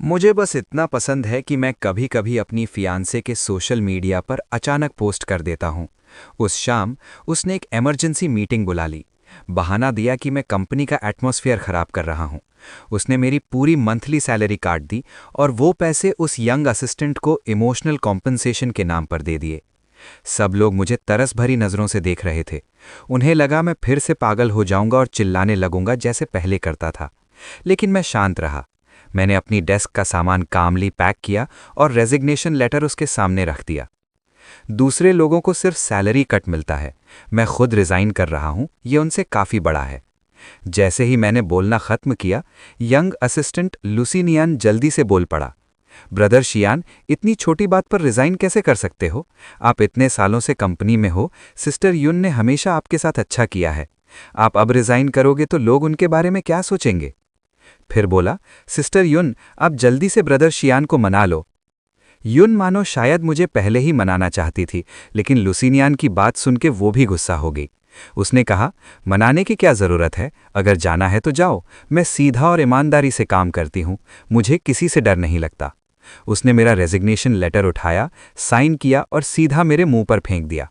मुझे बस इतना पसंद है कि मैं कभी-कभी अपनी फियांसे के सोशल मीडिया पर अचानक पोस्ट कर देता हूँ। उस शाम उसने एक इमरजेंसी मीटिंग बुला ली। बहाना दिया कि मैं कंपनी का एटमॉस्फेयर खराब कर रहा हूँ। उसने मेरी पूरी मंथली सैलरी काट दी और वो पैसे उस यंग असिस्टेंट को इमोशनल कॉम्पनसेशन के नाम पर दे दिए। सब लोग मुझे तरस भरी नज़रों से देख रहे थे। उन्हें लगा मैं फिर से पागल हो जाऊंगा और चिल्लाने लगूंगा जैसे पहले करता था। लेकिन मैं शांत रहा। मैंने अपनी डेस्क का सामान कामली पैक किया और रेजिग्नेशन लेटर उसके सामने रख दिया। दूसरे लोगों को सिर्फ सैलरी कट मिलता है, मैं खुद रिजाइन कर रहा हूं, ये उनसे काफी बड़ा है। जैसे ही मैंने बोलना खत्म किया, यंग असिस्टेंट लुसिनियान जल्दी से बोल पड़ा। ब्रदर शियान, इतनी छोटी बात पर रिजाइन कैसे कर सकते हो? आप इतने सालों से कंपनी में हो, सिस्टर युन ने हमेशा आपके साथ अच्छा किया है। आप अब रिजाइन करोगे तो लोग उनके बारे में क्या सोचेंगे? फिर बोला, सिस्टर युन, आप जल्दी से ब्रदर शियान को मना लो। युन मानो शायद मुझे पहले ही मनाना चाहती थी, लेकिन लुसिनियान की बात सुन के वो भी गुस्सा हो गई। उसने कहा, मनाने की क्या ज़रूरत है? अगर जाना है तो जाओ, मैं सीधा और ईमानदारी से काम करती हूँ, मुझे किसी से डर नहीं लगता। उसने मेरा रेजिग्नेशन लेटर उठाया, साइन किया और सीधा मेरे मुंह पर फेंक दिया।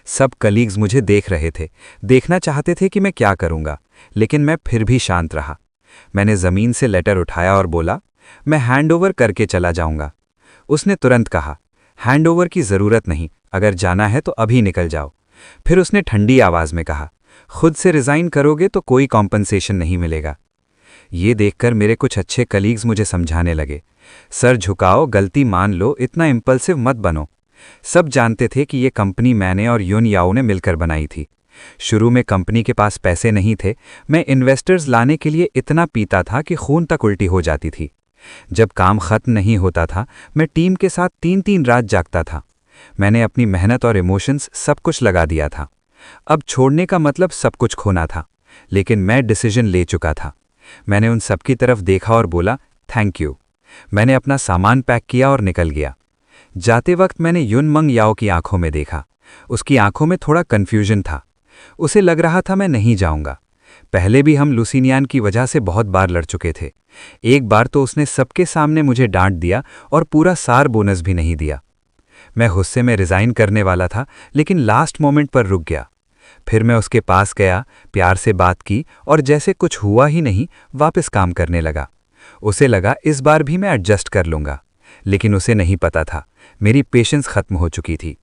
सब कलीग्स मुझे देख रहे थे, देखना चाहते थे कि मैं क्या करूंगा, लेकिन मैं फिर भी शांत रहा। मैंने ज़मीन से लेटर उठाया और बोला, मैं हैंडओवर करके चला जाऊंगा। उसने तुरंत कहा, हैंडओवर की ज़रूरत नहीं, अगर जाना है तो अभी निकल जाओ। फिर उसने ठंडी आवाज़ में कहा, खुद से रिज़ाइन करोगे तो कोई कॉम्पनसेशन नहीं मिलेगा। ये देखकर मेरे कुछ अच्छे कलीग्स मुझे समझाने लगे, सर झुकाओ, गलती मान लो, इतना इम्पल्सिव मत बनो। सब जानते थे कि ये कंपनी मैंने और युन याओ ने मिलकर बनाई थी। शुरू में कंपनी के पास पैसे नहीं थे, मैं इन्वेस्टर्स लाने के लिए इतना पीता था कि खून तक उल्टी हो जाती थी। जब काम खत्म नहीं होता था, मैं टीम के साथ 3-3 रात जागता था। मैंने अपनी मेहनत और इमोशंस सब कुछ लगा दिया था। अब छोड़ने का मतलब सब कुछ खोना था, लेकिन मैं डिसीजन ले चुका था। मैंने उन सबकी तरफ देखा और बोला, थैंक यू। मैंने अपना सामान पैक किया और निकल गया। जाते वक्त मैंने युन मंग याओ की आंखों में देखा। उसकी आंखों में थोड़ा कन्फ्यूजन था। उसे लग रहा था मैं नहीं जाऊंगा। पहले भी हम लुसिनियान की वजह से बहुत बार लड़ चुके थे। एक बार तो उसने सबके सामने मुझे डांट दिया और पूरा सार बोनस भी नहीं दिया। मैं गुस्से में रिजाइन करने वाला था, लेकिन लास्ट मोमेंट पर रुक गया। फिर मैं उसके पास गया, प्यार से बात की और जैसे कुछ हुआ ही नहीं, वापस काम करने लगा। उसे लगा इस बार भी मैं एडजस्ट कर लूंगा, लेकिन उसे नहीं पता था मेरी पेशेंस खत्म हो चुकी थी।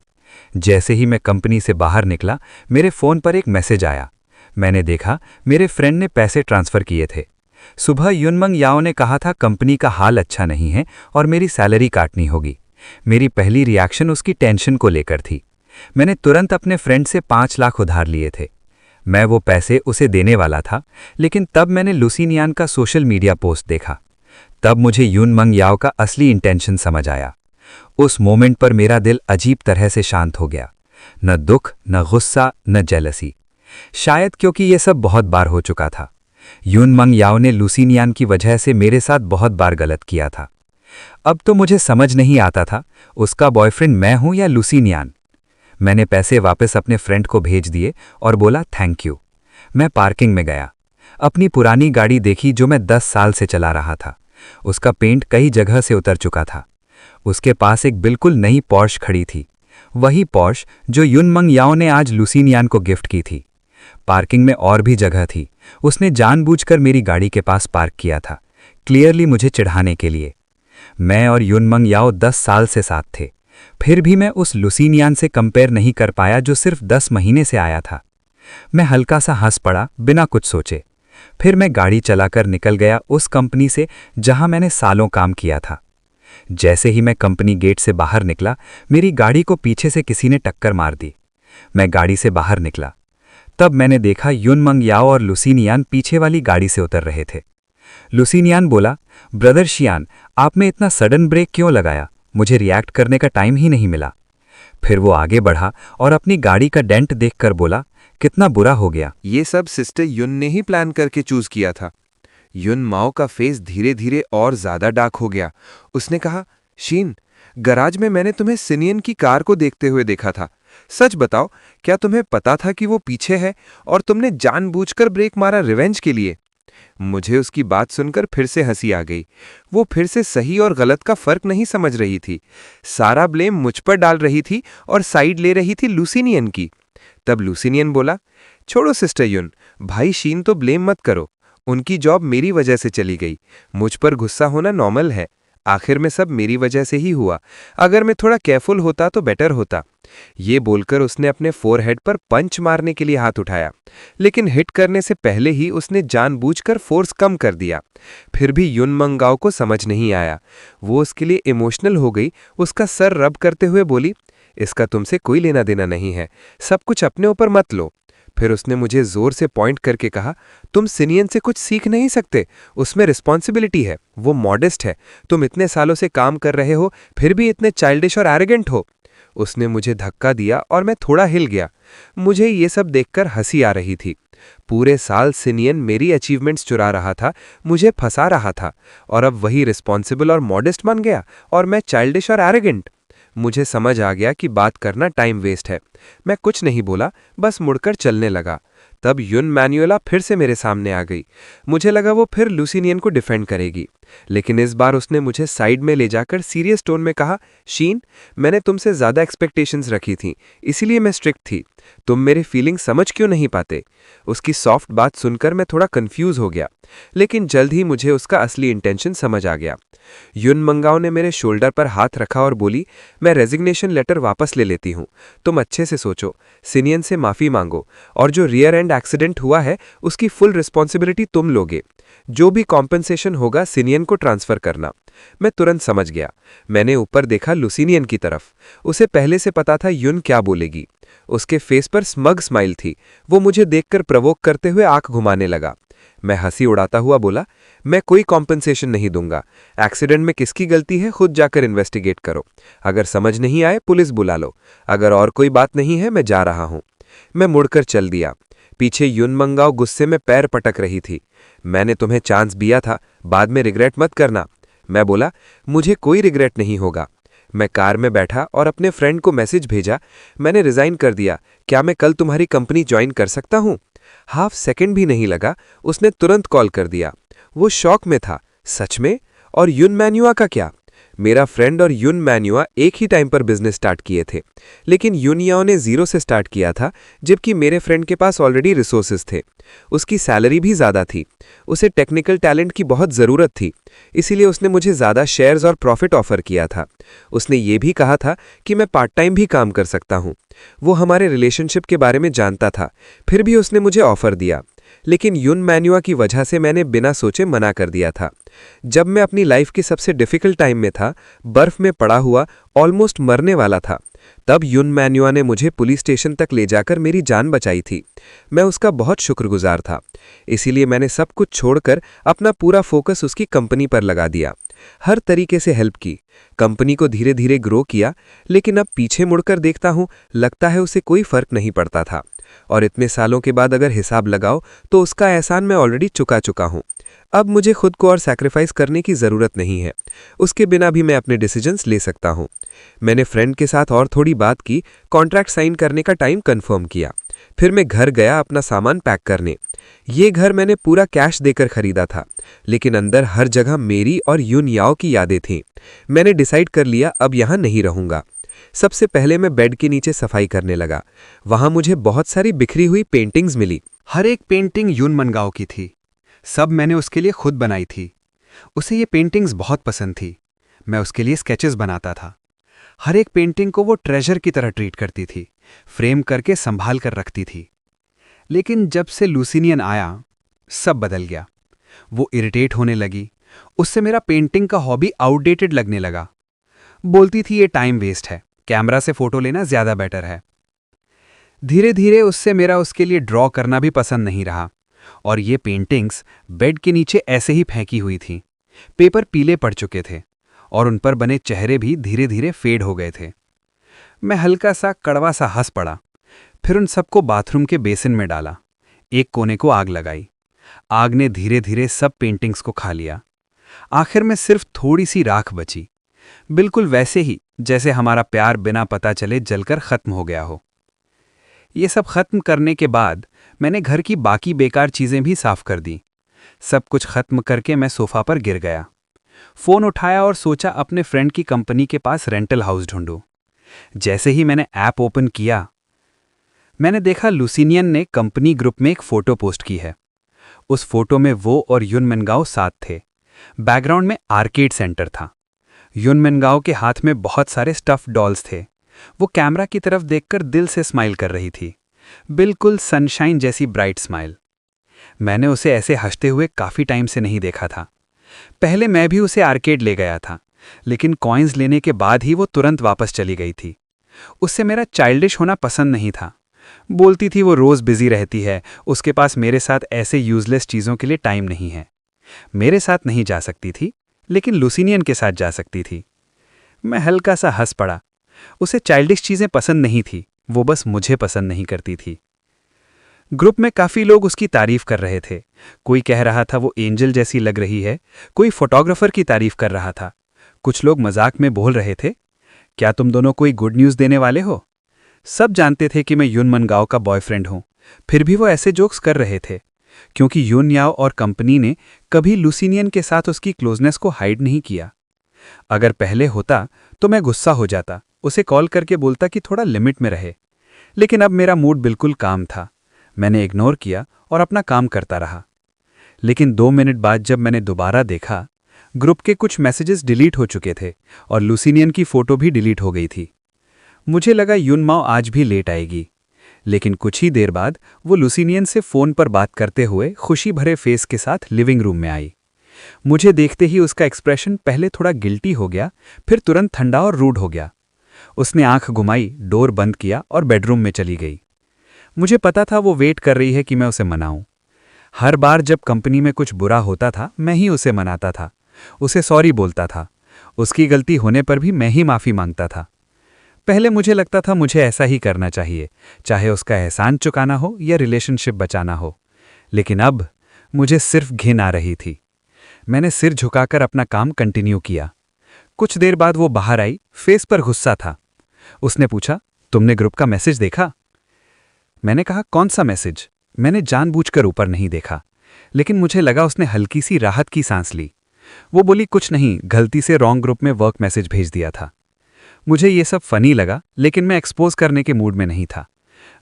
जैसे ही मैं कंपनी से बाहर निकला, मेरे फ़ोन पर एक मैसेज आया। मैंने देखा मेरे फ्रेंड ने पैसे ट्रांसफ़र किए थे। सुबह युनमंग याओ ने कहा था कंपनी का हाल अच्छा नहीं है और मेरी सैलरी काटनी होगी। मेरी पहली रिएक्शन उसकी टेंशन को लेकर थी। मैंने तुरंत अपने फ्रेंड से 5 लाख उधार लिए थे। मैं वो पैसे उसे देने वाला था, लेकिन तब मैंने लुसिनियान का सोशल मीडिया पोस्ट देखा। तब मुझे युनमंग याओ का असली इंटेंशन समझ आया। उस मोमेंट पर मेरा दिल अजीब तरह से शांत हो गया। न दुख, न गुस्सा, न जेलसी। शायद क्योंकि ये सब बहुत बार हो चुका था। युनमंग याओ ने लुसिनियान की वजह से मेरे साथ बहुत बार गलत किया था। अब तो मुझे समझ नहीं आता था उसका बॉयफ्रेंड मैं हूं या लुसिनियान। मैंने पैसे वापस अपने फ्रेंड को भेज दिए और बोला थैंक यू। मैं पार्किंग में गया। अपनी पुरानी गाड़ी देखी जो मैं 10 साल से चला रहा था। उसका पेंट कई जगह से उतर चुका था। उसके पास एक बिल्कुल नई पॉर्श खड़ी थी, वही पॉर्श जो युनमंग याओ ने आज लुसिनियान को गिफ्ट की थी। पार्किंग में और भी जगह थी, उसने जानबूझकर मेरी गाड़ी के पास पार्क किया था, क्लियरली मुझे चिढ़ाने के लिए। मैं और युनमंग याओ 10 साल से साथ थे, फिर भी मैं उस लुसिनियान से कंपेयर नहीं कर पाया जो सिर्फ 10 महीने से आया था। मैं हल्का सा हंस पड़ा बिना कुछ सोचे। फिर मैं गाड़ी चलाकर निकल गया उस कंपनी से जहां मैंने सालों काम किया था। जैसे ही मैं कंपनी गेट से बाहर निकला, मेरी गाड़ी को पीछे से किसी ने टक्कर मार दी। मैं गाड़ी से बाहर निकला, तब मैंने देखा युनमंग याओ और लुसिनियान पीछे वाली गाड़ी से उतर रहे थे। लुसिनियान बोला, ब्रदर शियान, आपने इतना सडन ब्रेक क्यों लगाया? मुझे रिएक्ट करने का टाइम ही नहीं मिला। फिर वो आगे बढ़ा और अपनी गाड़ी का डेंट देखकर बोला, कितना बुरा हो गया। ये सब सिस्टर युन ने ही प्लान करके चूज किया था। युन माओ का फेस धीरे धीरे और ज्यादा डार्क हो गया। उसने कहा, शीन, गराज में मैंने तुम्हें सिनियन की कार को देखते हुए देखा था। सच बताओ, क्या तुम्हें पता था कि वो पीछे है और तुमने जानबूझकर ब्रेक मारा रिवेंज के लिए? मुझे उसकी बात सुनकर फिर से हंसी आ गई। वो फिर से सही और गलत का फर्क नहीं समझ रही थी। सारा ब्लेम मुझ पर डाल रही थी और साइड ले रही थी लुसिनियन की। तब लुसिनियन बोला, छोड़ो सिस्टर युन, भाई शीन तो ब्लेम मत करो। उनकी जॉब मेरी वजह से चली गई। मुझ पर गुस्सा होना नॉर्मल है। आखिर में सब मेरी वजह से ही हुआ। अगर मैं थोड़ा केयरफुल होता तो बेटर होता। ये बोलकर उसने अपने फोरहेड पर पंच मारने के लिए हाथ उठाया, लेकिन हिट करने से पहले ही उसने जानबूझकर फोर्स कम कर दिया। फिर भी युन मंगाओ को समझ नहीं आया। वो उसके लिए इमोशनल हो गई। उसका सर रब करते हुए बोली, इसका तुमसे कोई लेना देना नहीं है, सब कुछ अपने ऊपर मत लो। फिर उसने मुझे जोर से पॉइंट करके कहा, तुम सिनियन से कुछ सीख नहीं सकते, उसमें रिस्पॉन्सिबिलिटी है, वो मॉडेस्ट है। तुम इतने सालों से काम कर रहे हो, फिर भी इतने चाइल्डिश और एरोगेंट हो। उसने मुझे धक्का दिया और मैं थोड़ा हिल गया। मुझे ये सब देखकर हंसी आ रही थी। पूरे साल सिनियन मेरी अचीवमेंट्स चुरा रहा था, मुझे फंसा रहा था, और अब वही रिस्पॉन्सिबल और मॉडेस्ट बन गया और मैं चाइल्डिश और एरोगेंट। मुझे समझ आ गया कि बात करना टाइम वेस्ट है। मैं कुछ नहीं बोला, बस मुड़कर चलने लगा। तब युन मैनुएला फिर से मेरे सामने आ गई। मुझे लगा वो फिर लुसिनियन को डिफेंड करेगी, लेकिन इस बार उसने मुझे साइड में ले जाकर सीरियस टोन में कहा, शीन, मैंने तुमसे ज़्यादा एक्सपेक्टेशंस रखी थी, इसीलिए मैं स्ट्रिक्ट थी। तुम मेरे फीलिंग समझ क्यों नहीं पाते? उसकी सॉफ्ट बात सुनकर मैं थोड़ा कंफ्यूज हो गया, लेकिन जल्द ही मुझे उसका असली इंटेंशन समझ आ गया। युन मंगाओ ने मेरे शोल्डर पर हाथ रखा और बोली, मैं रेजिग्नेशन लेटर वापस ले लेती हूँ। तुम अच्छे से सोचो, सिनियन से माफ़ी मांगो, और जो रियर एंड एक्सीडेंट हुआ है उसकी फुल रिस्पॉन्सिबिलिटी तुम लोगे। जो भी कॉम्पनसेशन होगा सिनियन को ट्रांसफ़र करना। मैं तुरंत समझ गया। मैंने ऊपर देखा लुसिनियन की तरफ। उसे पहले से पता था युन क्या बोलेगी। उसके फेस पर स्मग स्माइल थी। वो मुझे देखकर प्रवोक करते हुए आंख घुमाने लगा। मैं हंसी उड़ाता हुआ बोला, मैं कोई कॉम्पनसेशन नहीं दूंगा। एक्सीडेंट में किसकी गलती है खुद जाकर इन्वेस्टिगेट करो। अगर समझ नहीं आए पुलिस बुला लो। अगर और कोई बात नहीं है मैं जा रहा हूं। मैं मुड़कर चल दिया। पीछे युन मंगाओ गुस्से में पैर पटक रही थी। मैंने तुम्हें चांस दिया था, बाद में रिग्रेट मत करना। मैं बोला, मुझे कोई रिग्रेट नहीं होगा। मैं कार में बैठा और अपने फ्रेंड को मैसेज भेजा, मैंने रिजाइन कर दिया, क्या मैं कल तुम्हारी कंपनी ज्वाइन कर सकता हूं? हाफ सेकंड भी नहीं लगा, उसने तुरंत कॉल कर दिया। वो शॉक में था, सच में? और युन मैन्युआ का क्या? मेरा फ्रेंड और युन मैन्युआ एक ही टाइम पर बिजनेस स्टार्ट किए थे, लेकिन युन याओ ने जीरो से स्टार्ट किया था, जबकि मेरे फ्रेंड के पास ऑलरेडी रिसोर्सेज थे। उसकी सैलरी भी ज़्यादा थी। उसे टेक्निकल टैलेंट की बहुत ज़रूरत थी, इसीलिए उसने मुझे ज़्यादा शेयर्स और प्रॉफिट ऑफर किया था। उसने ये भी कहा था कि मैं पार्ट टाइम भी काम कर सकता हूँ। वो हमारे रिलेशनशिप के बारे में जानता था, फिर भी उसने मुझे ऑफर दिया। लेकिन युन मैन्युआ की वजह से मैंने बिना सोचे मना कर दिया था। जब मैं अपनी लाइफ के सबसे डिफिकल्ट टाइम में था, बर्फ में पड़ा हुआ, ऑलमोस्ट मरने वाला था, तब युन मैन्युआ ने मुझे पुलिस स्टेशन तक ले जाकर मेरी जान बचाई थी। मैं उसका बहुत शुक्रगुजार था। इसीलिए मैंने सब कुछ छोड़कर अपना पूरा फोकस उसकी कंपनी पर लगा दिया। हर तरीके से हेल्प की, कंपनी को धीरे धीरे ग्रो किया। लेकिन अब पीछे मुड़कर देखता हूँ, लगता है उसे कोई फर्क नहीं पड़ता था। और इतने सालों के बाद अगर हिसाब लगाओ तो उसका एहसान मैं ऑलरेडी चुका हूँ। अब मुझे खुद को और सैक्रिफाइस करने की ज़रूरत नहीं है। उसके बिना भी मैं अपने डिसीजंस ले सकता हूँ। मैंने फ्रेंड के साथ और थोड़ी बात की, कॉन्ट्रैक्ट साइन करने का टाइम कंफर्म किया। फिर मैं घर गया अपना सामान पैक करने। ये घर मैंने पूरा कैश देकर खरीदा था, लेकिन अंदर हर जगह मेरी और युन याओ की यादें थीं। मैंने डिसाइड कर लिया अब यहाँ नहीं रहूँगा। सबसे पहले मैं बेड के नीचे सफाई करने लगा। वहाँ मुझे बहुत सारी बिखरी हुई पेंटिंग्स मिली। हर एक पेंटिंग युन मनगाओ की थी। सब मैंने उसके लिए खुद बनाई थी। उसे ये पेंटिंग्स बहुत पसंद थी। मैं उसके लिए स्केचेस बनाता था। हर एक पेंटिंग को वो ट्रेजर की तरह ट्रीट करती थी, फ्रेम करके संभाल कर रखती थी। लेकिन जब से लुसिनियन आया, सब बदल गया। वो इरिटेट होने लगी। उससे मेरा पेंटिंग का हॉबी आउटडेटेड लगने लगा। बोलती थी ये टाइम वेस्ट है, कैमरा से फोटो लेना ज्यादा बेटर है। धीरे धीरे उससे मेरा उसके लिए ड्रॉ करना भी पसंद नहीं रहा, और ये पेंटिंग्स बेड के नीचे ऐसे ही फेंकी हुई थीं। पेपर पीले पड़ चुके थे और उन पर बने चेहरे भी धीरे धीरे फेड हो गए थे। मैं हल्का सा कड़वा सा हंस पड़ा। फिर उन सबको बाथरूम के बेसिन में डाला। एक कोने को आग लगाई। आग ने धीरे धीरे सब पेंटिंग्स को खा लिया। आखिर में सिर्फ थोड़ी सी राख बची, बिल्कुल वैसे ही जैसे हमारा प्यार बिना पता चले जलकर खत्म हो गया हो। ये सब खत्म करने के बाद मैंने घर की बाकी बेकार चीजें भी साफ कर दी। सब कुछ खत्म करके मैं सोफा पर गिर गया। फोन उठाया और सोचा अपने फ्रेंड की कंपनी के पास रेंटल हाउस ढूंढूं। जैसे ही मैंने ऐप ओपन किया, मैंने देखा लुसिनियन ने कंपनी ग्रुप में एक फोटो पोस्ट की है। उस फोटो में वो और युन मिनगाओ साथ थे। बैकग्राउंड में आर्केड सेंटर था। युन मिनगाओ के हाथ में बहुत सारे स्टफ डॉल्स थे। वो कैमरा की तरफ देखकर दिल से स्माइल कर रही थी, बिल्कुल सनशाइन जैसी ब्राइट स्माइल। मैंने उसे ऐसे हंसते हुए काफी टाइम से नहीं देखा था। पहले मैं भी उसे आर्केड ले गया था, लेकिन कॉइन्स लेने के बाद ही वो तुरंत वापस चली गई थी। उससे मेरा चाइल्डिश होना पसंद नहीं था। बोलती थी वो रोज बिजी रहती है, उसके पास मेरे साथ ऐसे यूजलेस चीजों के लिए टाइम नहीं है। मेरे साथ नहीं जा सकती थी, लेकिन लुसिनियन के साथ जा सकती थी। मैं हल्का सा हंस पड़ा। उसे चाइल्डिश चीजें पसंद नहीं थी, वो बस मुझे पसंद नहीं करती थी। ग्रुप में काफी लोग उसकी तारीफ कर रहे थे। कोई कह रहा था वो एंजल जैसी लग रही है, कोई फोटोग्राफर की तारीफ कर रहा था। कुछ लोग मजाक में बोल रहे थे, क्या तुम दोनों कोई गुड न्यूज देने वाले हो? सब जानते थे कि मैं युन मिनगाओ का बॉयफ्रेंड हूं, फिर भी वो ऐसे जोक्स कर रहे थे, क्योंकि युन याओ और कंपनी ने कभी लुसिनियन के साथ उसकी क्लोजनेस को हाइड नहीं किया। अगर पहले होता तो मैं गुस्सा हो जाता, उसे कॉल करके बोलता कि थोड़ा लिमिट में रहे। लेकिन अब मेरा मूड बिल्कुल काम था। मैंने इग्नोर किया और अपना काम करता रहा। लेकिन 2 मिनट बाद जब मैंने दोबारा देखा, ग्रुप के कुछ मैसेजेस डिलीट हो चुके थे और लुसिनियन की फोटो भी डिलीट हो गई थी। मुझे लगा युन माओ आज भी लेट आएगी, लेकिन कुछ ही देर बाद वो लुसिनियन से फोन पर बात करते हुए खुशी भरे फेस के साथ लिविंग रूम में आई। मुझे देखते ही उसका एक्सप्रेशन पहले थोड़ा गिल्टी हो गया, फिर तुरंत ठंडा और रूड हो गया। उसने आंख घुमाई, डोर बंद किया और बेडरूम में चली गई। मुझे पता था वो वेट कर रही है कि मैं उसे मनाऊं। हर बार जब कंपनी में कुछ बुरा होता था, मैं ही उसे मनाता था, उसे सॉरी बोलता था। उसकी गलती होने पर भी मैं ही माफी मांगता था। पहले मुझे लगता था मुझे ऐसा ही करना चाहिए, चाहे उसका एहसान चुकाना हो या रिलेशनशिप बचाना हो। लेकिन अब मुझे सिर्फ घिन आ रही थी। मैंने सिर झुकाकर अपना काम कंटिन्यू किया। कुछ देर बाद वो बाहर आई, फेस पर गुस्सा था। उसने पूछा, तुमने ग्रुप का मैसेज देखा? मैंने कहा, कौन सा मैसेज? मैंने जानबूझकर ऊपर नहीं देखा, लेकिन मुझे लगा उसने हल्की सी राहत की सांस ली। वो बोली, कुछ नहीं, गलती से रॉन्ग ग्रुप में वर्क मैसेज भेज दिया था। मुझे ये सब फनी लगा, लेकिन मैं एक्सपोज करने के मूड में नहीं था।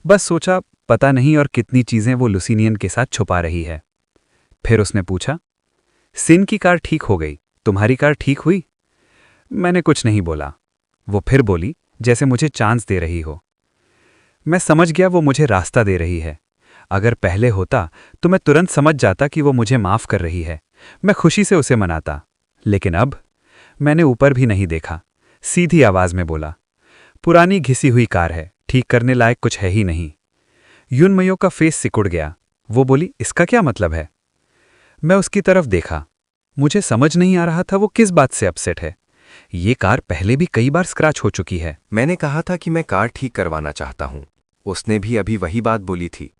बस सोचा, पता नहीं और कितनी चीजें वो लुसिनियन के साथ छुपा रही है। फिर उसने पूछा, सिन की कार ठीक हो गई, तुम्हारी कार ठीक हुई? मैंने कुछ नहीं बोला। वो फिर बोली, जैसे मुझे चांस दे रही हो। मैं समझ गया वो मुझे रास्ता दे रही है। अगर पहले होता तो मैं तुरंत समझ जाता कि वो मुझे माफ कर रही है। मैं खुशी से उसे मनाता। लेकिन अब मैंने ऊपर भी नहीं देखा, सीधी आवाज में बोला, पुरानी घिसी हुई कार है, ठीक करने लायक कुछ है ही नहीं। युन मयो का फेस सिकुड़ गया। वो बोली, इसका क्या मतलब है? मैं उसकी तरफ देखा। मुझे समझ नहीं आ रहा था वो किस बात से अपसेट है। ये कार पहले भी कई बार स्क्रैच हो चुकी है। मैंने कहा था कि मैं कार ठीक करवाना चाहता हूं। उसने भी अभी वही बात बोली थी।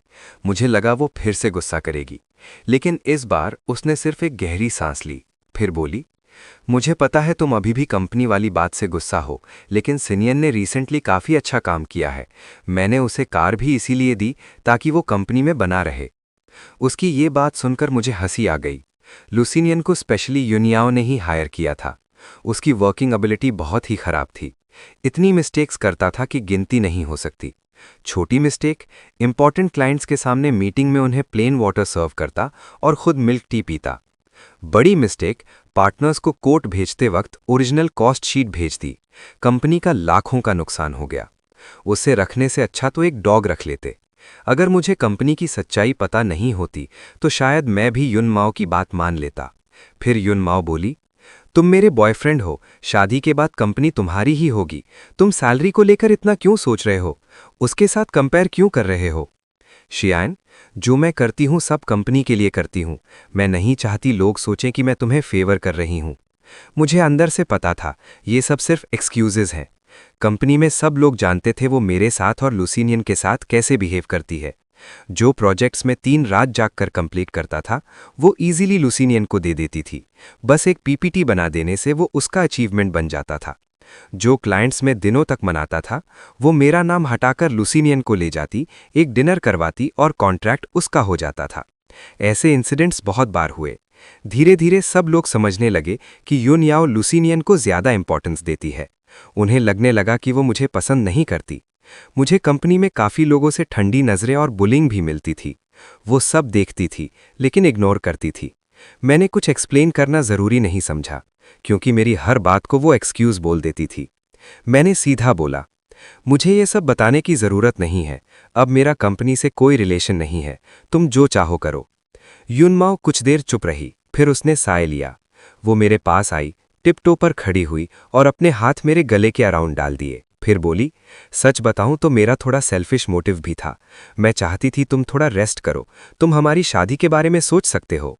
मुझे लगा वो फिर से गुस्सा करेगी, लेकिन इस बार उसने सिर्फ एक गहरी सांस ली, फिर बोली, मुझे पता है तुम अभी भी कंपनी वाली बात से गुस्सा हो, लेकिन सिनियन ने रिसेंटली काफी अच्छा काम किया है। मैंने उसे कार भी इसीलिए दी ताकि वो कंपनी में बना रहे। उसकी ये बात सुनकर मुझे हंसी आ गई। लुसिनियन को स्पेशली युनियाओ ने ही हायर किया था। उसकी वर्किंग एबिलिटी बहुत ही खराब थी। इतनी मिस्टेक्स करता था कि गिनती नहीं हो सकती। छोटी मिस्टेक, इंपॉर्टेंट क्लाइंट्स के सामने मीटिंग में उन्हें प्लेन वाटर सर्व करता और खुद मिल्क टी पीता। बड़ी मिस्टेक, पार्टनर्स को कोट भेजते वक्त ओरिजिनल कॉस्ट शीट भेज दी। कंपनी का लाखों का नुकसान हो गया। उसे रखने से अच्छा तो एक डॉग रख लेते। अगर मुझे कंपनी की सच्चाई पता नहीं होती तो शायद मैं भी युन माओ की बात मान लेता। फिर युन माओ बोली, तुम मेरे बॉयफ्रेंड हो, शादी के बाद कंपनी तुम्हारी ही होगी। तुम सैलरी को लेकर इतना क्यों सोच रहे हो? उसके साथ कंपेयर क्यों कर रहे हो? शियान, जो मैं करती हूं सब कंपनी के लिए करती हूं। मैं नहीं चाहती लोग सोचें कि मैं तुम्हें फेवर कर रही हूं। मुझे अंदर से पता था ये सब सिर्फ एक्सक्यूजेज हैं। कंपनी में सब लोग जानते थे वो मेरे साथ और लुसिनियन के साथ कैसे बिहेव करती है। जो प्रोजेक्ट्स में 3 रात जागकर कंप्लीट करता था वो इजीली लुसिनियन को दे देती थी। बस एक पीपीटी बना देने से वो उसका अचीवमेंट बन जाता था। जो क्लाइंट्स में दिनों तक मनाता था वो मेरा नाम हटाकर लुसिनियन को ले जाती, एक डिनर करवाती और कॉन्ट्रैक्ट उसका हो जाता था। ऐसे इंसिडेंट्स बहुत बार हुए। धीरे धीरे सब लोग समझने लगे कि युन याओ लुसिनियन को ज्यादा इंपॉर्टेंस देती है। उन्हें लगने लगा कि वो मुझे पसंद नहीं करती। मुझे कंपनी में काफ़ी लोगों से ठंडी नज़रें और बुलिंग भी मिलती थी। वो सब देखती थी लेकिन इग्नोर करती थी। मैंने कुछ एक्सप्लेन करना ज़रूरी नहीं समझा, क्योंकि मेरी हर बात को वो एक्सक्यूज़ बोल देती थी। मैंने सीधा बोला, मुझे ये सब बताने की ज़रूरत नहीं है, अब मेरा कंपनी से कोई रिलेशन नहीं है, तुम जो चाहो करो। युनमाओ कुछ देर चुप रही, फिर उसने साय लिया। वो मेरे पास आई, टिपटो पर खड़ी हुई और अपने हाथ मेरे गले के अराउंड डाल दिए। फिर बोली, सच बताऊं तो मेरा थोड़ा सेल्फिश मोटिव भी था। मैं चाहती थी तुम थोड़ा रेस्ट करो, तुम हमारी शादी के बारे में सोच सकते हो।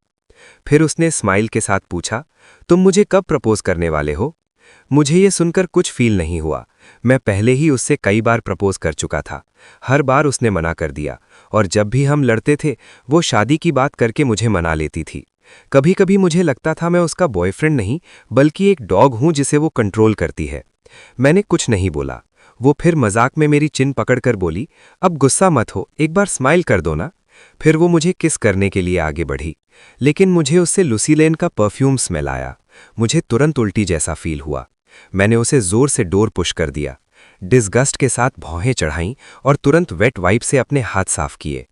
फिर उसने स्माइल के साथ पूछा, तुम मुझे कब प्रपोज करने वाले हो? मुझे ये सुनकर कुछ फील नहीं हुआ। मैं पहले ही उससे कई बार प्रपोज कर चुका था। हर बार उसने मना कर दिया, और जब भी हम लड़ते थे वो शादी की बात करके मुझे मना लेती थी। कभी कभी मुझे लगता था मैं उसका बॉयफ्रेंड नहीं बल्कि एक डॉग हूं जिसे वो कंट्रोल करती है। मैंने कुछ नहीं बोला। वो फिर मजाक में मेरी चिन पकड़कर बोली, अब गुस्सा मत हो, एक बार स्माइल कर दो ना। फिर वो मुझे किस करने के लिए आगे बढ़ी, लेकिन मुझे उससे लुसीलेन का परफ्यूम स्मेल आया। मुझे तुरंत उल्टी जैसा फील हुआ। मैंने उसे जोर से डोर पुश कर दिया, डिस्गस्ट के साथ भौहें चढ़ाईं और तुरंत वेट वाइप से अपने हाथ साफ किए।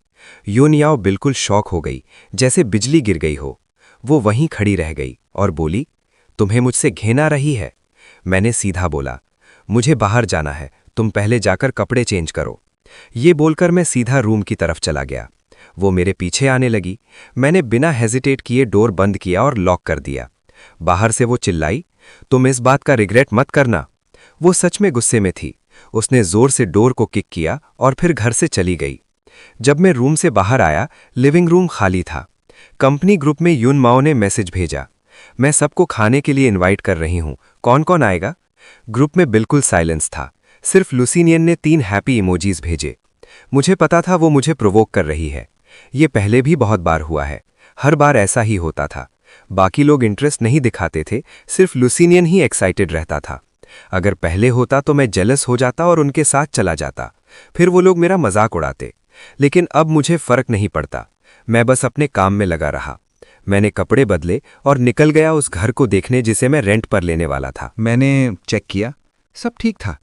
युन याओ बिल्कुल शॉक हो गई, जैसे बिजली गिर गई हो। वो वहीं खड़ी रह गई और बोली, तुम्हें मुझसे घृणा रही है? मैंने सीधा बोला, मुझे बाहर जाना है, तुम पहले जाकर कपड़े चेंज करो। ये बोलकर मैं सीधा रूम की तरफ चला गया। वो मेरे पीछे आने लगी। मैंने बिना हेजिटेट किए डोर बंद किया और लॉक कर दिया। बाहर से वो चिल्लाई, तुम इस बात का रिग्रेट मत करना। वो सच में गुस्से में थी। उसने जोर से डोर को किक किया और फिर घर से चली गई। जब मैं रूम से बाहर आया, लिविंग रूम खाली था। कंपनी ग्रुप में युन माओ ने मैसेज भेजा, मैं सबको खाने के लिए इनवाइट कर रही हूं, कौन कौन आएगा? ग्रुप में बिल्कुल साइलेंस था। सिर्फ लुसीनियन ने 3 हैप्पी इमोजीज भेजे। मुझे पता था वो मुझे प्रोवोक कर रही है। ये पहले भी बहुत बार हुआ है, हर बार ऐसा ही होता था। बाकी लोग इंटरेस्ट नहीं दिखाते थे, सिर्फ लुसीनियन ही एक्साइटेड रहता था। अगर पहले होता तो मैं जेलस हो जाता और उनके साथ चला जाता, फिर वो लोग मेरा मजाक उड़ाते। लेकिन अब मुझे फर्क नहीं पड़ता, मैं बस अपने काम में लगा रहा। मैंने कपड़े बदले और निकल गया उस घर को देखने जिसे मैं रेंट पर लेने वाला था। मैंने चेक किया, सब ठीक था।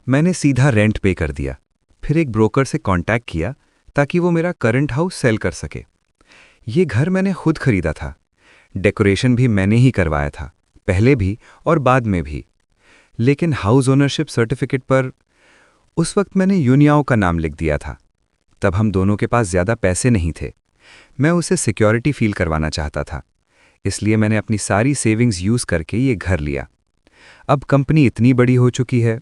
मैंने सीधा रेंट पे कर दिया। फिर एक ब्रोकर से कांटेक्ट किया ताकि वो मेरा करंट हाउस सेल कर सके। ये घर मैंने खुद खरीदा था। डेकोरेशन भी मैंने ही करवाया था, पहले भी और बाद में भी। लेकिन हाउस ओनरशिप सर्टिफिकेट पर उस वक्त मैंने युन याओ का नाम लिख दिया था। तब हम दोनों के पास ज़्यादा पैसे नहीं थे। मैं उसे सिक्योरिटी फील करवाना चाहता था, इसलिए मैंने अपनी सारी सेविंग्स यूज़ करके ये घर लिया। अब कंपनी इतनी बड़ी हो चुकी है,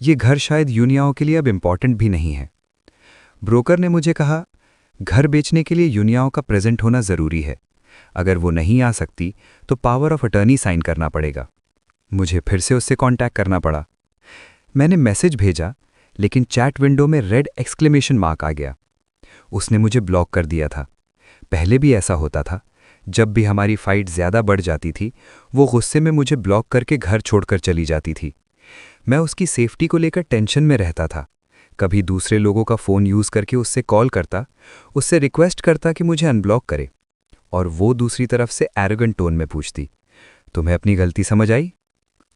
ये घर शायद युन याओ के लिए अब इम्पॉर्टेंट भी नहीं है। ब्रोकर ने मुझे कहा, घर बेचने के लिए युन याओ का प्रेजेंट होना ज़रूरी है। अगर वो नहीं आ सकती तो पावर ऑफ अटर्नी साइन करना पड़ेगा। मुझे फिर से उससे कांटेक्ट करना पड़ा। मैंने मैसेज भेजा, लेकिन चैट विंडो में रेड एक्सक्लेमेशन मार्क आ गया। उसने मुझे ब्लॉक कर दिया था। पहले भी ऐसा होता था, जब भी हमारी फाइट ज़्यादा बढ़ जाती थी, वो गुस्से में मुझे ब्लॉक करके घर छोड़कर चली जाती थी। मैं उसकी सेफ्टी को लेकर टेंशन में रहता था। कभी दूसरे लोगों का फ़ोन यूज़ करके उससे कॉल करता, उससे रिक्वेस्ट करता कि मुझे अनब्लॉक करे, और वो दूसरी तरफ से एरोगेंट टोन में पूछती, तुम्हें अपनी गलती समझ आई?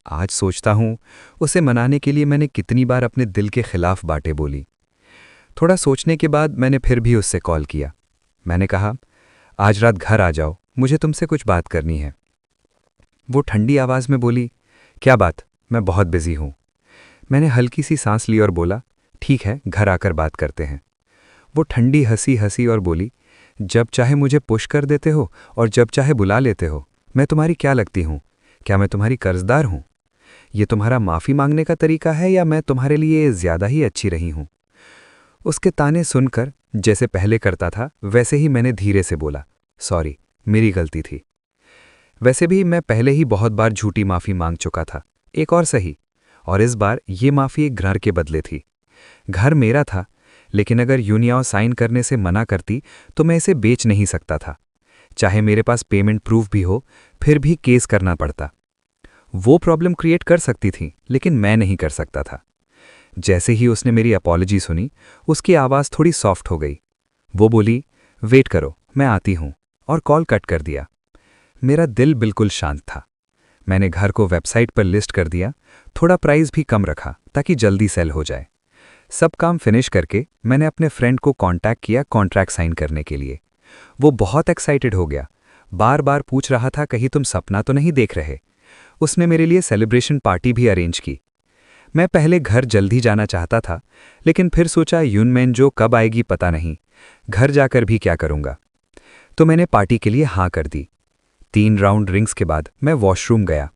आज सोचता हूँ, उसे मनाने के लिए मैंने कितनी बार अपने दिल के खिलाफ बातें बोली। थोड़ा सोचने के बाद मैंने फिर भी उससे कॉल किया। मैंने कहा, आज रात घर आ जाओ, मुझे तुमसे कुछ बात करनी है। वो ठंडी आवाज़ में बोली, क्या बात? मैं बहुत बिजी हूँ। मैंने हल्की सी सांस ली और बोला, ठीक है, घर आकर बात करते हैं। वो ठंडी हंसी हंसी और बोली, जब चाहे मुझे पुश कर देते हो और जब चाहे बुला लेते हो। मैं तुम्हारी क्या लगती हूँ? क्या मैं तुम्हारी कर्जदार हूँ? ये तुम्हारा माफ़ी मांगने का तरीका है या मैं तुम्हारे लिए ज़्यादा ही अच्छी रही हूँ? उसके ताने सुनकर जैसे पहले करता था वैसे ही मैंने धीरे से बोला, सॉरी, मेरी गलती थी। वैसे भी मैं पहले ही बहुत बार झूठी माफ़ी मांग चुका था, एक और सही, और इस बार ये माफ़ी एक घर के बदले थी। घर मेरा था, लेकिन अगर युन याओ साइन करने से मना करती तो मैं इसे बेच नहीं सकता था। चाहे मेरे पास पेमेंट प्रूफ भी हो, फिर भी केस करना पड़ता। वो प्रॉब्लम क्रिएट कर सकती थी, लेकिन मैं नहीं कर सकता था। जैसे ही उसने मेरी अपॉलॉजी सुनी, उसकी आवाज़ थोड़ी सॉफ्ट हो गई। वो बोली, वेट करो, मैं आती हूँ, और कॉल कट कर दिया। मेरा दिल बिल्कुल शांत था। मैंने घर को वेबसाइट पर लिस्ट कर दिया, थोड़ा प्राइस भी कम रखा ताकि जल्दी सेल हो जाए। सब काम फिनिश करके मैंने अपने फ्रेंड को कांटेक्ट किया कॉन्ट्रैक्ट साइन करने के लिए। वो बहुत एक्साइटेड हो गया, बार बार पूछ रहा था कहीं तुम सपना तो नहीं देख रहे। उसने मेरे लिए सेलिब्रेशन पार्टी भी अरेंज की। मैं पहले घर जल्दी जाना चाहता था, लेकिन फिर सोचा यूनमेन जो कब आएगी पता नहीं, घर जाकर भी क्या करूंगा। तो मैंने पार्टी के लिए हाँ कर दी। 3 राउंड ड्रिंक्स के बाद मैं वॉशरूम गया।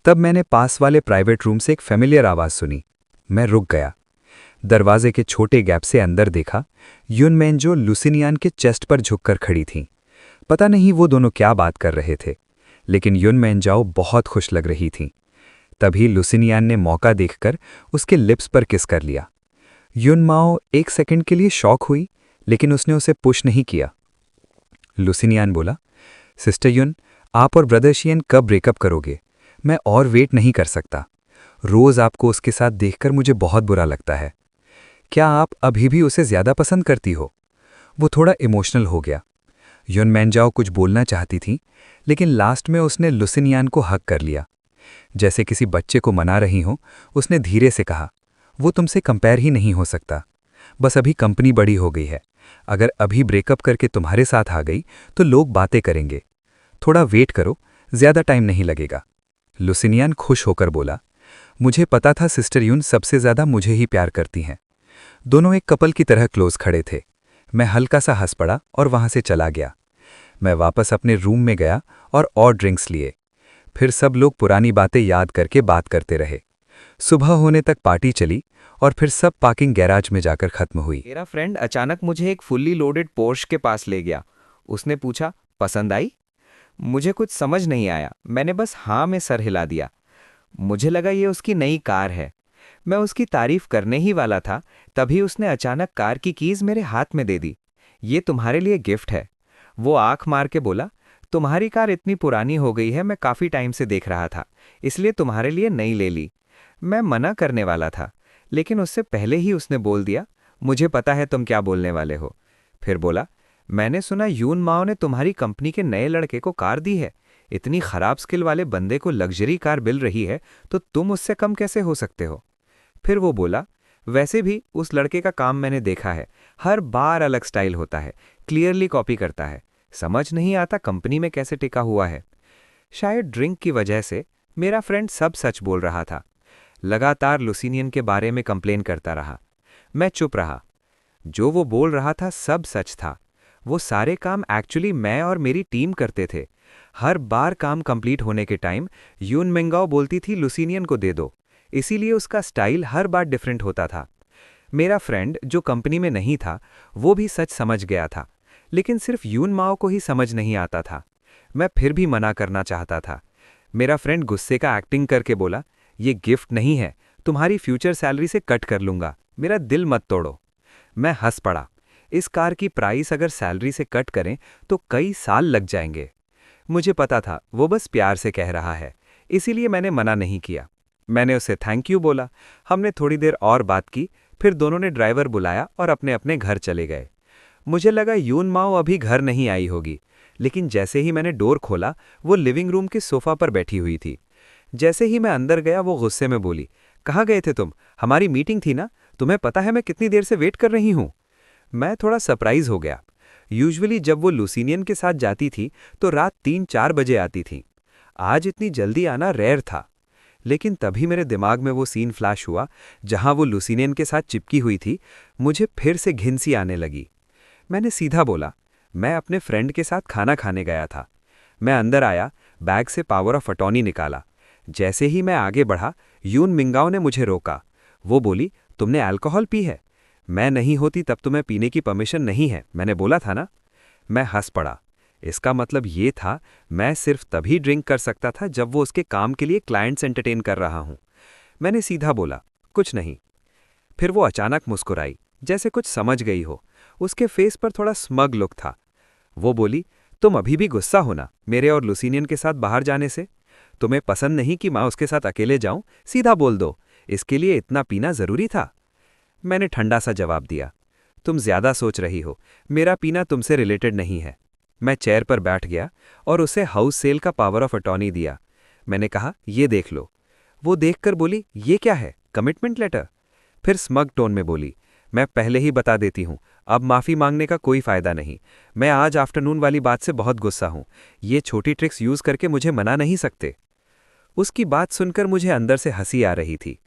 तब मैंने पास वाले प्राइवेट रूम से एक फेमिलियर आवाज़ सुनी। मैं रुक गया। दरवाजे के छोटे गैप से अंदर देखा, यूनमेन जो लुसिनियान के चेस्ट पर झुककर खड़ी थीं। पता नहीं वो दोनों क्या बात कर रहे थे, लेकिन यूनमेन जाओ बहुत खुश लग रही थीं। तभी लुसिनियान ने मौका देखकर उसके लिप्स पर किस कर लिया। युनमाओ 1 सेकंड के लिए शॉक हुई, लेकिन उसने उसे पुश नहीं किया। लुसिनियान बोला, सिस्टर युन, आप और ब्रदर शियन कब ब्रेकअप करोगे? मैं और वेट नहीं कर सकता। रोज आपको उसके साथ देखकर मुझे बहुत बुरा लगता है। क्या आप अभी भी उसे ज्यादा पसंद करती हो? वो थोड़ा इमोशनल हो गया। युनमेंजाओ कुछ बोलना चाहती थी, लेकिन लास्ट में उसने लुसिनियान को हक कर लिया। जैसे किसी बच्चे को मना रही हो, उसने धीरे से कहा, वो तुमसे कंपेयर ही नहीं हो सकता। बस अभी कंपनी बड़ी हो गई है। अगर अभी ब्रेकअप करके तुम्हारे साथ आ गई तो लोग बातें करेंगे। थोड़ा वेट करो, ज्यादा टाइम नहीं लगेगा। लुसिनियान खुश होकर बोला, मुझे पता था सिस्टर यून सबसे ज्यादा मुझे ही प्यार करती हैं। दोनों एक कपल की तरह क्लोज खड़े थे। मैं हल्का सा हंस पड़ा और वहां से चला गया। मैं वापस अपने रूम में गया और ड्रिंक्स लिए। फिर सब लोग पुरानी बातें याद करके बात करते रहे। सुबह होने तक पार्टी चली और फिर सब पार्किंग गैराज में जाकर खत्म हुई। मेरा फ्रेंड अचानक मुझे एक फुल्ली लोडेड पोर्श के पास ले गया। उसने पूछा, पसंद आई? मुझे कुछ समझ नहीं आया। मैंने बस हाँ में सर हिला दिया। मुझे लगा ये उसकी नई कार है। मैं उसकी तारीफ करने ही वाला था, तभी उसने अचानक कार की कीज मेरे हाथ में दे दी। ये तुम्हारे लिए गिफ्ट है। वो आंख मार के बोला, तुम्हारी कार इतनी पुरानी हो गई है, मैं काफी टाइम से देख रहा था, इसलिए तुम्हारे लिए नई ले ली। मैं मना करने वाला था, लेकिन उससे पहले ही उसने बोल दिया, मुझे पता है तुम क्या बोलने वाले हो। फिर बोला, मैंने सुना यून माओ ने तुम्हारी कंपनी के नए लड़के को कार दी है। इतनी खराब स्किल वाले बंदे को लग्जरी कार मिल रही है, तो तुम उससे कम कैसे हो सकते हो? फिर वो बोला, वैसे भी उस लड़के का काम मैंने देखा है, हर बार अलग स्टाइल होता है, क्लियरली कॉपी करता है, समझ नहीं आता कंपनी में कैसे टिका हुआ है। शायद ड्रिंक की वजह से मेरा फ्रेंड सब सच बोल रहा था। लगातार लुसिनियन के बारे में कंप्लेन करता रहा। मैं चुप रहा। जो वो बोल रहा था सब सच था। वो सारे काम एक्चुअली मैं और मेरी टीम करते थे। हर बार काम कंप्लीट होने के टाइम यून मिंगाओ बोलती थी लुसिनियन को दे दो, इसीलिए उसका स्टाइल हर बार डिफरेंट होता था। मेरा फ्रेंड जो कंपनी में नहीं था, वो भी सच समझ गया था, लेकिन सिर्फ यून माओ को ही समझ नहीं आता था। मैं फिर भी मना करना चाहता था। मेरा फ्रेंड गुस्से का एक्टिंग करके बोला, ये गिफ्ट नहीं है, तुम्हारी फ्यूचर सैलरी से कट कर लूंगा, मेरा दिल मत तोड़ो। मैं हंस पड़ा। इस कार की प्राइस अगर सैलरी से कट करें तो कई साल लग जाएंगे। मुझे पता था वो बस प्यार से कह रहा है, इसीलिए मैंने मना नहीं किया। मैंने उसे थैंक यू बोला। हमने थोड़ी देर और बात की, फिर दोनों ने ड्राइवर बुलाया और अपने अपने घर चले गए। मुझे लगा यून माओ अभी घर नहीं आई होगी, लेकिन जैसे ही मैंने डोर खोला, वो लिविंग रूम के सोफा पर बैठी हुई थी। जैसे ही मैं अंदर गया, वो गुस्से में बोली, कहाँ गए थे तुम? हमारी मीटिंग थी ना, तुम्हें पता है मैं कितनी देर से वेट कर रही हूँ। मैं थोड़ा सरप्राइज हो गया। यूजुअली जब वो लुसिनियन के साथ जाती थी तो रात 3-4 बजे आती थी। आज इतनी जल्दी आना रेयर था। लेकिन तभी मेरे दिमाग में वो सीन फ्लैश हुआ जहां वो लुसिनियन के साथ चिपकी हुई थी। मुझे फिर से घिन सी आने लगी। मैंने सीधा बोला, मैं अपने फ्रेंड के साथ खाना खाने गया था। मैं अंदर आया, बैग से पावर ऑफ अटॉर्नी निकाला। जैसे ही मैं आगे बढ़ा, यून मिंगाओ ने मुझे रोका। वो बोली, तुमने अल्कोहल पी है? मैं नहीं होती तब तुम्हें पीने की परमिशन नहीं है, मैंने बोला था ना। मैं हंस पड़ा। इसका मतलब ये था, मैं सिर्फ तभी ड्रिंक कर सकता था जब वो उसके काम के लिए क्लाइंट्स एंटरटेन कर रहा हूं। मैंने सीधा बोला, कुछ नहीं। फिर वो अचानक मुस्कुराई, जैसे कुछ समझ गई हो। उसके फेस पर थोड़ा स्मग लुक था। वो बोली, तुम अभी भी गुस्सा हो ना मेरे और लुसिनियन के साथ बाहर जाने से? तुम्हें पसंद नहीं कि मैं उसके साथ अकेले जाऊं? सीधा बोल दो, इसके लिए इतना पीना जरूरी था? मैंने ठंडा सा जवाब दिया, तुम ज्यादा सोच रही हो, मेरा पीना तुमसे रिलेटेड नहीं है। मैं चेयर पर बैठ गया और उसे हाउस सेल का पावर ऑफ अटॉर्नी दिया। मैंने कहा, ये देख लो। वो देखकर बोली, ये क्या है, कमिटमेंट लेटर? फिर स्मग टोन में बोली, मैं पहले ही बता देती हूँ, अब माफ़ी मांगने का कोई फ़ायदा नहीं। मैं आज आफ्टरनून वाली बात से बहुत गुस्सा हूँ। ये छोटी ट्रिक्स यूज़ करके मुझे मना नहीं सकते। उसकी बात सुनकर मुझे अंदर से हंसी आ रही थी।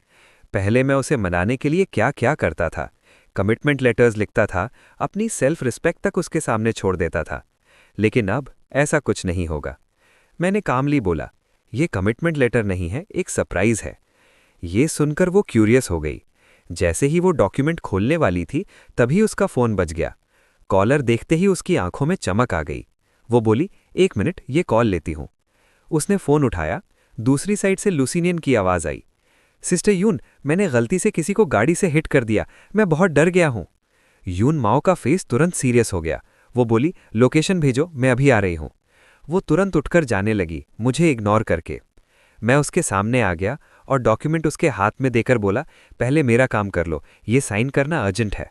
पहले मैं उसे मनाने के लिए क्या क्या करता था। कमिटमेंट लेटर्स लिखता था, अपनी सेल्फ रिस्पेक्ट तक उसके सामने छोड़ देता था। लेकिन अब ऐसा कुछ नहीं होगा। मैंने कामली बोला, ये कमिटमेंट लेटर नहीं है, एक सरप्राइज है। ये सुनकर वो क्यूरियस हो गई। जैसे ही वो डॉक्यूमेंट खोलने वाली थी, तभी उसका फ़ोन बज गया। कॉलर देखते ही उसकी आंखों में चमक आ गई। वो बोली, 1 मिनट, ये कॉल लेती हूँ। उसने फ़ोन उठाया। दूसरी साइड से लुसिनियन की आवाज़ आई, सिस्टर यून, मैंने गलती से किसी को गाड़ी से हिट कर दिया, मैं बहुत डर गया हूँ। यून माओ का फेस तुरंत सीरियस हो गया। वो बोली, लोकेशन भेजो, मैं अभी आ रही हूँ। वो तुरंत उठकर जाने लगी, मुझे इग्नोर करके। मैं उसके सामने आ गया और डॉक्यूमेंट उसके हाथ में देकर बोला, पहले मेरा काम कर लो, ये साइन करना अर्जेंट है।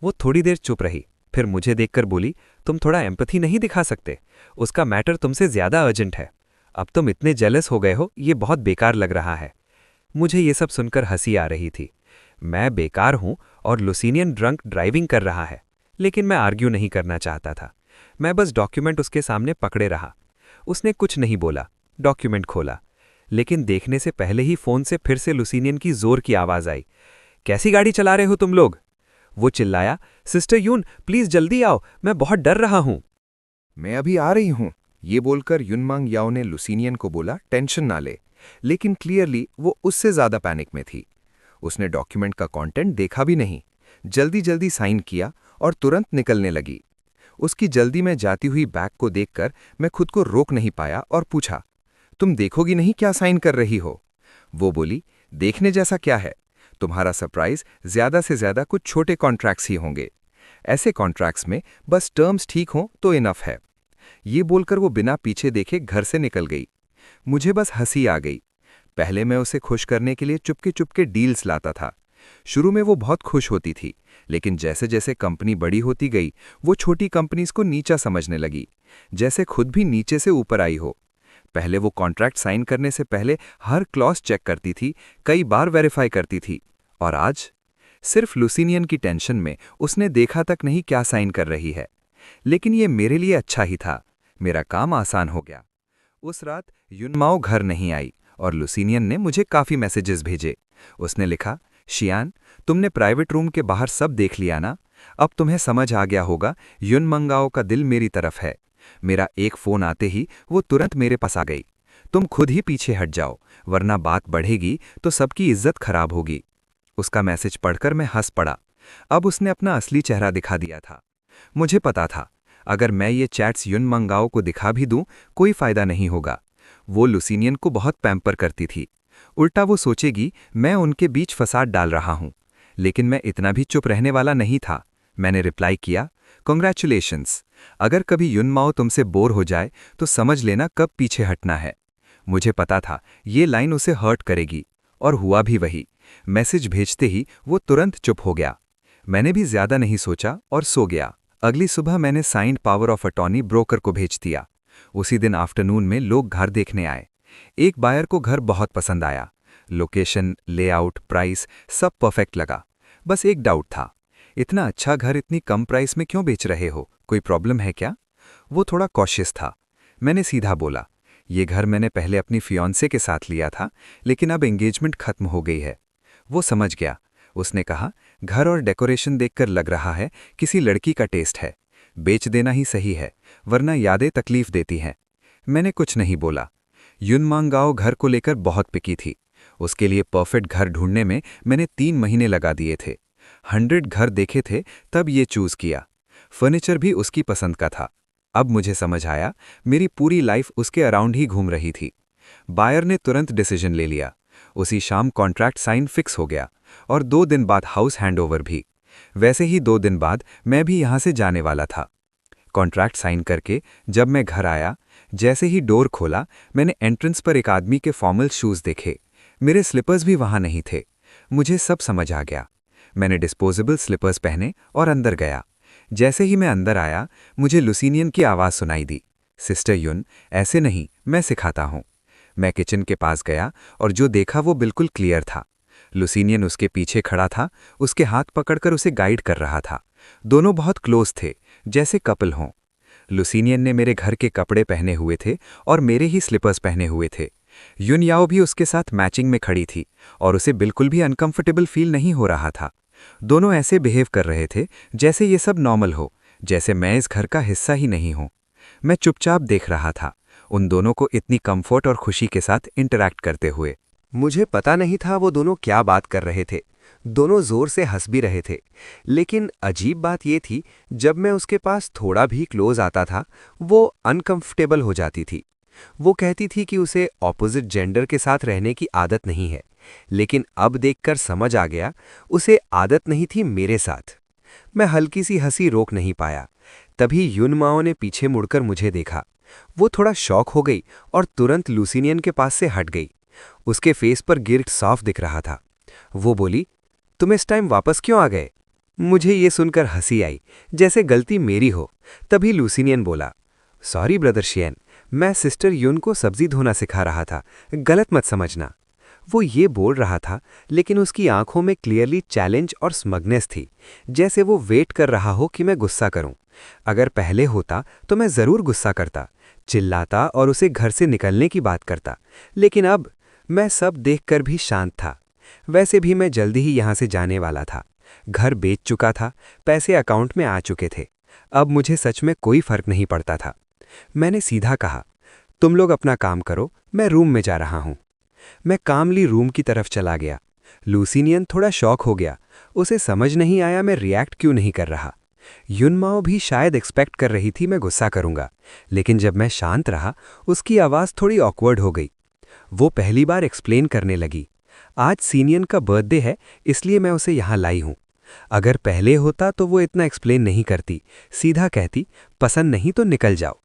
वो थोड़ी देर चुप रही, फिर मुझे देखकर बोली, तुम थोड़ा एम्पैथी नहीं दिखा सकते? उसका मैटर तुमसे ज़्यादा अर्जेंट है। अब तुम इतने जेलस हो गए हो, ये बहुत बेकार लग रहा है। मुझे ये सब सुनकर हंसी आ रही थी। मैं बेकार हूं और लुसिनियन ड्रंक ड्राइविंग कर रहा है, लेकिन मैं आर्ग्यू नहीं करना चाहता था। मैं बस डॉक्यूमेंट उसके सामने पकड़े रहा। उसने कुछ नहीं बोला, डॉक्यूमेंट खोला। लेकिन देखने से पहले ही फ़ोन से फिर से लुसिनियन की जोर की आवाज़ आई, कैसी गाड़ी चला रहे हो तुम लोग? वो चिल्लाया, सिस्टर यून प्लीज़ जल्दी आओ, मैं बहुत डर रहा हूं। मैं अभी आ रही हूँ, ये बोलकर युनमांग याओ ने लुसिनियन को बोला, टेंशन ना ले। लेकिन क्लियरली वो उससे ज्यादा पैनिक में थी। उसने डॉक्यूमेंट का कंटेंट देखा भी नहीं, जल्दी जल्दी साइन किया और तुरंत निकलने लगी। उसकी जल्दी में जाती हुई बैग को देखकर मैं खुद को रोक नहीं पाया और पूछा, तुम देखोगी नहीं क्या साइन कर रही हो? वो बोली, देखने जैसा क्या है, तुम्हारा सरप्राइज ज्यादा से ज्यादा कुछ छोटे कॉन्ट्रैक्ट्स ही होंगे। ऐसे कॉन्ट्रैक्ट्स में बस टर्म्स ठीक हों तो इनफ है। ये बोलकर वो बिना पीछे देखे घर से निकल गई। मुझे बस हंसी आ गई। पहले मैं उसे खुश करने के लिए चुपके चुपके डील्स लाता था। शुरू में वो बहुत खुश होती थी, लेकिन जैसे जैसे कंपनी बड़ी होती गई, वो छोटी कंपनीज को नीचा समझने लगी, जैसे खुद भी नीचे से ऊपर आई हो। पहले वो कॉन्ट्रैक्ट साइन करने से पहले हर क्लॉज चेक करती थी, कई बार वेरीफाई करती थी। और आज सिर्फ लुसिनियन की टेंशन में उसने देखा तक नहीं क्या साइन कर रही है। लेकिन ये मेरे लिए अच्छा ही था, मेरा काम आसान हो गया। उस रात युनमाओ घर नहीं आई और लुसिनियन ने मुझे काफ़ी मैसेजेस भेजे। उसने लिखा, शियान, तुमने प्राइवेट रूम के बाहर सब देख लिया ना? अब तुम्हें समझ आ गया होगा युनमंगाओ का दिल मेरी तरफ है। मेरा एक फ़ोन आते ही वो तुरंत मेरे पास आ गई। तुम खुद ही पीछे हट जाओ, वरना बात बढ़ेगी तो सबकी इज्जत खराब होगी। उसका मैसेज पढ़कर मैं हंस पड़ा। अब उसने अपना असली चेहरा दिखा दिया था। मुझे पता था, अगर मैं ये चैट्स युनमंगाओ को दिखा भी दूं, कोई फ़ायदा नहीं होगा। वो लुसिनियन को बहुत पैम्पर करती थी। उल्टा वो सोचेगी मैं उनके बीच फसाद डाल रहा हूं। लेकिन मैं इतना भी चुप रहने वाला नहीं था। मैंने रिप्लाई किया, कॉन्ग्रेचुलेशंस। अगर कभी युनमाओ तुमसे बोर हो जाए तो समझ लेना कब पीछे हटना है। मुझे पता था ये लाइन उसे हर्ट करेगी, और हुआ भी वही। मैसेज भेजते ही वो तुरंत चुप हो गया। मैंने भी ज्यादा नहीं सोचा और सो गया। अगली सुबह मैंने signed power of attorney broker को भेज दिया। उसी दिन आफ्टरनून में लोग घर देखने आए। एक बायर को घर बहुत पसंद आया। लोकेशन, लेआउट, प्राइस सब परफेक्ट लगा। बस एक डाउट था, इतना अच्छा घर इतनी कम प्राइस में क्यों बेच रहे हो, कोई प्रॉब्लम है क्या? वो थोड़ा कॉशियस था। मैंने सीधा बोला, ये घर मैंने पहले अपनी फियांसे के साथ लिया था, लेकिन अब एंगेजमेंट खत्म हो गई है। वो समझ गया। उसने कहा, घर और डेकोरेशन देखकर लग रहा है किसी लड़की का टेस्ट है। बेच देना ही सही है, वरना यादें तकलीफ देती हैं। मैंने कुछ नहीं बोला। युनमांगाओ घर को लेकर बहुत पिकी थी। उसके लिए परफेक्ट घर ढूंढने में मैंने 3 महीने लगा दिए थे। 100 घर देखे थे, तब ये चूज किया। फर्नीचर भी उसकी पसंद का था। अब मुझे समझ आया, मेरी पूरी लाइफ उसके अराउंड ही घूम रही थी। बायर ने तुरंत डिसीजन ले लिया। उसी शाम कॉन्ट्रैक्ट साइन फिक्स हो गया और 2 दिन बाद हाउस हैंडओवर भी। वैसे ही 2 दिन बाद मैं भी यहां से जाने वाला था। कॉन्ट्रैक्ट साइन करके जब मैं घर आया, जैसे ही डोर खोला, मैंने एंट्रेंस पर एक आदमी के फॉर्मल शूज देखे। मेरे स्लीपर्स भी वहां नहीं थे। मुझे सब समझ आ गया। मैंने डिस्पोजेबल स्लीपर्स पहने और अंदर गया। जैसे ही मैं अंदर आया, मुझे लुसीनियन की आवाज़ सुनाई दी। सिस्टर युन, ऐसे नहीं, मैं सिखाता हूँ। मैं किचन के पास गया और जो देखा वो बिल्कुल क्लियर था। लुसीनियन उसके पीछे खड़ा था, उसके हाथ पकड़कर उसे गाइड कर रहा था। दोनों बहुत क्लोज थे, जैसे कपल हों। लुसीनियन ने मेरे घर के कपड़े पहने हुए थे और मेरे ही स्लिपर्स पहने हुए थे। युन याओ भी उसके साथ मैचिंग में खड़ी थी और उसे बिल्कुल भी अनकंफर्टेबल फील नहीं हो रहा था। दोनों ऐसे बिहेव कर रहे थे जैसे ये सब नॉर्मल हो, जैसे मैं इस घर का हिस्सा ही नहीं हूं। मैं चुपचाप देख रहा था, उन दोनों को इतनी कंफर्ट और खुशी के साथ इंटरैक्ट करते हुए। मुझे पता नहीं था वो दोनों क्या बात कर रहे थे। दोनों जोर से हंस भी रहे थे। लेकिन अजीब बात ये थी, जब मैं उसके पास थोड़ा भी क्लोज आता था, वो अनकंफर्टेबल हो जाती थी। वो कहती थी कि उसे ऑपोजिट जेंडर के साथ रहने की आदत नहीं है, लेकिन अब देखकर समझ आ गया, उसे आदत नहीं थी मेरे साथ। मैं हल्की सी हंसी रोक नहीं पाया। तभी युन माओ ने पीछे मुड़कर मुझे देखा। वो थोड़ा शॉक हो गई और तुरंत लुसीनियन के पास से हट गई। उसके फेस पर गिल्ट साफ दिख रहा था। वो बोली, तुम इस टाइम वापस क्यों आ गए? मुझे ये सुनकर हंसी आई, जैसे गलती मेरी हो। तभी लुसीनियन बोला, सॉरी ब्रदर शियन, मैं सिस्टर युन को सब्जी धोना सिखा रहा था, गलत मत समझना। वो ये बोल रहा था, लेकिन उसकी आंखों में क्लियरली चैलेंज और स्मगनेस थी, जैसे वो वेट कर रहा हो कि मैं गुस्सा करूं। अगर पहले होता तो मैं जरूर गुस्सा करता, चिल्लाता और उसे घर से निकलने की बात करता, लेकिन अब मैं सब देखकर भी शांत था। वैसे भी मैं जल्दी ही यहां से जाने वाला था। घर बेच चुका था, पैसे अकाउंट में आ चुके थे। अब मुझे सच में कोई फर्क नहीं पड़ता था। मैंने सीधा कहा, तुम लोग अपना काम करो, मैं रूम में जा रहा हूं। मैं कामली रूम की तरफ चला गया। लुसीनियन थोड़ा शॉक हो गया। उसे समझ नहीं आया मैं रिएक्ट क्यों नहीं कर रहा। युनमाओ भी शायद एक्सपेक्ट कर रही थी मैं गुस्सा करूंगा, लेकिन जब मैं शांत रहा, उसकी आवाज़ थोड़ी ऑकवर्ड हो गई। वो पहली बार एक्सप्लेन करने लगी, आज सीनियन का बर्थडे है, इसलिए मैं उसे यहाँ लाई हूँ। अगर पहले होता तो वो इतना एक्सप्लेन नहीं करती, सीधा कहती, पसंद नहीं तो निकल जाओ।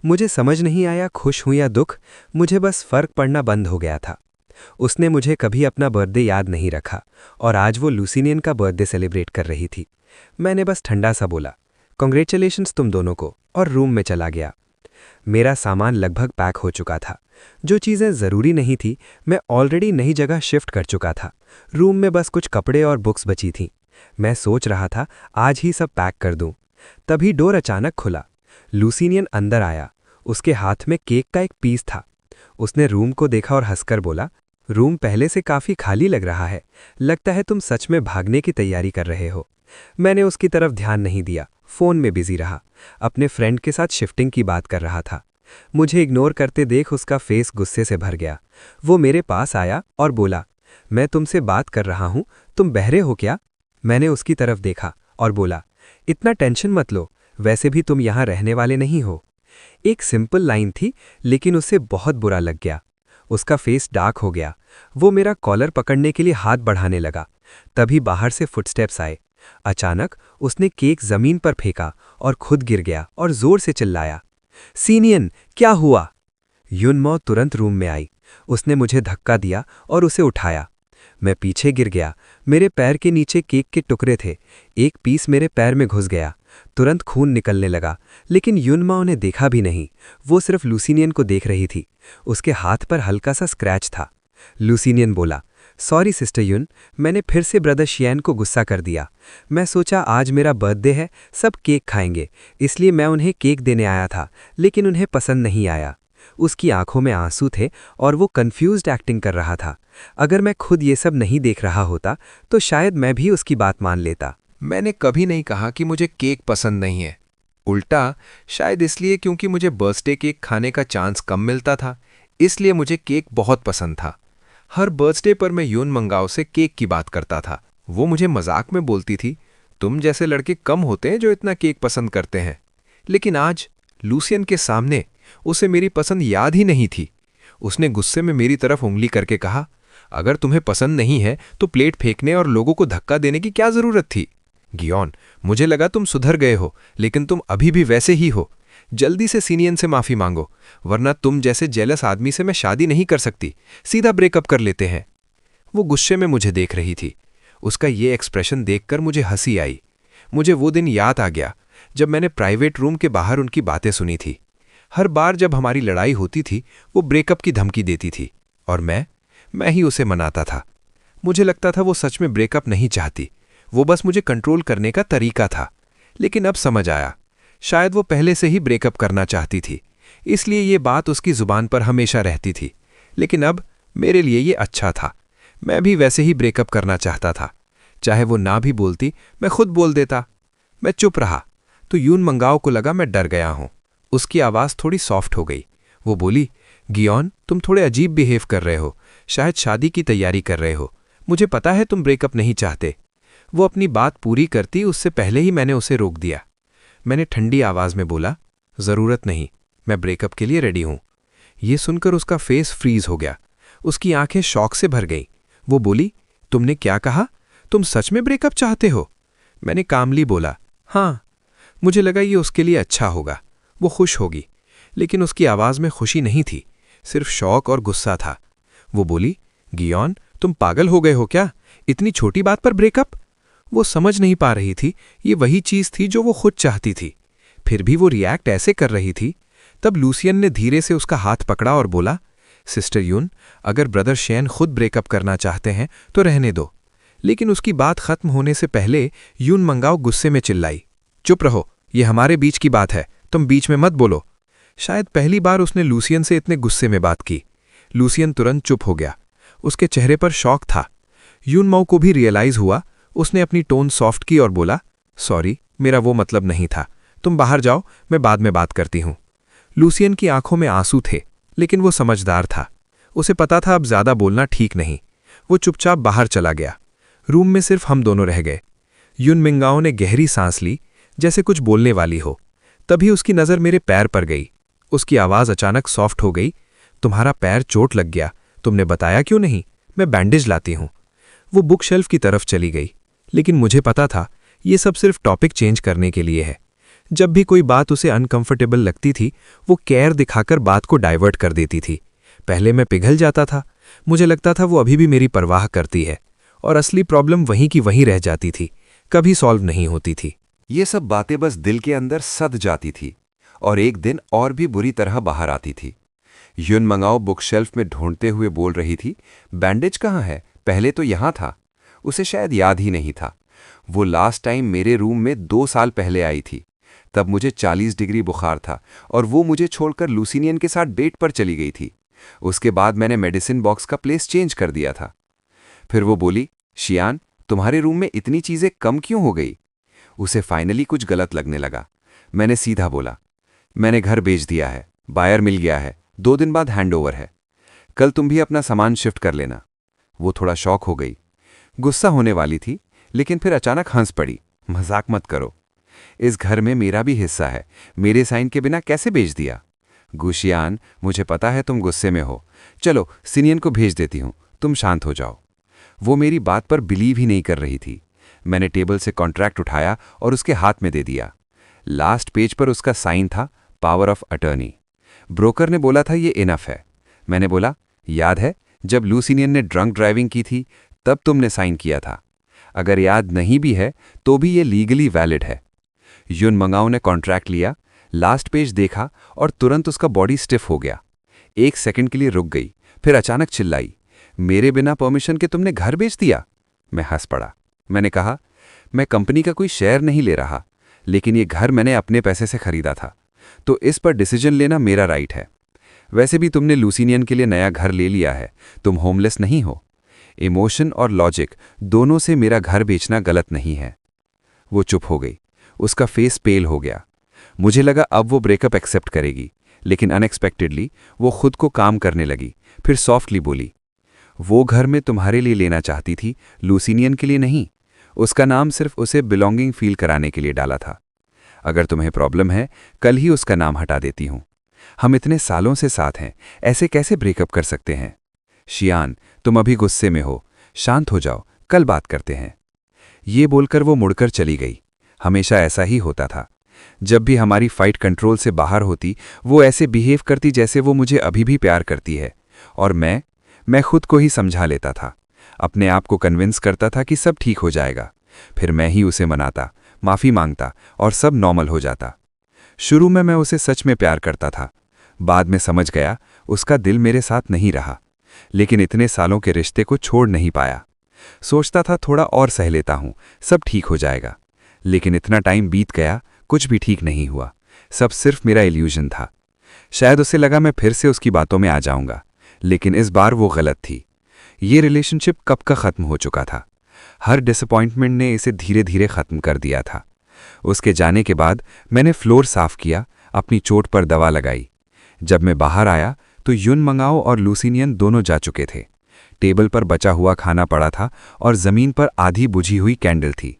मुझे समझ नहीं आया खुश हूं या दुख, मुझे बस फर्क पड़ना बंद हो गया था। उसने मुझे कभी अपना बर्थडे याद नहीं रखा और आज वो लुसीनियन का बर्थडे सेलिब्रेट कर रही थी। मैंने बस ठंडा सा बोला, कॉन्ग्रेचुलेशंस तुम दोनों को, और रूम में चला गया। मेरा सामान लगभग पैक हो चुका था। जो चीज़ें ज़रूरी नहीं थी, मैं ऑलरेडी नई जगह शिफ्ट कर चुका था। रूम में बस कुछ कपड़े और बुक्स बची थीं। मैं सोच रहा था आज ही सब पैक कर दूं। तभी डोर अचानक खुला। लुसीनियन अंदर आया। उसके हाथ में केक का एक पीस था। उसने रूम को देखा और हंसकर बोला, रूम पहले से काफ़ी खाली लग रहा है, लगता है तुम सच में भागने की तैयारी कर रहे हो। मैंने उसकी तरफ ध्यान नहीं दिया, फ़ोन में बिजी रहा। अपने फ्रेंड के साथ शिफ्टिंग की बात कर रहा था। मुझे इग्नोर करते देख उसका फेस गुस्से से भर गया। वो मेरे पास आया और बोला, मैं तुमसे बात कर रहा हूं, तुम बहरे हो क्या? मैंने उसकी तरफ देखा और बोला, इतना टेंशन मत लो, वैसे भी तुम यहां रहने वाले नहीं हो। एक सिंपल लाइन थी, लेकिन उसे बहुत बुरा लग गया। उसका फेस डार्क हो गया। वो मेरा कॉलर पकड़ने के लिए हाथ बढ़ाने लगा। तभी बाहर से फुटस्टेप्स आए। अचानक उसने केक जमीन पर फेंका और खुद गिर गया और जोर से चिल्लाया, सीनियन, क्या हुआ? युनमो तुरंत रूम में आई। उसने मुझे धक्का दिया और उसे उठाया। मैं पीछे गिर गया। मेरे पैर के नीचे केक के टुकड़े थे। एक पीस मेरे पैर में घुस गया। तुरंत खून निकलने लगा, लेकिन युनमाओ ने देखा भी नहीं। वो सिर्फ लुसीनियन को देख रही थी। उसके हाथ पर हल्का सा स्क्रैच था। लुसीनियन बोला, सॉरी सिस्टर युन, मैंने फिर से ब्रदर शियान को गुस्सा कर दिया। मैं सोचा आज मेरा बर्थडे है, सब केक खाएंगे, इसलिए मैं उन्हें केक देने आया था, लेकिन उन्हें पसंद नहीं आया। उसकी आंखों में आंसू थे और वो कंफ्यूज्ड एक्टिंग कर रहा था। अगर मैं खुद ये सब नहीं देख रहा होता तो शायद मैं भी उसकी बात मान लेता। मैंने कभी नहीं कहा कि मुझे केक पसंद नहीं है। उल्टा, शायद इसलिए क्योंकि मुझे बर्थडे केक खाने का चांस कम मिलता था, इसलिए मुझे केक बहुत पसंद था। हर बर्थडे पर मैं यून मंगाओ से केक की बात करता था। वो मुझे मजाक में बोलती थी, तुम जैसे लड़के कम होते हैं जो इतना केक पसंद करते हैं। लेकिन आज लुसियन के सामने उसे मेरी पसंद याद ही नहीं थी। उसने गुस्से में मेरी तरफ उंगली करके कहा, अगर तुम्हें पसंद नहीं है तो प्लेट फेंकने और लोगों को धक्का देने की क्या जरूरत थी? गियोन, मुझे लगा तुम सुधर गए हो, लेकिन तुम अभी भी वैसे ही हो। जल्दी से सीनियन से माफी मांगो, वरना तुम जैसे जेलस आदमी से मैं शादी नहीं कर सकती। सीधा ब्रेकअप कर लेते हैं। वो गुस्से में मुझे देख रही थी। उसका ये एक्सप्रेशन देखकर मुझे हंसी आई। मुझे वो दिन याद आ गया जब मैंने प्राइवेट रूम के बाहर उनकी बातें सुनी थी। हर बार जब हमारी लड़ाई होती थी वो ब्रेकअप की धमकी देती थी और मैं ही उसे मनाता था। मुझे लगता था वो सच में ब्रेकअप नहीं चाहती, वो बस मुझे कंट्रोल करने का तरीका था। लेकिन अब समझ आया, शायद वो पहले से ही ब्रेकअप करना चाहती थी, इसलिए ये बात उसकी जुबान पर हमेशा रहती थी। लेकिन अब मेरे लिए ये अच्छा था, मैं भी वैसे ही ब्रेकअप करना चाहता था। चाहे वो ना भी बोलती, मैं खुद बोल देता। मैं चुप रहा तो यून मंगाओ को लगा मैं डर गया हूं। उसकी आवाज़ थोड़ी सॉफ्ट हो गई। वो बोली, गियोन, तुम थोड़े अजीब बिहेव कर रहे हो, शायद शादी की तैयारी कर रहे हो। मुझे पता है तुम ब्रेकअप नहीं चाहते। वो अपनी बात पूरी करती उससे पहले ही मैंने उसे रोक दिया। मैंने ठंडी आवाज़ में बोला, ज़रूरत नहीं, मैं ब्रेकअप के लिए रेडी हूं। ये सुनकर उसका फेस फ्रीज हो गया, उसकी आंखें शॉक से भर गईं। वो बोली, तुमने क्या कहा? तुम सच में ब्रेकअप चाहते हो? मैंने कामली बोला, हाँ। मुझे लगा ये उसके लिए अच्छा होगा, वो खुश होगी। लेकिन उसकी आवाज़ में खुशी नहीं थी, सिर्फ शौक और गुस्सा था। वो बोली, गियोन, तुम पागल हो गए हो क्या? इतनी छोटी बात पर ब्रेकअप? वो समझ नहीं पा रही थी ये वही चीज़ थी जो वो खुद चाहती थी, फिर भी वो रिएक्ट ऐसे कर रही थी। तब लूसियन ने धीरे से उसका हाथ पकड़ा और बोला, सिस्टर यून, अगर ब्रदर शेन खुद ब्रेकअप करना चाहते हैं तो रहने दो। लेकिन उसकी बात खत्म होने से पहले यून मंगाओ गुस्से में चिल्लाई, चुप रहो, ये हमारे बीच की बात है, तुम बीच में मत बोलो। शायद पहली बार उसने लूसियन से इतने गुस्से में बात की। लूसियन तुरंत चुप हो गया, उसके चेहरे पर शॉक था। यून माओ को भी रियलाइज हुआ। उसने अपनी टोन सॉफ्ट की और बोला, सॉरी, मेरा वो मतलब नहीं था, तुम बाहर जाओ, मैं बाद में बात करती हूं। लूसियन की आंखों में आंसू थे, लेकिन वो समझदार था। उसे पता था अब ज्यादा बोलना ठीक नहीं। वो चुपचाप बाहर चला गया। रूम में सिर्फ हम दोनों रह गए। यून मिंगाओ ने गहरी सांस ली, जैसे कुछ बोलने वाली हो। तभी उसकी नज़र मेरे पैर पर गई। उसकी आवाज़ अचानक सॉफ्ट हो गई, तुम्हारा पैर चोट लग गया, तुमने बताया क्यों नहीं? मैं बैंडेज लाती हूं। वो बुक शेल्फ की तरफ चली गई, लेकिन मुझे पता था ये सब सिर्फ टॉपिक चेंज करने के लिए है। जब भी कोई बात उसे अनकंफर्टेबल लगती थी, वो केयर दिखाकर बात को डाइवर्ट कर देती थी। पहले मैं पिघल जाता था, मुझे लगता था वो अभी भी मेरी परवाह करती है, और असली प्रॉब्लम वहीं की वहीं रह जाती थी, कभी सॉल्व नहीं होती थी। ये सब बातें बस दिल के अंदर सद जाती थी और एक दिन और भी बुरी तरह बाहर आती थी। यून मंगाओ बुक शेल्फ में ढूंढते हुए बोल रही थी, बैंडेज कहाँ है? पहले तो यहाँ था। उसे शायद याद ही नहीं था। वो लास्ट टाइम मेरे रूम में 2 साल पहले आई थी। तब मुझे 40 डिग्री बुखार था और वो मुझे छोड़कर लूसिनियन के साथ डेट पर चली गई थी। उसके बाद मैंने मेडिसिन बॉक्स का प्लेस चेंज कर दिया था। फिर वो बोली, शियान, तुम्हारे रूम में इतनी चीज़ें कम क्यों हो गई? उसे फाइनली कुछ गलत लगने लगा। मैंने सीधा बोला, मैंने घर बेच दिया है, बायर मिल गया है, 2 दिन बाद हैंडओवर है, कल तुम भी अपना सामान शिफ्ट कर लेना। वो थोड़ा शॉक हो गई, गुस्सा होने वाली थी, लेकिन फिर अचानक हंस पड़ी। मजाक मत करो, इस घर में मेरा भी हिस्सा है, मेरे साइन के बिना कैसे बेच दिया? गुशियान, मुझे पता है तुम गुस्से में हो, चलो सिनियन को भेज देती हूं, तुम शांत हो जाओ। वो मेरी बात पर बिलीव ही नहीं कर रही थी। मैंने टेबल से कॉन्ट्रैक्ट उठाया और उसके हाथ में दे दिया। लास्ट पेज पर उसका साइन था, पावर ऑफ अटर्नी। ब्रोकर ने बोला था ये इनफ है। मैंने बोला, याद है जब लूसिनियन ने ड्रंक ड्राइविंग की थी तब तुमने साइन किया था। अगर याद नहीं भी है तो भी ये लीगली वैलिड है। यून मंगाओ ने कॉन्ट्रैक्ट लिया, लास्ट पेज देखा और तुरंत उसका बॉडी स्टिफ हो गया। 1 सेकंड के लिए रुक गई, फिर अचानक चिल्लाई, मेरे बिना परमिशन के तुमने घर बेच दिया? मैं हंस पड़ा। मैंने कहा, मैं कंपनी का कोई शेयर नहीं ले रहा, लेकिन ये घर मैंने अपने पैसे से खरीदा था, तो इस पर डिसीजन लेना मेरा राइट है। वैसे भी तुमने लूसिनियन के लिए नया घर ले लिया है, तुम होमलेस नहीं हो। इमोशन और लॉजिक दोनों से मेरा घर बेचना गलत नहीं है। वो चुप हो गई, उसका फेस पेल हो गया। मुझे लगा अब वो ब्रेकअप एक्सेप्ट करेगी, लेकिन अनएक्सपेक्टेडली वो खुद को काम करने लगी। फिर सॉफ्टली बोली, वो घर मैं तुम्हारे लिए लेना चाहती थी, लूसिनियन के लिए नहीं। उसका नाम सिर्फ उसे बिलोंगिंग फील कराने के लिए डाला था। अगर तुम्हें प्रॉब्लम है, कल ही उसका नाम हटा देती हूं। हम इतने सालों से साथ हैं, ऐसे कैसे ब्रेकअप कर सकते हैं? शियान, तुम अभी गुस्से में हो, शांत हो जाओ, कल बात करते हैं। ये बोलकर वो मुड़कर चली गई। हमेशा ऐसा ही होता था। जब भी हमारी फाइट कंट्रोल से बाहर होती, वो ऐसे बिहेव करती जैसे वो मुझे अभी भी प्यार करती है, और मैं खुद को ही समझा लेता था। अपने आप को कन्विंस करता था कि सब ठीक हो जाएगा। फिर मैं ही उसे मनाता, माफ़ी मांगता और सब नॉर्मल हो जाता। शुरू में मैं उसे सच में प्यार करता था। बाद में समझ गया उसका दिल मेरे साथ नहीं रहा, लेकिन इतने सालों के रिश्ते को छोड़ नहीं पाया। सोचता था थोड़ा और सह लेता हूँ, सब ठीक हो जाएगा। लेकिन इतना टाइम बीत गया, कुछ भी ठीक नहीं हुआ। सब सिर्फ मेरा इल्यूजन था। शायद उसे लगा मैं फिर से उसकी बातों में आ जाऊंगा, लेकिन इस बार वो गलत थी। ये रिलेशनशिप कब का खत्म हो चुका था। हर डिसअपॉइंटमेंट ने इसे धीरे धीरे खत्म कर दिया था। उसके जाने के बाद मैंने फ्लोर साफ किया, अपनी चोट पर दवा लगाई। जब मैं बाहर आया तो युन मंगाओ और लुसिनियन दोनों जा चुके थे। टेबल पर बचा हुआ खाना पड़ा था और जमीन पर आधी बुझी हुई कैंडल थी।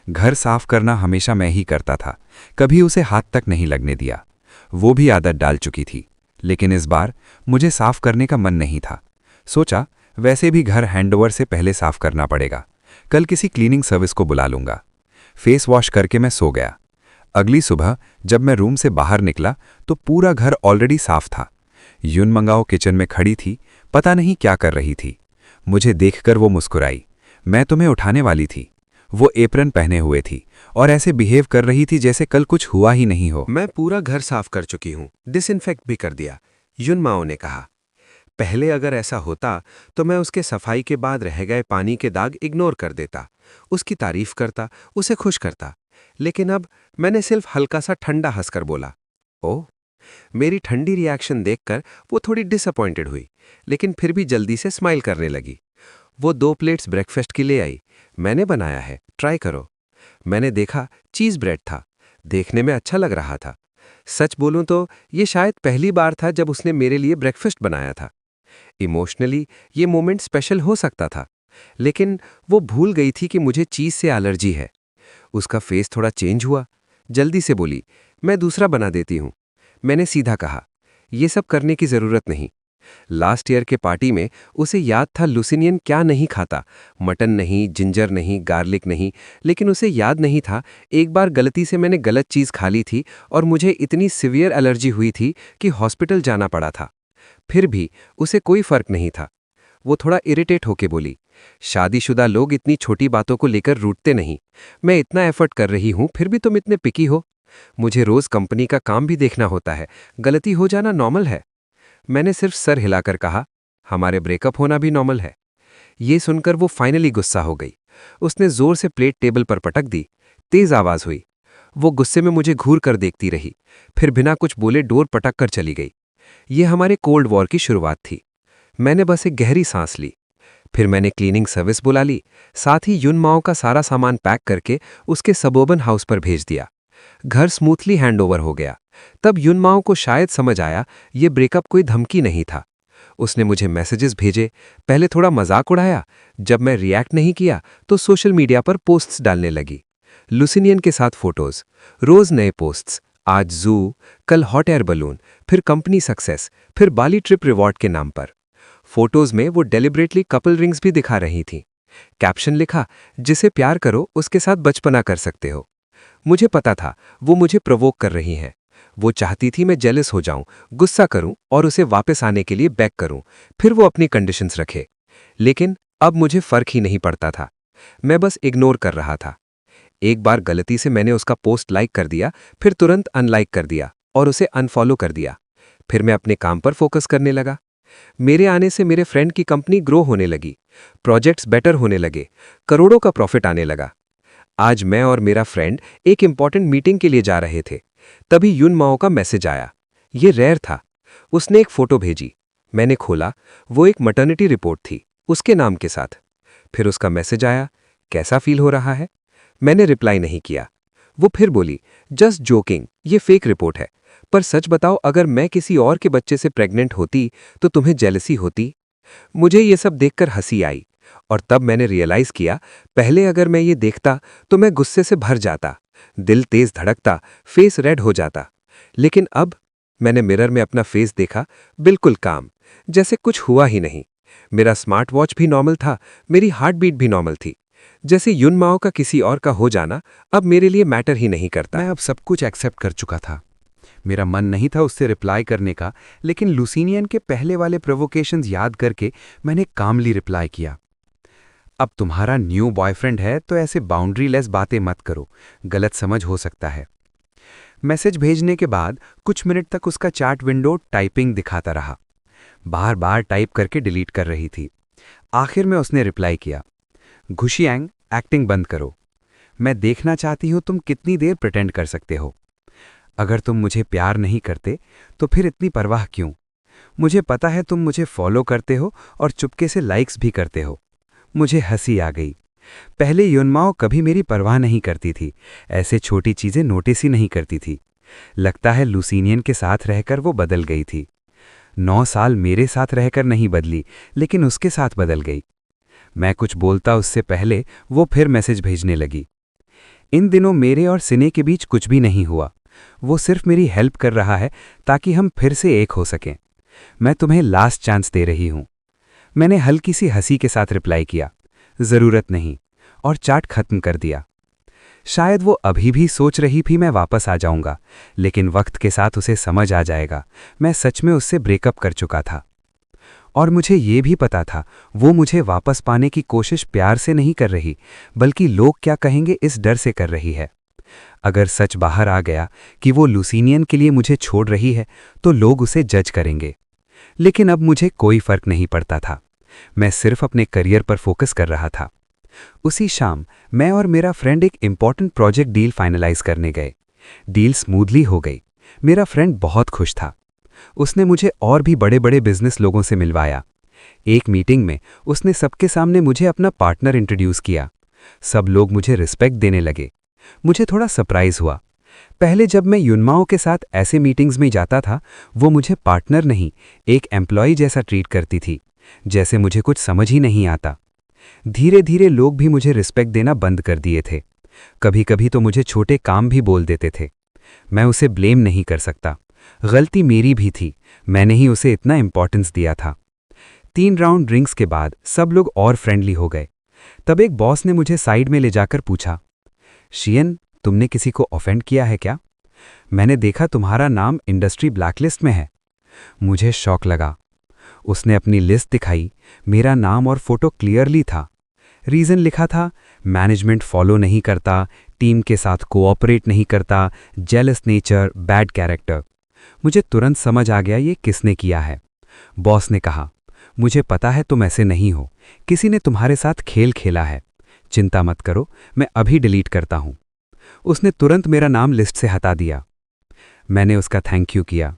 घर साफ करना हमेशा मैं ही करता था, कभी उसे हाथ तक नहीं लगने दिया। वो भी आदत डाल चुकी थी, लेकिन इस बार मुझे साफ करने का मन नहीं था। सोचा वैसे भी घर हैंडओवर से पहले साफ करना पड़ेगा, कल किसी क्लीनिंग सर्विस को बुला लूंगा। फेस वॉश करके मैं सो गया। अगली सुबह जब मैं रूम से बाहर निकला तो पूरा घर ऑलरेडी साफ था। युन मंगाओ किचन में खड़ी थी, पता नहीं क्या कर रही थी। मुझे देखकर वो मुस्कुराई। मैं तुम्हें उठाने वाली थी। वो एप्रन पहने हुए थी और ऐसे बिहेव कर रही थी जैसे कल कुछ हुआ ही नहीं हो। मैं पूरा घर साफ कर चुकी हूँ, डिसइंफेक्ट भी कर दिया, युन माओ ने कहा। पहले अगर ऐसा होता तो मैं उसके सफाई के बाद रह गए पानी के दाग इग्नोर कर देता, उसकी तारीफ करता, उसे खुश करता। लेकिन अब मैंने सिर्फ हल्का सा ठंडा हंसकर बोला, ओह। मेरी ठंडी रिएक्शन देखकर वो थोड़ी डिसअपॉइंटेड हुई, लेकिन फिर भी जल्दी से स्माइल करने लगी। वो 2 प्लेट्स ब्रेकफास्ट की ले आई। मैंने बनाया है, ट्राई करो। मैंने देखा चीज़ ब्रेड था, देखने में अच्छा लग रहा था। सच बोलूं तो ये शायद पहली बार था जब उसने मेरे लिए ब्रेकफास्ट बनाया था। इमोशनली ये मोमेंट स्पेशल हो सकता था, लेकिन वो भूल गई थी कि मुझे चीज़ से एलर्जी है। उसका फेस थोड़ा चेंज हुआ। जल्दी से बोली, मैं दूसरा बना देती हूँ। मैंने सीधा कहा, ये सब करने की ज़रूरत नहीं। लास्ट ईयर के पार्टी में उसे याद था लुसिनियन क्या नहीं खाता, मटन नहीं, जिंजर नहीं, गार्लिक नहीं। लेकिन उसे याद नहीं था एक बार गलती से मैंने गलत चीज़ खा ली थी और मुझे इतनी सिवियर एलर्जी हुई थी कि हॉस्पिटल जाना पड़ा था। फिर भी उसे कोई फर्क नहीं था। वो थोड़ा इरिटेट होके बोली, शादीशुदा लोग इतनी छोटी बातों को लेकर रूठते नहीं। मैं इतना एफर्ट कर रही हूँ फिर भी तुम इतने पिकी हो। मुझे रोज कंपनी का काम भी देखना होता है, गलती हो जाना नॉर्मल है। मैंने सिर्फ सर हिलाकर कहा, हमारे ब्रेकअप होना भी नॉर्मल है। ये सुनकर वो फाइनली गुस्सा हो गई। उसने जोर से प्लेट टेबल पर पटक दी। तेज आवाज हुई। वो गुस्से में मुझे घूर कर देखती रही, फिर बिना कुछ बोले डोर पटक कर चली गई। ये हमारे कोल्ड वॉर की शुरुआत थी। मैंने बस एक गहरी सांस ली। फिर मैंने क्लीनिंग सर्विस बुला ली, साथ ही युन माओ का सारा सामान पैक करके उसके सबर्बन हाउस पर भेज दिया। घर स्मूथली हैंडओवर हो गया। तब युन माओ को शायद समझ आया ये ब्रेकअप कोई धमकी नहीं था। उसने मुझे मैसेजेस भेजे, पहले थोड़ा मजाक उड़ाया। जब मैं रिएक्ट नहीं किया तो सोशल मीडिया पर पोस्ट्स डालने लगी। लुसिनियन के साथ फोटोज, रोज नए पोस्ट्स। आज जू, कल हॉट एयर बलून, फिर कंपनी सक्सेस, फिर बाली ट्रिप रिवॉर्ड के नाम पर। फोटोज में वो डेलिब्रेटली कपल रिंग्स भी दिखा रही थी। कैप्शन लिखा, जिसे प्यार करो उसके साथ बचपना कर सकते हो। मुझे पता था वो मुझे प्रोवोक कर रही हैं। वो चाहती थी मैं जेलस हो जाऊं, गुस्सा करूं और उसे वापस आने के लिए बैक करूं, फिर वो अपनी कंडीशंस रखे। लेकिन अब मुझे फर्क ही नहीं पड़ता था। मैं बस इग्नोर कर रहा था। एक बार गलती से मैंने उसका पोस्ट लाइक कर दिया, फिर तुरंत अनलाइक कर दिया और उसे अनफॉलो कर दिया। फिर मैं अपने काम पर फोकस करने लगा। मेरे आने से मेरे फ्रेंड की कंपनी ग्रो होने लगी, प्रोजेक्ट्स बेटर होने लगे, करोड़ों का प्रॉफिट आने लगा। आज मैं और मेरा फ्रेंड एक इंपॉर्टेंट मीटिंग के लिए जा रहे थे। तभी युन माओ का मैसेज आया। ये रेयर था। उसने एक फोटो भेजी। मैंने खोला, वो एक मटर्निटी रिपोर्ट थी, उसके नाम के साथ। फिर उसका मैसेज आया, कैसा फील हो रहा है? मैंने रिप्लाई नहीं किया। वो फिर बोली, जस्ट जोकिंग, ये फेक रिपोर्ट है, पर सच बताओ अगर मैं किसी और के बच्चे से प्रेग्नेंट होती तो तुम्हें जेलसी होती? मुझे ये सब देखकर हंसी आई और तब मैंने रियलाइज किया, पहले अगर मैं ये देखता तो मैं गुस्से से भर जाता, दिल तेज धड़कता, फेस रेड हो जाता। लेकिन अब मैंने मिरर में अपना फेस देखा, बिल्कुल काम, जैसे कुछ हुआ ही नहीं। मेरा स्मार्ट वॉच भी नॉर्मल था, मेरी हार्ट बीट भी नॉर्मल थी। जैसे युन माओ का किसी और का हो जाना अब मेरे लिए मैटर ही नहीं करता। मैं अब सब कुछ एक्सेप्ट कर चुका था। मेरा मन नहीं था उससे रिप्लाई करने का, लेकिन लुसिनियन के पहले वाले प्रोवोकेशंस याद करके मैंने कामली रिप्लाई किया। अब तुम्हारा न्यू बॉयफ्रेंड है तो ऐसे बाउंड्रीलेस बातें मत करो, गलत समझ हो सकता है। मैसेज भेजने के बाद कुछ मिनट तक उसका चैट विंडो टाइपिंग दिखाता रहा। बार बार टाइप करके डिलीट कर रही थी। आखिर में उसने रिप्लाई किया, घुशियांग, एक्टिंग बंद करो। मैं देखना चाहती हूं तुम कितनी देर प्रिटेंड कर सकते हो। अगर तुम मुझे प्यार नहीं करते तो फिर इतनी परवाह क्यों? मुझे पता है तुम मुझे फॉलो करते हो और चुपके से लाइक्स भी करते हो। मुझे हंसी आ गई। पहले युनमाओ कभी मेरी परवाह नहीं करती थी, ऐसे छोटी चीजें नोटिस ही नहीं करती थी। लगता है लुसीनियन के साथ रहकर वो बदल गई थी। 9 साल मेरे साथ रहकर नहीं बदली, लेकिन उसके साथ बदल गई। मैं कुछ बोलता उससे पहले वो फिर मैसेज भेजने लगी। इन दिनों मेरे और सिने के बीच कुछ भी नहीं हुआ। वो सिर्फ मेरी हेल्प कर रहा है ताकि हम फिर से एक हो सकें। मैं तुम्हें लास्ट चांस दे रही हूं। मैंने हल्की सी हंसी के साथ रिप्लाई किया, जरूरत नहीं, और चाट खत्म कर दिया। शायद वो अभी भी सोच रही थी मैं वापस आ जाऊंगा, लेकिन वक्त के साथ उसे समझ आ जाएगा मैं सच में उससे ब्रेकअप कर चुका था। और मुझे ये भी पता था वो मुझे वापस पाने की कोशिश प्यार से नहीं कर रही, बल्कि लोग क्या कहेंगे इस डर से कर रही है। अगर सच बाहर आ गया कि वो लुसीनियन के लिए मुझे छोड़ रही है तो लोग उसे जज करेंगे। लेकिन अब मुझे कोई फर्क नहीं पड़ता था। मैं सिर्फ अपने करियर पर फोकस कर रहा था। उसी शाम मैं और मेरा फ्रेंड एक इंपॉर्टेंट प्रोजेक्ट डील फाइनलाइज करने गए। डील स्मूथली हो गई। मेरा फ्रेंड बहुत खुश था। उसने मुझे और भी बड़े बड़े बिजनेस लोगों से मिलवाया। एक मीटिंग में उसने सबके सामने मुझे अपना पार्टनर इंट्रोड्यूस किया। सब लोग मुझे रिस्पेक्ट देने लगे। मुझे थोड़ा सरप्राइज हुआ। पहले जब मैं युनमाओ के साथ ऐसे मीटिंग्स में जाता था, वो मुझे पार्टनर नहीं, एक एम्प्लॉय जैसा ट्रीट करती थी, जैसे मुझे कुछ समझ ही नहीं आता। धीरे धीरे लोग भी मुझे रिस्पेक्ट देना बंद कर दिए थे। कभी कभी तो मुझे छोटे काम भी बोल देते थे। मैं उसे ब्लेम नहीं कर सकता, गलती मेरी भी थी, मैंने ही उसे इतना इंपॉर्टेंस दिया था। 3 राउंड ड्रिंक्स के बाद सब लोग और फ्रेंडली हो गए। तब एक बॉस ने मुझे साइड में ले जाकर पूछा, शियन, तुमने किसी को ऑफेंड किया है क्या? मैंने देखा तुम्हारा नाम इंडस्ट्री ब्लैकलिस्ट में है। मुझे शॉक लगा। उसने अपनी लिस्ट दिखाई। मेरा नाम और फोटो क्लियरली था। रीजन लिखा था, मैनेजमेंट फॉलो नहीं करता, टीम के साथ कोऑपरेट नहीं करता, जेलस नेचर, बैड कैरेक्टर। मुझे तुरंत समझ आ गया ये किसने किया है। बॉस ने कहा, मुझे पता है तुम ऐसे नहीं हो, किसी ने तुम्हारे साथ खेल खेला है। चिंता मत करो, मैं अभी डिलीट करता हूं। उसने तुरंत मेरा नाम लिस्ट से हटा दिया। मैंने उसका थैंक यू किया।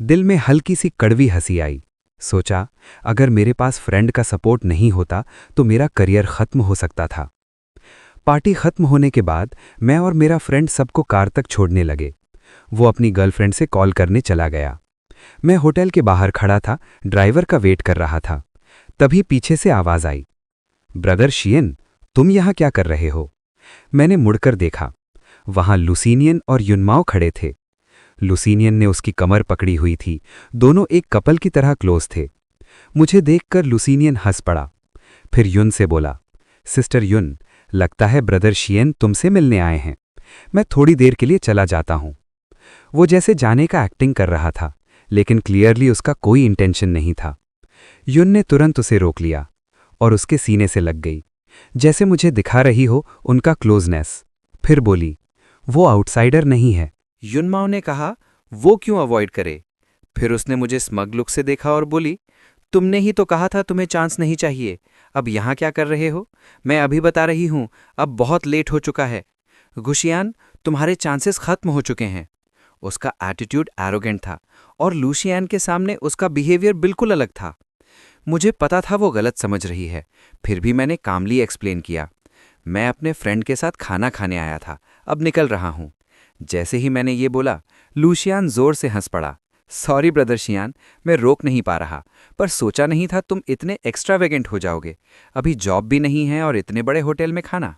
दिल में हल्की सी कड़वी हंसी आई। सोचा, अगर मेरे पास फ्रेंड का सपोर्ट नहीं होता तो मेरा करियर खत्म हो सकता था। पार्टी खत्म होने के बाद मैं और मेरा फ्रेंड सबको कार तक छोड़ने लगे। वो अपनी गर्लफ्रेंड से कॉल करने चला गया। मैं होटल के बाहर खड़ा था, ड्राइवर का वेट कर रहा था। तभी पीछे से आवाज आई, ब्रदर शियन, तुम यहां क्या कर रहे हो? मैंने मुड़कर देखा। वहां लुसीनियन और युनमाओ खड़े थे। लुसीनियन ने उसकी कमर पकड़ी हुई थी। दोनों एक कपल की तरह क्लोज थे। मुझे देखकर लुसीनियन हंस पड़ा। फिर युन से बोला, सिस्टर युन, लगता है ब्रदर शियन तुमसे मिलने आए हैं। मैं थोड़ी देर के लिए चला जाता हूं। वो जैसे जाने का एक्टिंग कर रहा था, लेकिन क्लियरली उसका कोई इंटेंशन नहीं था। युन ने तुरंत उसे रोक लिया और उसके सीने से लग गई, जैसे मुझे दिखा रही हो उनका क्लोजनेस। फिर बोली, वो आउटसाइडर नहीं है। युनमाओ ने कहा, वो क्यों अवॉइड करे? फिर उसने मुझे स्मग लुक से देखा और बोली, तुमने ही तो कहा था तुम्हें चांस नहीं चाहिए, अब यहां क्या कर रहे हो? मैं अभी बता रही हूं, अब बहुत लेट हो चुका है। गुशियान, तुम्हारे चांसेस खत्म हो चुके हैं। उसका एटीट्यूड एरोगेंट था और लूशियान के सामने उसका बिहेवियर बिल्कुल अलग था। मुझे पता था वो गलत समझ रही है, फिर भी मैंने कामली एक्सप्लेन किया, मैं अपने फ्रेंड के साथ खाना खाने आया था, अब निकल रहा हूं। जैसे ही मैंने ये बोला, लूशियान जोर से हंस पड़ा। सॉरी ब्रदर शियान, मैं रोक नहीं पा रहा, पर सोचा नहीं था तुम इतने एक्स्ट्रावेगेंट हो जाओगे। अभी जॉब भी नहीं है और इतने बड़े होटल में खाना।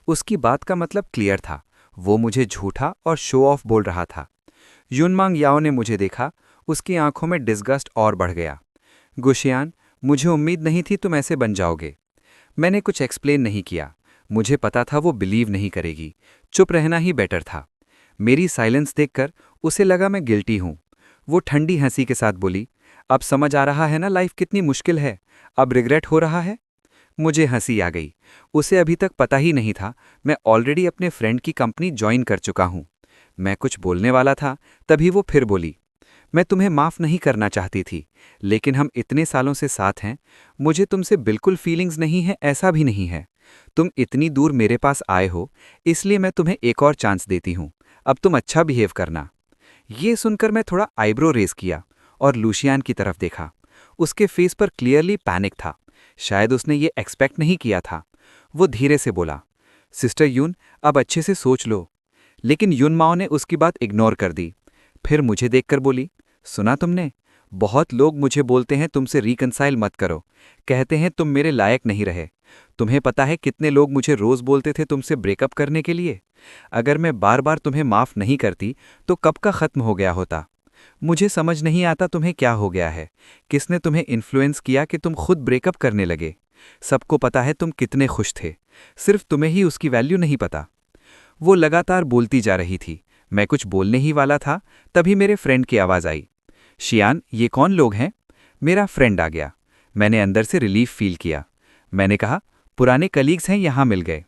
उसकी बात का मतलब क्लियर था, वो मुझे झूठा और शो ऑफ बोल रहा था। युनमांग याओ ने मुझे देखा, उसकी आंखों में डिस्गस्ट और बढ़ गया। गुशियान, मुझे उम्मीद नहीं थी तुम ऐसे बन जाओगे। मैंने कुछ एक्सप्लेन नहीं किया, मुझे पता था वो बिलीव नहीं करेगी, चुप रहना ही बेटर था। मेरी साइलेंस देखकर उसे लगा मैं गिल्टी हूं। वो ठंडी हंसी के साथ बोली, अब समझ आ रहा है ना लाइफ कितनी मुश्किल है, अब रिग्रेट हो रहा है? मुझे हंसी आ गई। उसे अभी तक पता ही नहीं था मैं ऑलरेडी अपने फ्रेंड की कंपनी ज्वाइन कर चुका हूँ। मैं कुछ बोलने वाला था, तभी वो फिर बोली, मैं तुम्हें माफ़ नहीं करना चाहती थी, लेकिन हम इतने सालों से साथ हैं। मुझे तुमसे बिल्कुल फीलिंग्स नहीं है, ऐसा भी नहीं है। तुम इतनी दूर मेरे पास आए हो, इसलिए मैं तुम्हें एक और चांस देती हूँ। अब तुम अच्छा बिहेव करना। ये सुनकर मैं थोड़ा आईब्रो रेस किया और लूशियान की तरफ देखा। उसके फेस पर क्लियरली पैनिक था। शायद उसने ये एक्सपेक्ट नहीं किया था। वो धीरे से बोला, सिस्टर यून, अब अच्छे से सोच लो। लेकिन यून माओ ने उसकी बात इग्नोर कर दी। फिर मुझे देखकर बोली, सुना तुमने? बहुत लोग मुझे बोलते हैं तुमसे रिकंसाइल मत करो, कहते हैं तुम मेरे लायक नहीं रहे। तुम्हें पता है कितने लोग मुझे रोज बोलते थे तुमसे ब्रेकअप करने के लिए? अगर मैं बार बार तुम्हें माफ नहीं करती तो कब का खत्म हो गया होता। मुझे समझ नहीं आता तुम्हें क्या हो गया है। किसने तुम्हें इन्फ्लुएंस किया कि तुम खुद ब्रेकअप करने लगे? सबको पता है तुम कितने खुश थे, सिर्फ तुम्हें ही उसकी वैल्यू नहीं पता। वो लगातार बोलती जा रही थी। मैं कुछ बोलने ही वाला था, तभी मेरे फ्रेंड की आवाज़ आई, शियान, ये कौन लोग हैं? मेरा फ्रेंड आ गया। मैंने अंदर से रिलीफ फील किया। मैंने कहा, पुराने कलीग्स हैं, यहाँ मिल गए।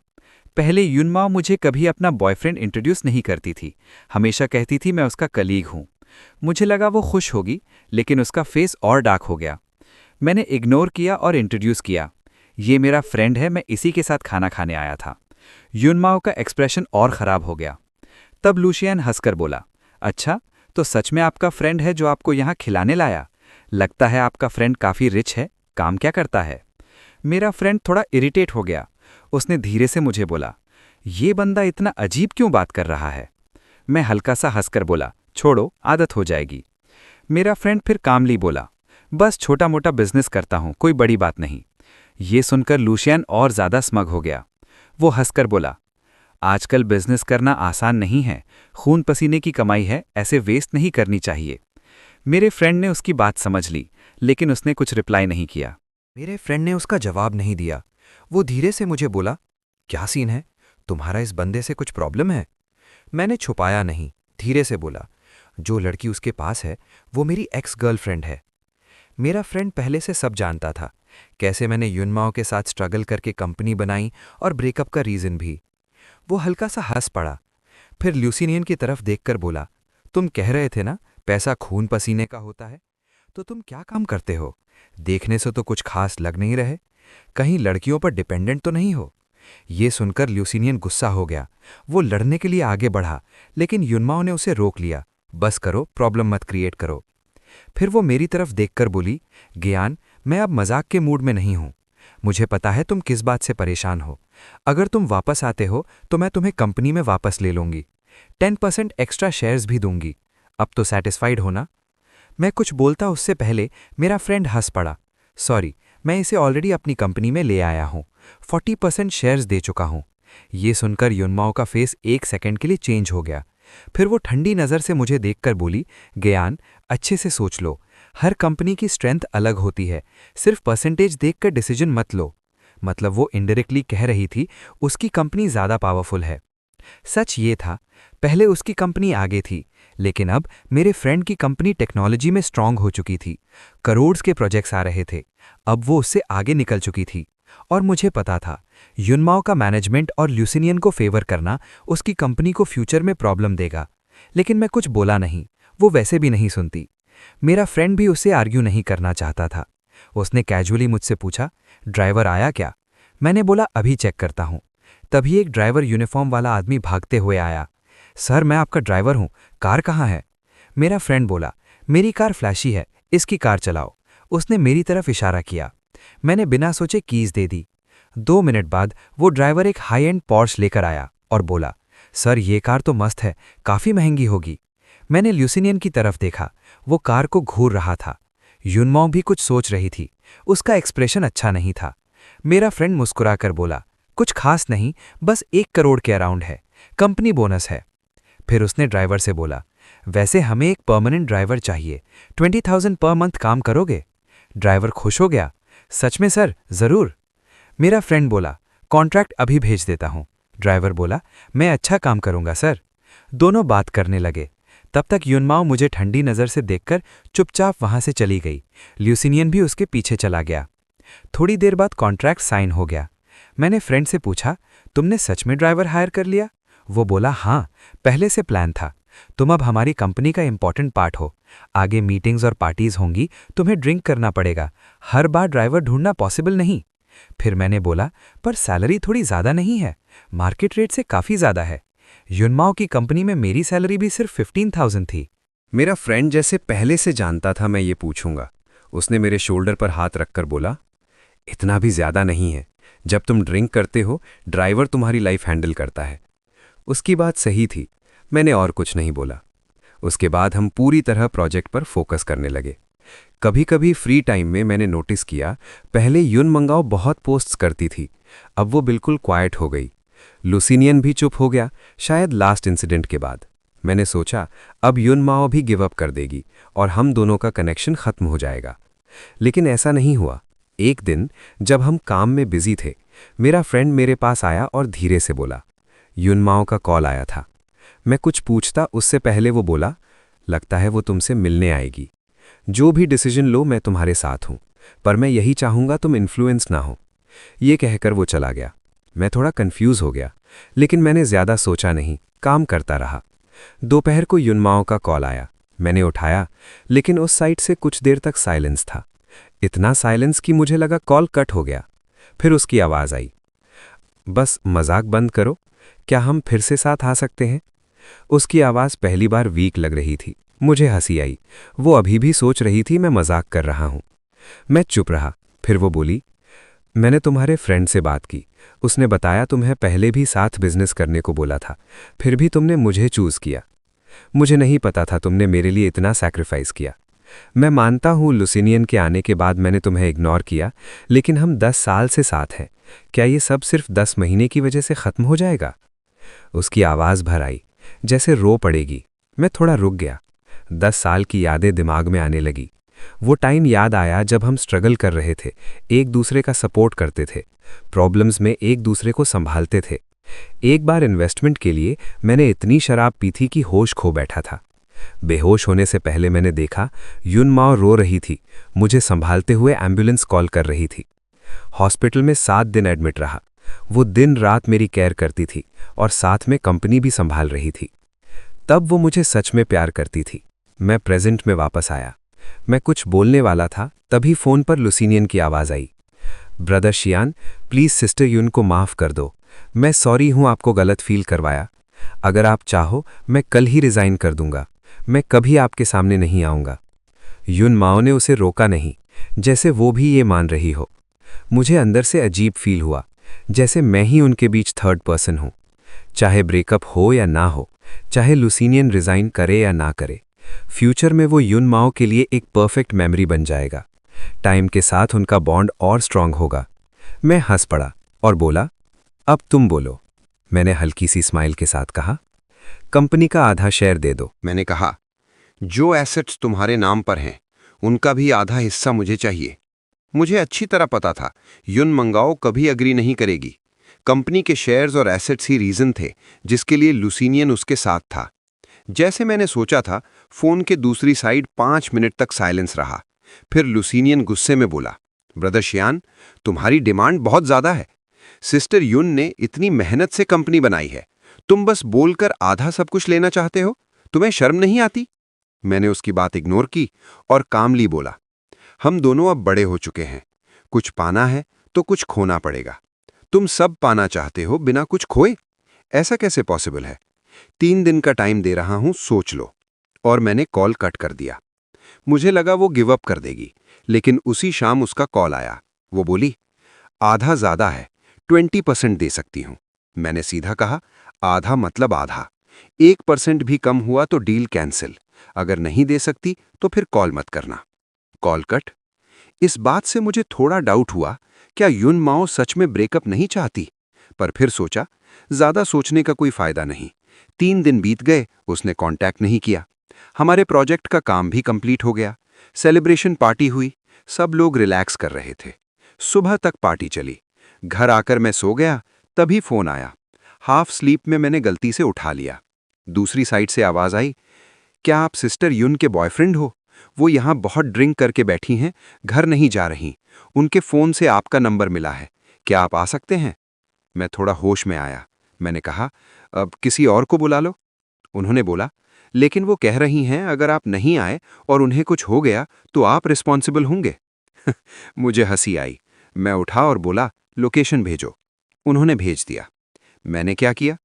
पहले यूनमाओ मुझे कभी अपना बॉयफ्रेंड इंट्रोड्यूस नहीं करती थी, हमेशा कहती थी मैं उसका कलीग हूँ। मुझे लगा वो खुश होगी, लेकिन उसका फेस और डार्क हो गया। मैंने इग्नोर किया और इंट्रोड्यूस किया, ये मेरा फ्रेंड है, मैं इसी के साथ खाना खाने आया था। यूनमाओ का एक्सप्रेशन और ख़राब हो गया। तब लूशियन हंसकर बोला, अच्छा, तो सच में आपका फ्रेंड है जो आपको यहाँ खिलाने लाया? लगता है आपका फ्रेंड काफ़ी रिच है, काम क्या करता है? मेरा फ्रेंड थोड़ा इरिटेट हो गया। उसने धीरे से मुझे बोला, ये बंदा इतना अजीब क्यों बात कर रहा है? मैं हल्का सा हंसकर बोला, छोड़ो, आदत हो जाएगी। मेरा फ्रेंड फिर कामली बोला, बस छोटा मोटा बिजनेस करता हूँ, कोई बड़ी बात नहीं। ये सुनकर लूशियन और ज़्यादा स्मग हो गया। वो हंसकर बोला, आजकल बिजनेस करना आसान नहीं है, खून पसीने की कमाई है, ऐसे वेस्ट नहीं करनी चाहिए। मेरे फ्रेंड ने उसकी बात समझ ली, लेकिन उसने कुछ रिप्लाई नहीं किया। मेरे फ्रेंड ने उसका जवाब नहीं दिया। वो धीरे से मुझे बोला, क्या सीन है? तुम्हारा इस बंदे से कुछ प्रॉब्लम है? मैंने छुपाया नहीं, धीरे से बोला, जो लड़की उसके पास है वो मेरी एक्स गर्लफ्रेंड है। मेरा फ्रेंड पहले से सब जानता था, कैसे मैंने युनमाओ के साथ स्ट्रगल करके कंपनी बनाई और ब्रेकअप का रीज़न भी। वो हल्का सा हंस पड़ा, फिर ल्यूसिनियन की तरफ देखकर बोला, तुम कह रहे थे ना पैसा खून पसीने का होता है, तो तुम क्या काम करते हो? देखने से तो कुछ खास लग नहीं रहे, कहीं लड़कियों पर डिपेंडेंट तो नहीं हो? ये सुनकर ल्यूसिनियन गुस्सा हो गया। वो लड़ने के लिए आगे बढ़ा, लेकिन युनमाओ ने उसे रोक लिया। बस करो, प्रॉब्लम मत क्रिएट करो। फिर वो मेरी तरफ देखकर बोली, ज्ञान, मैं अब मजाक के मूड में नहीं हूं। मुझे पता है तुम किस बात से परेशान हो। अगर तुम वापस आते हो तो मैं तुम्हें कंपनी में वापस ले लूंगी, 10% एक्स्ट्रा शेयर्स भी दूंगी। अब तो सेटिस्फाइड हो ना? मैं कुछ बोलता उससे पहले मेरा फ्रेंड हंस पड़ा, सॉरी, मैं इसे ऑलरेडी अपनी कंपनी में ले आया हूं, 40% शेयर्स दे चुका हूं। ये सुनकर युनमाओ का फेस एक सेकंड के लिए चेंज हो गया। फिर वो ठंडी नज़र से मुझे देखकर बोली, ज्ञान, अच्छे से सोच लो, हर कंपनी की स्ट्रेंथ अलग होती है, सिर्फ परसेंटेज देखकर डिसीजन मत लो। मतलब वो इनडायरेक्टली कह रही थी उसकी कंपनी ज़्यादा पावरफुल है। सच ये था, पहले उसकी कंपनी आगे थी, लेकिन अब मेरे फ्रेंड की कंपनी टेक्नोलॉजी में स्ट्रांग हो चुकी थी, करोड़्स के प्रोजेक्ट्स आ रहे थे। अब वो उससे आगे निकल चुकी थी। और मुझे पता था युनमाओ का मैनेजमेंट और ल्यूसिनियन को फेवर करना उसकी कंपनी को फ्यूचर में प्रॉब्लम देगा। लेकिन मैं कुछ बोला नहीं, वो वैसे भी नहीं सुनती। मेरा फ्रेंड भी उससे आर्ग्यू नहीं करना चाहता था। उसने कैजुअली मुझसे पूछा, ड्राइवर आया क्या? मैंने बोला, अभी चेक करता हूँ। तभी एक ड्राइवर यूनिफॉर्म वाला आदमी भागते हुए आया। सर, मैं आपका ड्राइवर हूँ, कार कहाँ है? मेरा फ्रेंड बोला, मेरी कार फ्लैशी है, इसकी कार चलाओ। उसने मेरी तरफ इशारा किया। मैंने बिना सोचे कीज दे दी। 2 मिनट बाद वो ड्राइवर एक हाई एंड पॉर्श लेकर आया और बोला, सर, ये कार तो मस्त है, काफ़ी महंगी होगी। मैंने ल्यूसिनियन की तरफ देखा, वो कार को घूर रहा था। युनमाओ भी कुछ सोच रही थी, उसका एक्सप्रेशन अच्छा नहीं था। मेरा फ्रेंड मुस्कुराकर बोला, कुछ खास नहीं, बस 1 करोड़ के अराउंड है, कंपनी बोनस है। फिर उसने ड्राइवर से बोला, वैसे हमें एक परमानेंट ड्राइवर चाहिए, 20,000 पर मंथ काम करोगे? ड्राइवर खुश हो गया, सच में सर, ज़रूर। मेरा फ्रेंड बोला, कॉन्ट्रैक्ट अभी भेज देता हूँ। ड्राइवर बोला, मैं अच्छा काम करूँगा सर। दोनों बात करने लगे। तब तक युनमाओ मुझे ठंडी नज़र से देखकर चुपचाप वहाँ से चली गई। ल्यूसिनियन भी उसके पीछे चला गया। थोड़ी देर बाद कॉन्ट्रैक्ट साइन हो गया। मैंने फ्रेंड से पूछा, तुमने सच में ड्राइवर हायर कर लिया? वो बोला, हाँ, पहले से प्लान था। तुम अब हमारी कंपनी का इंपॉर्टेंट पार्ट हो। आगे मीटिंग्स और पार्टीज होंगी, तुम्हें ड्रिंक करना पड़ेगा। हर बार ड्राइवर ढूंढना पॉसिबल नहीं। फिर मैंने बोला, पर सैलरी थोड़ी ज़्यादा नहीं है? मार्केट रेट से काफ़ी ज़्यादा है। युनमाओ की कंपनी में मेरी सैलरी भी सिर्फ 15,000 थी। मेरा फ्रेंड जैसे पहले से जानता था मैं ये पूछूंगा। उसने मेरे शोल्डर पर हाथ रखकर बोला, इतना भी ज्यादा नहीं है। जब तुम ड्रिंक करते हो, ड्राइवर तुम्हारी लाइफ हैंडल करता है। उसकी बात सही थी। मैंने और कुछ नहीं बोला। उसके बाद हम पूरी तरह प्रोजेक्ट पर फोकस करने लगे। कभी कभी फ्री टाइम में मैंने नोटिस किया, पहले युन मंगाओ बहुत पोस्ट्स करती थी, अब वो बिल्कुल क्वाइट हो गई। लुसिनियन भी चुप हो गया, शायद लास्ट इंसिडेंट के बाद। मैंने सोचा अब युन माओ भी गिव अप कर देगी और हम दोनों का कनेक्शन खत्म हो जाएगा। लेकिन ऐसा नहीं हुआ। एक दिन जब हम काम में बिजी थे, मेरा फ्रेंड मेरे पास आया और धीरे से बोला, युन माओ का कॉल आया था। मैं कुछ पूछता उससे पहले वो बोला, लगता है वो तुमसे मिलने आएगी। जो भी डिसीजन लो मैं तुम्हारे साथ हूं, पर मैं यही चाहूंगा तुम इन्फ्लुएंस ना हो। ये कहकर वो चला गया। मैं थोड़ा कंफ्यूज हो गया, लेकिन मैंने ज्यादा सोचा नहीं, काम करता रहा। दोपहर को युनमाओ का कॉल आया। मैंने उठाया, लेकिन उस साइड से कुछ देर तक साइलेंस था। इतना साइलेंस कि मुझे लगा कॉल कट हो गया। फिर उसकी आवाज आई, बस मजाक बंद करो, क्या हम फिर से साथ आ सकते हैं? उसकी आवाज पहली बार वीक लग रही थी। मुझे हंसी आई। वो अभी भी सोच रही थी मैं मजाक कर रहा हूं। मैं चुप रहा। फिर वो बोली, मैंने तुम्हारे फ्रेंड से बात की। उसने बताया तुम्हें पहले भी साथ बिजनेस करने को बोला था, फिर भी तुमने मुझे चूज किया। मुझे नहीं पता था तुमने मेरे लिए इतना सैक्रिफाइस किया। मैं मानता हूं लुसिनियन के आने के बाद मैंने तुम्हें इग्नोर किया, लेकिन हम 10 साल से साथ हैं। क्या ये सब सिर्फ 10 महीने की वजह से खत्म हो जाएगा? उसकी आवाज भर आई, जैसे रो पड़ेगी। मैं थोड़ा रुक गया। 10 साल की यादें दिमाग में आने लगी। वो टाइम याद आया जब हम स्ट्रगल कर रहे थे, एक दूसरे का सपोर्ट करते थे, प्रॉब्लम्स में एक दूसरे को संभालते थे। एक बार इन्वेस्टमेंट के लिए मैंने इतनी शराब पी थी कि होश खो बैठा था। बेहोश होने से पहले मैंने देखा युन माओ रो रही थी, मुझे संभालते हुए एम्बुलेंस कॉल कर रही थी। हॉस्पिटल में 7 दिन एडमिट रहा। वो दिन रात मेरी केयर करती थी और साथ में कंपनी भी संभाल रही थी। तब वो मुझे सच में प्यार करती थी। मैं प्रेजेंट में वापस आया। मैं कुछ बोलने वाला था, तभी फोन पर लुसिनियन की आवाज आई, ब्रदर शियान, प्लीज सिस्टर युन को माफ कर दो। मैं सॉरी हूं आपको गलत फील करवाया। अगर आप चाहो मैं कल ही रिजाइन कर दूंगा। मैं कभी आपके सामने नहीं आऊंगा। युन माओ ने उसे रोका नहीं, जैसे वो भी ये मान रही हो। मुझे अंदर से अजीब फील हुआ, जैसे मैं ही उनके बीच थर्ड पर्सन हूं। चाहे ब्रेकअप हो या ना हो, चाहे लुसिनियन रिजाइन करे या ना करे, फ्यूचर में वो युन माओ के लिए एक परफेक्ट मेमोरी बन जाएगा। टाइम के साथ उनका बॉन्ड और स्ट्रांग होगा। मैं हंस पड़ा और बोला, अब तुम बोलो। मैंने हल्की सी स्माइल के साथ कहा, कंपनी का आधा शेयर दे दो। मैंने कहा, जो एसेट्स तुम्हारे नाम पर हैं उनका भी आधा हिस्सा मुझे चाहिए। मुझे अच्छी तरह पता था युन मंगाओ कभी अग्री नहीं करेगी। कंपनी के शेयर्स और एसेट्स ही रीजन थे जिसके लिए लुसिनियन उसके साथ था। जैसे मैंने सोचा था, फोन के दूसरी साइड 5 मिनट तक साइलेंस रहा। फिर लुसिनियन गुस्से में बोला, ब्रदर शियान, तुम्हारी डिमांड बहुत ज्यादा है। सिस्टर युन ने इतनी मेहनत से कंपनी बनाई है, तुम बस बोलकर आधा सब कुछ लेना चाहते हो? तुम्हें शर्म नहीं आती? मैंने उसकी बात इग्नोर की और कामली बोला, हम दोनों अब बड़े हो चुके हैं। कुछ पाना है तो कुछ खोना पड़ेगा। तुम सब पाना चाहते हो बिना कुछ खोए? ऐसा कैसे पॉसिबल है? 3 दिन का टाइम दे रहा हूं, सोच लो। और मैंने कॉल कट कर दिया। मुझे लगा वो गिव अप कर देगी, लेकिन उसी शाम उसका कॉल आया। वो बोली, आधा ज्यादा है, 20% दे सकती हूं। मैंने सीधा कहा, आधा मतलब आधा। 1% भी कम हुआ तो डील कैंसिल। अगर नहीं दे सकती तो फिर कॉल मत करना। Call cut. इस बात से मुझे थोड़ा डाउट हुआ, क्या युन माओ सच में ब्रेकअप नहीं चाहती? पर फिर सोचा, ज्यादा सोचने का कोई फायदा नहीं। 3 दिन बीत गए, उसने कांटेक्ट नहीं किया। हमारे प्रोजेक्ट का काम भी कंप्लीट हो गया। सेलिब्रेशन पार्टी हुई, सब लोग रिलैक्स कर रहे थे। सुबह तक पार्टी चली। घर आकर मैं सो गया, तभी फोन आया। हाफ स्लीप में मैंने गलती से उठा लिया। दूसरी साइड से आवाज आई, क्या आप सिस्टर युन के बॉयफ्रेंड हो? वो यहाँ बहुत ड्रिंक करके बैठी हैं, घर नहीं जा रही। उनके फ़ोन से आपका नंबर मिला है, क्या आप आ सकते हैं? मैं थोड़ा होश में आया। मैंने कहा, अब किसी और को बुला लो। उन्होंने बोला, लेकिन वो कह रही हैं अगर आप नहीं आए और उन्हें कुछ हो गया तो आप रिस्पॉन्सिबल होंगे। मुझे हंसी आई। मैं उठा और बोला, लोकेशन भेजो। उन्होंने भेज दिया। मैंने क्या किया?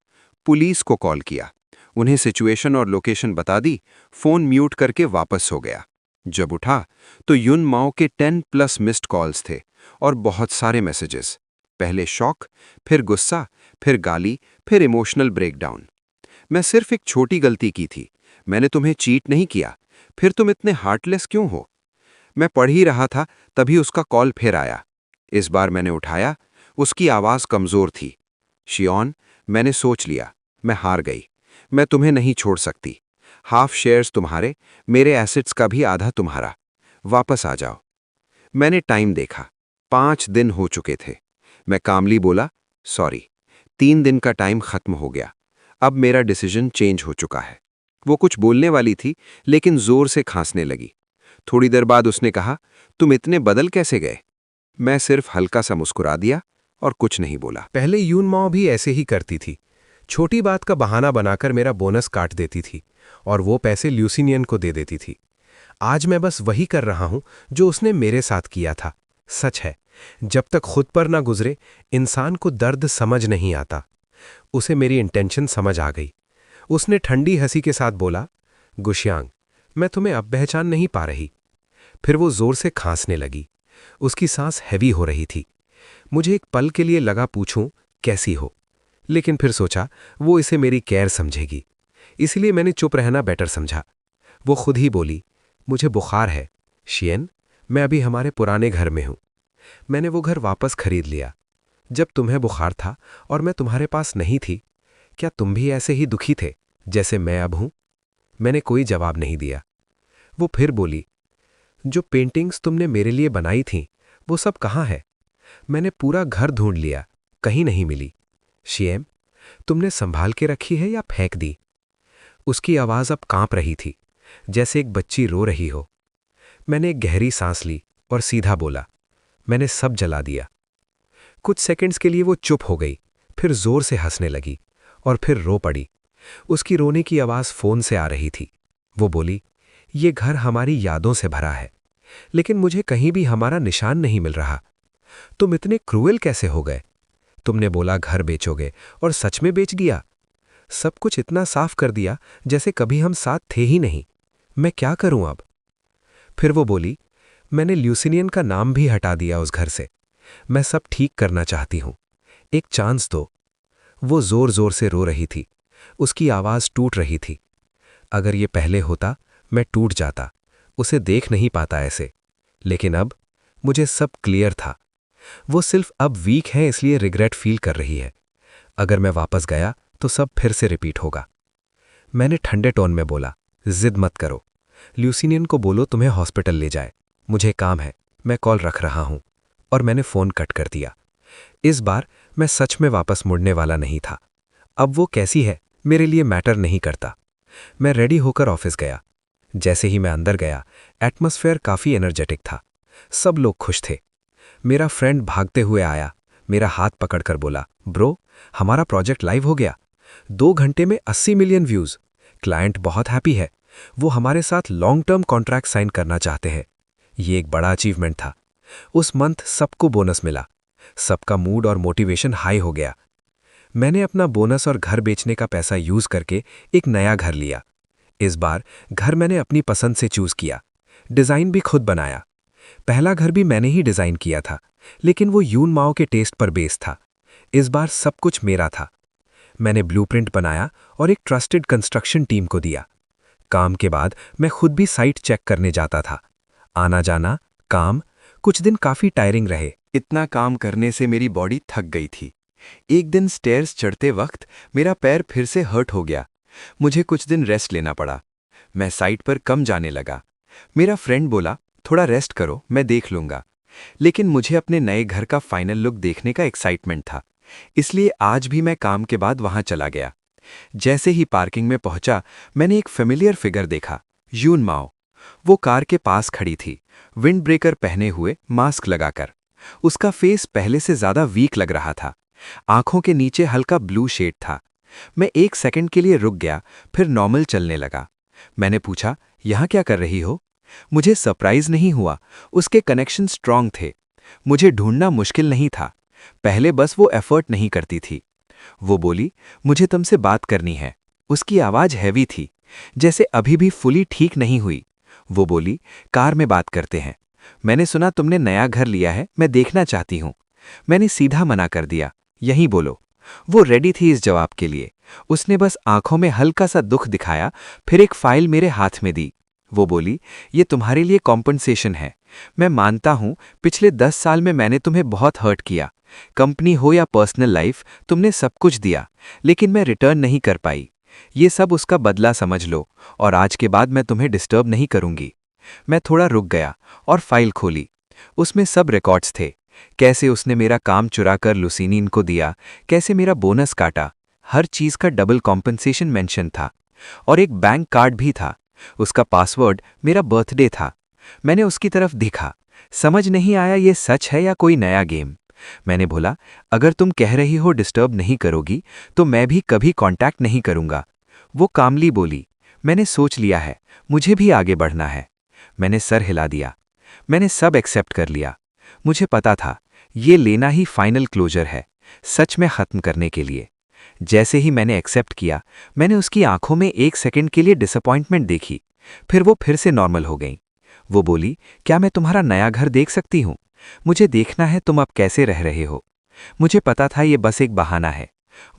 पुलिस को कॉल किया, उन्हें सिचुएशन और लोकेशन बता दी, फोन म्यूट करके वापस हो गया। जब उठा तो युन माओ के 10+ मिस्ड कॉल्स थे और बहुत सारे मैसेजेस। पहले शॉक, फिर गुस्सा, फिर गाली, फिर इमोशनल ब्रेकडाउन। मैं सिर्फ एक छोटी गलती की थी, मैंने तुम्हें चीट नहीं किया, फिर तुम इतने हार्टलेस क्यों हो? मैं पढ़ ही रहा था तभी उसका कॉल फिर आया। इस बार मैंने उठाया, उसकी आवाज़ कमज़ोर थी। शियोन, मैंने सोच लिया, मैं हार गई। मैं तुम्हें नहीं छोड़ सकती। हाफ शेयर्स तुम्हारे, मेरे एसेट्स का भी आधा तुम्हारा। वापस आ जाओ। मैंने टाइम देखा, 5 दिन हो चुके थे। मैं कामली बोला, सॉरी, 3 दिन का टाइम खत्म हो गया। अब मेरा डिसीजन चेंज हो चुका है। वो कुछ बोलने वाली थी लेकिन जोर से खांसने लगी। थोड़ी देर बाद उसने कहा, तुम इतने बदल कैसे गए? मैं सिर्फ हल्का सा मुस्कुरा दिया और कुछ नहीं बोला। पहले यून माओ भी ऐसे ही करती थी। छोटी बात का बहाना बनाकर मेरा बोनस काट देती थी और वो पैसे ल्यूसिनियन को दे देती थी। आज मैं बस वही कर रहा हूं जो उसने मेरे साथ किया था। सच है, जब तक खुद पर ना गुजरे इंसान को दर्द समझ नहीं आता। उसे मेरी इंटेंशन समझ आ गई। उसने ठंडी हंसी के साथ बोला, गुशियांग, मैं तुम्हें अब पहचान नहीं पा रही। फिर वो जोर से खांसने लगी। उसकी सांस हैवी हो रही थी। मुझे एक पल के लिए लगा पूछूं कैसी हो, लेकिन फिर सोचा वो इसे मेरी केयर समझेगी, इसलिए मैंने चुप रहना बेटर समझा। वो खुद ही बोली, मुझे बुखार है शियन, मैं अभी हमारे पुराने घर में हूं। मैंने वो घर वापस खरीद लिया। जब तुम्हें बुखार था और मैं तुम्हारे पास नहीं थी, क्या तुम भी ऐसे ही दुखी थे जैसे मैं अब हूं? मैंने कोई जवाब नहीं दिया। वो फिर बोली, जो पेंटिंग्स तुमने मेरे लिए बनाई थीं, वो सब कहाँ है? मैंने पूरा घर ढूंढ लिया, कहीं नहीं मिली। शियम, तुमने संभाल के रखी है या फेंक दी? उसकी आवाज अब कांप रही थी, जैसे एक बच्ची रो रही हो। मैंने एक गहरी सांस ली और सीधा बोला, मैंने सब जला दिया। कुछ सेकंड्स के लिए वो चुप हो गई, फिर जोर से हंसने लगी और फिर रो पड़ी। उसकी रोने की आवाज फोन से आ रही थी। वो बोली, ये घर हमारी यादों से भरा है, लेकिन मुझे कहीं भी हमारा निशान नहीं मिल रहा। तुम इतने क्रूएल कैसे हो गए? तुमने बोला घर बेचोगे और सच में बेच दिया। सब कुछ इतना साफ कर दिया जैसे कभी हम साथ थे ही नहीं। मैं क्या करूं अब? फिर वो बोली, मैंने ल्यूसिनियन का नाम भी हटा दिया उस घर से। मैं सब ठीक करना चाहती हूं, एक चांस दो। वो जोर जोर से रो रही थी, उसकी आवाज टूट रही थी। अगर ये पहले होता मैं टूट जाता, उसे देख नहीं पाता ऐसे। लेकिन अब मुझे सब क्लियर था। वो सिर्फ अब वीक है इसलिए रिग्रेट फील कर रही है। अगर मैं वापस गया तो सब फिर से रिपीट होगा। मैंने ठंडे टोन में बोला, जिद मत करो, ल्यूसिनियन को बोलो तुम्हें हॉस्पिटल ले जाए। मुझे काम है, मैं कॉल रख रहा हूं। और मैंने फोन कट कर दिया। इस बार मैं सच में वापस मुड़ने वाला नहीं था। अब वो कैसी है मेरे लिए मैटर नहीं करता। मैं रेडी होकर ऑफिस गया। जैसे ही मैं अंदर गया, एटमॉस्फेयर काफी एनर्जेटिक था। सब लोग खुश थे। मेरा फ्रेंड भागते हुए आया, मेरा हाथ पकड़कर बोला, ब्रो, हमारा प्रोजेक्ट लाइव हो गया। 2 घंटे में 80 मिलियन व्यूज। क्लाइंट बहुत हैप्पी है। वो हमारे साथ लॉन्ग टर्म कॉन्ट्रैक्ट साइन करना चाहते हैं। ये एक बड़ा अचीवमेंट था। उस मंथ सबको बोनस मिला। सबका मूड और मोटिवेशन हाई हो गया। मैंने अपना बोनस और घर बेचने का पैसा यूज करके एक नया घर लिया। इस बार घर मैंने अपनी पसंद से चूज किया। डिजाइन भी खुद बनाया। पहला घर भी मैंने ही डिजाइन किया था, लेकिन वो यून माओ के टेस्ट पर बेस था। इस बार सब कुछ मेरा था। मैंने ब्लूप्रिंट बनाया और एक ट्रस्टेड कंस्ट्रक्शन टीम को दिया। काम के बाद मैं खुद भी साइट चेक करने जाता था। आना जाना, काम। कुछ दिन काफी टायरिंग रहे। इतना काम करने से मेरी बॉडी थक गई थी। एक दिन स्टेयर्स चढ़ते वक्त मेरा पैर फिर से हर्ट हो गया। मुझे कुछ दिन रेस्ट लेना पड़ा। मैं साइट पर कम जाने लगा। मेरा फ्रेंड बोला, थोड़ा रेस्ट करो, मैं देख लूंगा। लेकिन मुझे अपने नए घर का फाइनल लुक देखने का एक्साइटमेंट था, इसलिए आज भी मैं काम के बाद वहां चला गया। जैसे ही पार्किंग में पहुंचा, मैंने एक फेमिलियर फिगर देखा, यून माओ। वो कार के पास खड़ी थी, विंड ब्रेकर पहने हुए, मास्क लगाकर। उसका फेस पहले से ज्यादा वीक लग रहा था। आंखों के नीचे हल्का ब्लू शेड था। मैं 1 सेकंड के लिए रुक गया, फिर नॉर्मल चलने लगा। मैंने पूछा, यहाँ क्या कर रही हो? मुझे सरप्राइज नहीं हुआ, उसके कनेक्शन स्ट्रांग थे। मुझे ढूंढना मुश्किल नहीं था, पहले बस वो एफर्ट नहीं करती थी। वो बोली, मुझे तुमसे बात करनी है। उसकी आवाज हैवी थी, जैसे अभी भी फुली ठीक नहीं हुई। वो बोली, कार में बात करते हैं। मैंने सुना तुमने नया घर लिया है, मैं देखना चाहती हूं। मैंने सीधा मना कर दिया, यहीं बोलो। वो रेडी थी इस जवाब के लिए। उसने बस आंखों में हल्का सा दुख दिखाया, फिर एक फाइल मेरे हाथ में दी। वो बोली, ये तुम्हारे लिए कॉम्पनसेशन है। मैं मानता हूं पिछले 10 साल में मैंने तुम्हें बहुत हर्ट किया। कंपनी हो या पर्सनल लाइफ, तुमने सब कुछ दिया, लेकिन मैं रिटर्न नहीं कर पाई। ये सब उसका बदला समझ लो, और आज के बाद मैं तुम्हें डिस्टर्ब नहीं करूंगी। मैं थोड़ा रुक गया और फाइल खोली। उसमें सब रिकॉर्ड्स थे, कैसे उसने मेरा काम चुराकर लुसीनिन को दिया, कैसे मेरा बोनस काटा। हर चीज का डबल कॉम्पनसेशन मेंशन था। और एक बैंक कार्ड भी था, उसका पासवर्ड मेरा बर्थडे था। मैंने उसकी तरफ देखा, समझ नहीं आया ये सच है या कोई नया गेम। मैंने बोला, अगर तुम कह रही हो डिस्टर्ब नहीं करोगी, तो मैं भी कभी कांटेक्ट नहीं करूंगा। वो कामली बोली, मैंने सोच लिया है, मुझे भी आगे बढ़ना है। मैंने सर हिला दिया। मैंने सब एक्सेप्ट कर लिया। मुझे पता था ये लेना ही फाइनल क्लोजर है, सच में खत्म करने के लिए। जैसे ही मैंने एक्सेप्ट किया, मैंने उसकी आंखों में 1 सेकंड के लिए डिसअपॉइंटमेंट देखी, फिर वो फिर से नॉर्मल हो गई। वो बोली, क्या मैं तुम्हारा नया घर देख सकती हूँ? मुझे देखना है तुम अब कैसे रह रहे हो। मुझे पता था ये बस एक बहाना है।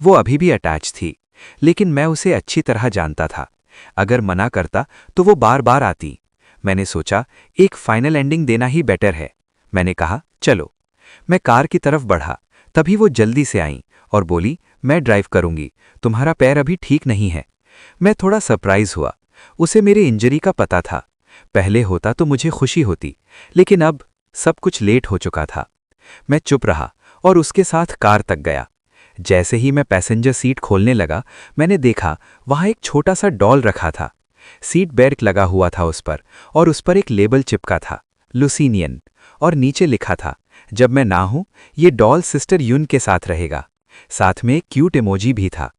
वो अभी भी अटैच थी, लेकिन मैं उसे अच्छी तरह जानता था। अगर मना करता तो वो बार बार आती। मैंने सोचा एक फाइनल एंडिंग देना ही बेटर है। मैंने कहा, चलो। मैं कार की तरफ बढ़ा, तभी वो जल्दी से आई और बोली, मैं ड्राइव करूंगी, तुम्हारा पैर अभी ठीक नहीं है। मैं थोड़ा सरप्राइज हुआ। उसे मेरे इंजरी का पता था। पहले होता तो मुझे खुशी होती, लेकिन अब सब कुछ लेट हो चुका था। मैं चुप रहा और उसके साथ कार तक गया। जैसे ही मैं पैसेंजर सीट खोलने लगा, मैंने देखा वहां एक छोटा सा डॉल रखा था। सीट बेल्ट लगा हुआ था उस पर, और उस पर एक लेबल चिपका था, लुसीनियन, और नीचे लिखा था, जब मैं ना हूं ये डॉल सिस्टर यून के साथ रहेगा। साथ में एक क्यूट इमोजी भी था।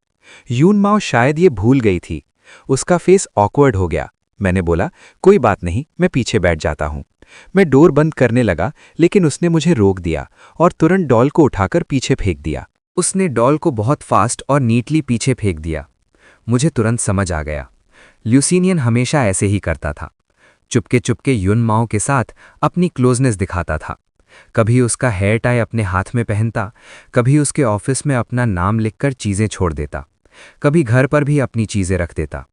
यून माओ शायद ये भूल गई थी। उसका फेस ऑकवर्ड हो गया। मैंने बोला, कोई बात नहीं, मैं पीछे बैठ जाता हूं। मैं डोर बंद करने लगा, लेकिन उसने मुझे रोक दिया और तुरंत डॉल को उठाकर पीछे फेंक दिया। उसने डॉल को बहुत फास्ट और नीटली पीछे फेंक दिया। मुझे तुरंत समझ आ गया, ल्यूसीनियन हमेशा ऐसे ही करता था। चुपके चुपके युन माओ के साथ अपनी क्लोजनेस दिखाता था। कभी उसका हेयर टाई अपने हाथ में पहनता, कभी उसके ऑफिस में अपना नाम लिखकर चीज़ें छोड़ देता, कभी घर पर भी अपनी चीज़ें रख देता।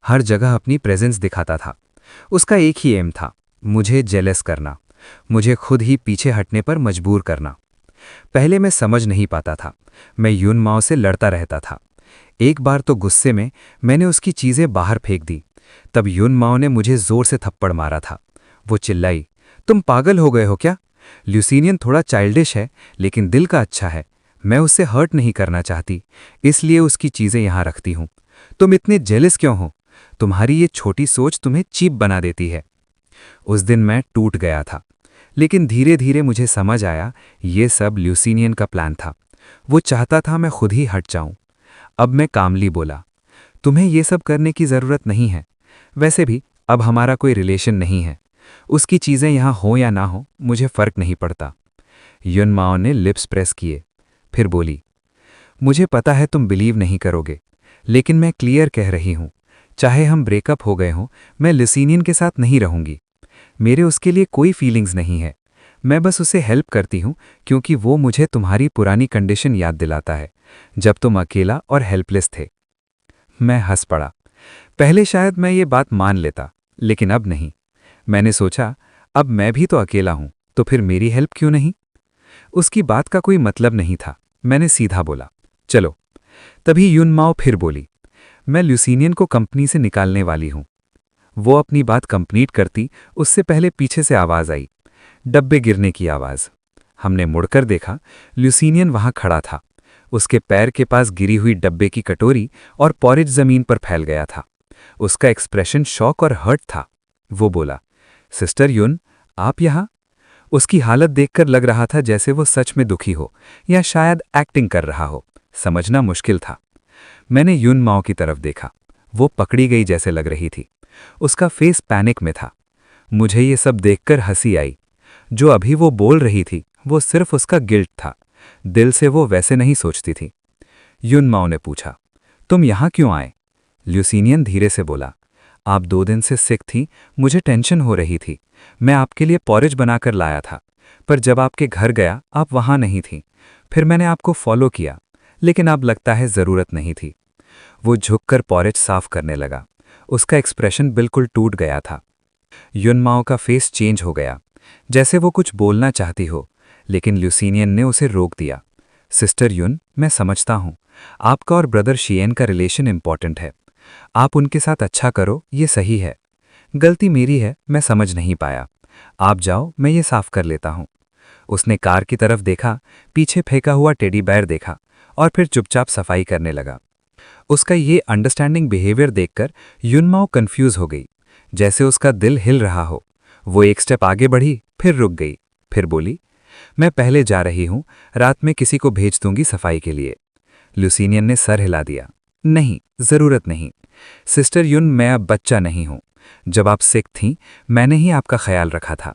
हर जगह अपनी प्रेजेंस दिखाता था। उसका एक ही एम था, मुझे जेलस करना, मुझे खुद ही पीछे हटने पर मजबूर करना। पहले मैं समझ नहीं पाता था, मैं युन माओ से लड़ता रहता था। एक बार तो गुस्से में मैंने उसकी चीज़ें बाहर फेंक दी। तब युन माओ ने मुझे जोर से थप्पड़ मारा था। वो चिल्लाई, तुम पागल हो गए हो क्या? ल्यूसीनियन थोड़ा चाइल्डिश है, लेकिन दिल का अच्छा है। मैं उससे हर्ट नहीं करना चाहती, इसलिए उसकी चीज़ें यहाँ रखती हूँ। तुम इतने जेलस क्यों हो? तुम्हारी ये छोटी सोच तुम्हें चीप बना देती है। उस दिन मैं टूट गया था, लेकिन धीरे धीरे मुझे समझ आया ये सब ल्यूसीनियन का प्लान था। वो चाहता था मैं खुद ही हट जाऊं। अब मैं कामली बोला, तुम्हें ये सब करने की ज़रूरत नहीं है। वैसे भी अब हमारा कोई रिलेशन नहीं है। उसकी चीज़ें यहाँ हो या ना हो, मुझे फ़र्क नहीं पड़ता। युन माओ ने लिप्स प्रेस किए, फिर बोली, मुझे पता है तुम बिलीव नहीं करोगे, लेकिन मैं क्लियर कह रही हूँ, चाहे हम ब्रेकअप हो गए हों, मैं लुसीनियन के साथ नहीं रहूंगी। मेरे उसके लिए कोई फीलिंग्स नहीं है। मैं बस उसे हेल्प करती हूँ क्योंकि वो मुझे तुम्हारी पुरानी कंडीशन याद दिलाता है, जब तुम अकेला और हेल्पलेस थे। मैं हंस पड़ा। पहले शायद मैं ये बात मान लेता, लेकिन अब नहीं। मैंने सोचा, अब मैं भी तो अकेला हूं, तो फिर मेरी हेल्प क्यों नहीं? उसकी बात का कोई मतलब नहीं था। मैंने सीधा बोला, चलो। तभी युन माओ फिर बोली, मैं ल्यूसीनियन को कंपनी से निकालने वाली हूं। वो अपनी बात कंप्लीट करती, उससे पहले पीछे से आवाज आई, डब्बे गिरने की आवाज। हमने मुड़कर देखा, ल्यूसीनियन वहां खड़ा था। उसके पैर के पास गिरी हुई डब्बे की कटोरी और पॉरेज जमीन पर फैल गया था। उसका एक्सप्रेशन शॉक और हर्ट था। वो बोला, सिस्टर युन, आप यहाँ? उसकी हालत देखकर लग रहा था जैसे वो सच में दुखी हो या शायद एक्टिंग कर रहा हो। समझना मुश्किल था। मैंने युन माओ की तरफ देखा। वो पकड़ी गई जैसे लग रही थी। उसका फेस पैनिक में था। मुझे ये सब देखकर हंसी आई। जो अभी वो बोल रही थी वो सिर्फ उसका गिल्ट था। दिल से वो वैसे नहीं सोचती थी। युन माओ ने पूछा, तुम यहाँ क्यों आए? ल्यूसीनियन धीरे से बोला, आप 2 दिन से सिक थी, मुझे टेंशन हो रही थी। मैं आपके लिए पॉरेज बनाकर लाया था, पर जब आपके घर गया आप वहाँ नहीं थी। फिर मैंने आपको फॉलो किया, लेकिन अब लगता है ज़रूरत नहीं थी। वो झुककर पॉरेज साफ करने लगा। उसका एक्सप्रेशन बिल्कुल टूट गया था। युन माओ का फेस चेंज हो गया, जैसे वो कुछ बोलना चाहती हो, लेकिन ल्यूसीनियन ने उसे रोक दिया। सिस्टर युन, मैं समझता हूँ आपका और ब्रदर शियन का रिलेशन इंपॉर्टेंट है। आप उनके साथ अच्छा करो, ये सही है। गलती मेरी है, मैं समझ नहीं पाया। आप जाओ, मैं ये साफ कर लेता हूँ। उसने कार की तरफ देखा, पीछे फेंका हुआ टेडी बेयर देखा और फिर चुपचाप सफाई करने लगा। उसका ये अंडरस्टैंडिंग बिहेवियर देखकर युनमाओ कंफ्यूज हो गई, जैसे उसका दिल हिल रहा हो। वो एक स्टेप आगे बढ़ी, फिर रुक गई, फिर बोली, मैं पहले जा रही हूँ, रात में किसी को भेज दूंगी सफाई के लिए। ल्यूसीनियन ने सर हिला दिया, नहीं, जरूरत नहीं। सिस्टर युन, मैं अब बच्चा नहीं हूं। जब आप सिक थीं, मैंने ही आपका ख्याल रखा था।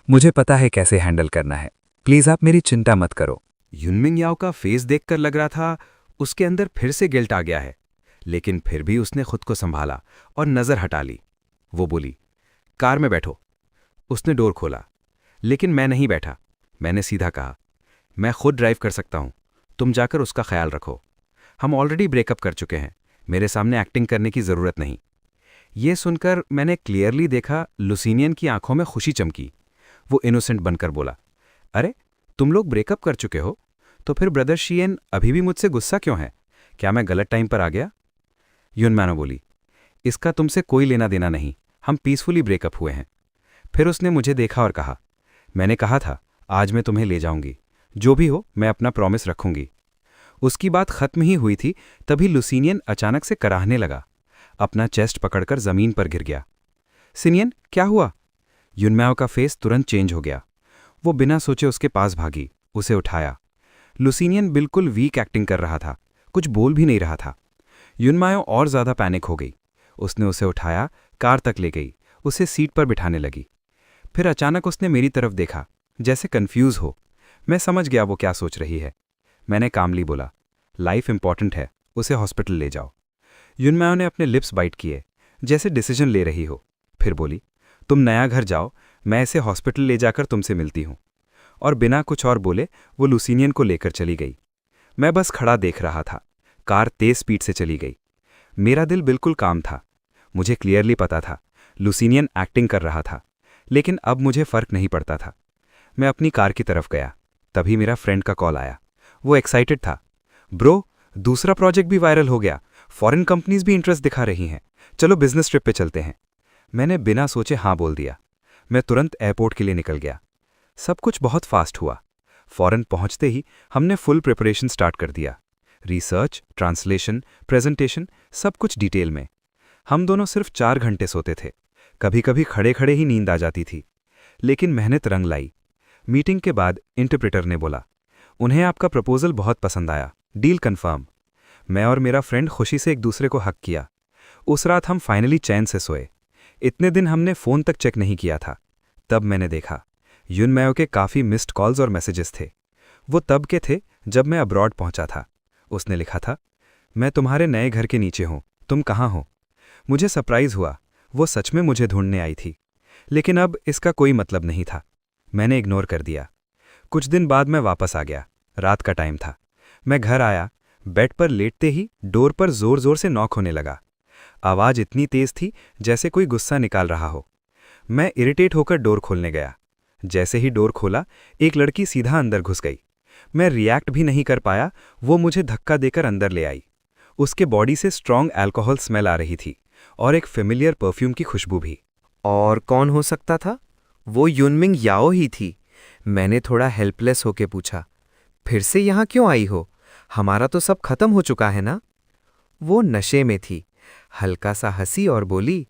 मुझे पता है कैसे हैंडल करना है। प्लीज आप मेरी चिंता मत करो। युनमिंग याओ का फेस देखकर लग रहा था उसके अंदर फिर से गिल्ट आ गया है, लेकिन फिर भी उसने खुद को संभाला और नजर हटा ली। वो बोली, कार में बैठो। उसने डोर खोला, लेकिन मैं नहीं बैठा। मैंने सीधा कहा, मैं खुद ड्राइव कर सकता हूं, तुम जाकर उसका ख्याल रखो। हम ऑलरेडी ब्रेकअप कर चुके हैं, मेरे सामने एक्टिंग करने की जरूरत नहीं। ये सुनकर मैंने क्लियरली देखा लुसीनियन की आंखों में खुशी चमकी। वो इनोसेंट बनकर बोला, अरे तुम लोग ब्रेकअप कर चुके हो, तो फिर ब्रदर शियन अभी भी मुझसे गुस्सा क्यों है? क्या मैं गलत टाइम पर आ गया? युनमानो बोली, इसका तुमसे कोई लेना देना नहीं, हम पीसफुली ब्रेकअप हुए हैं। फिर उसने मुझे देखा और कहा, मैंने कहा था आज मैं तुम्हें ले जाऊंगी, जो भी हो मैं अपना प्रॉमिस रखूंगी। उसकी बात खत्म ही हुई थी तभी लुसीनियन अचानक से कराहने लगा। अपना चेस्ट पकड़कर जमीन पर गिर गया। सिनियन, क्या हुआ? युनमाओ का फेस तुरंत चेंज हो गया। वो बिना सोचे उसके पास भागी, उसे उठाया। लुसीनियन बिल्कुल वीक एक्टिंग कर रहा था, कुछ बोल भी नहीं रहा था। युनमाओ और ज्यादा पैनिक हो गई। उसने उसे उठाया, कार तक ले गई, उसे सीट पर बिठाने लगी। फिर अचानक उसने मेरी तरफ देखा, जैसे कंफ्यूज हो। मैं समझ गया वो क्या सोच रही है। मैंने कामली बोला, लाइफ इंपॉर्टेंट है, उसे हॉस्पिटल ले जाओ। युनमाओ ने अपने लिप्स बाइट किए, जैसे डिसीजन ले रही हो। फिर बोली, तुम नया घर जाओ, मैं इसे हॉस्पिटल ले जाकर तुमसे मिलती हूँ। और बिना कुछ और बोले वो लुसीनियन को लेकर चली गई। मैं बस खड़ा देख रहा था। कार तेज स्पीड से चली गई। मेरा दिल बिल्कुल काम था। मुझे क्लियरली पता था लुसीनियन एक्टिंग कर रहा था, लेकिन अब मुझे फर्क नहीं पड़ता था। मैं अपनी कार की तरफ गया, तभी मेरा फ्रेंड का कॉल आया। वो एक्साइटेड था, ब्रो, दूसरा प्रोजेक्ट भी वायरल हो गया, फॉरेन कंपनीज भी इंटरेस्ट दिखा रही हैं, चलो बिजनेस ट्रिप पे चलते हैं। मैंने बिना सोचे हाँ बोल दिया। मैं तुरंत एयरपोर्ट के लिए निकल गया। सब कुछ बहुत फास्ट हुआ। फॉरेन पहुंचते ही हमने फुल प्रिपरेशन स्टार्ट कर दिया। रिसर्च, ट्रांसलेशन, प्रेजेंटेशन, सब कुछ डिटेल में। हम दोनों सिर्फ 4 घंटे सोते थे। कभी कभी खड़े खड़े ही नींद आ जाती थी, लेकिन मेहनत रंग लाई। मीटिंग के बाद इंटरप्रेटर ने बोला, उन्हें आपका प्रपोजल बहुत पसंद आया, डील कंफर्म। मैं और मेरा फ्रेंड खुशी से एक दूसरे को हक किया। उस रात हम फाइनली चैन से सोए। इतने दिन हमने फ़ोन तक चेक नहीं किया था। तब मैंने देखा युनमाओ के काफ़ी मिस्ड कॉल्स और मैसेजेस थे। वो तब के थे जब मैं अब्रॉड पहुंचा था। उसने लिखा था, मैं तुम्हारे नए घर के नीचे हूं, तुम कहाँ हो? मुझे सरप्राइज हुआ, वो सच में मुझे ढूंढने आई थी। लेकिन अब इसका कोई मतलब नहीं था। मैंने इग्नोर कर दिया। कुछ दिन बाद मैं वापस आ गया। रात का टाइम था। मैं घर आया, बेड पर लेटते ही डोर पर जोर जोर से नॉक होने लगा। आवाज़ इतनी तेज थी जैसे कोई गुस्सा निकाल रहा हो। मैं इरिटेट होकर डोर खोलने गया। जैसे ही डोर खोला, एक लड़की सीधा अंदर घुस गई। मैं रिएक्ट भी नहीं कर पाया, वो मुझे धक्का देकर अंदर ले आई। उसके बॉडी से स्ट्रॉन्ग अल्कोहल स्मेल आ रही थी और एक फेमिलियर परफ्यूम की खुशबू भी। और कौन हो सकता था? वो युनमिंग याओ ही थी। मैंने थोड़ा हेल्पलेस होके पूछा, फिर से यहाँ क्यों आई हो? हमारा तो सब खत्म हो चुका है ना? वो नशे में थी, हल्का सा हंसी और बोली,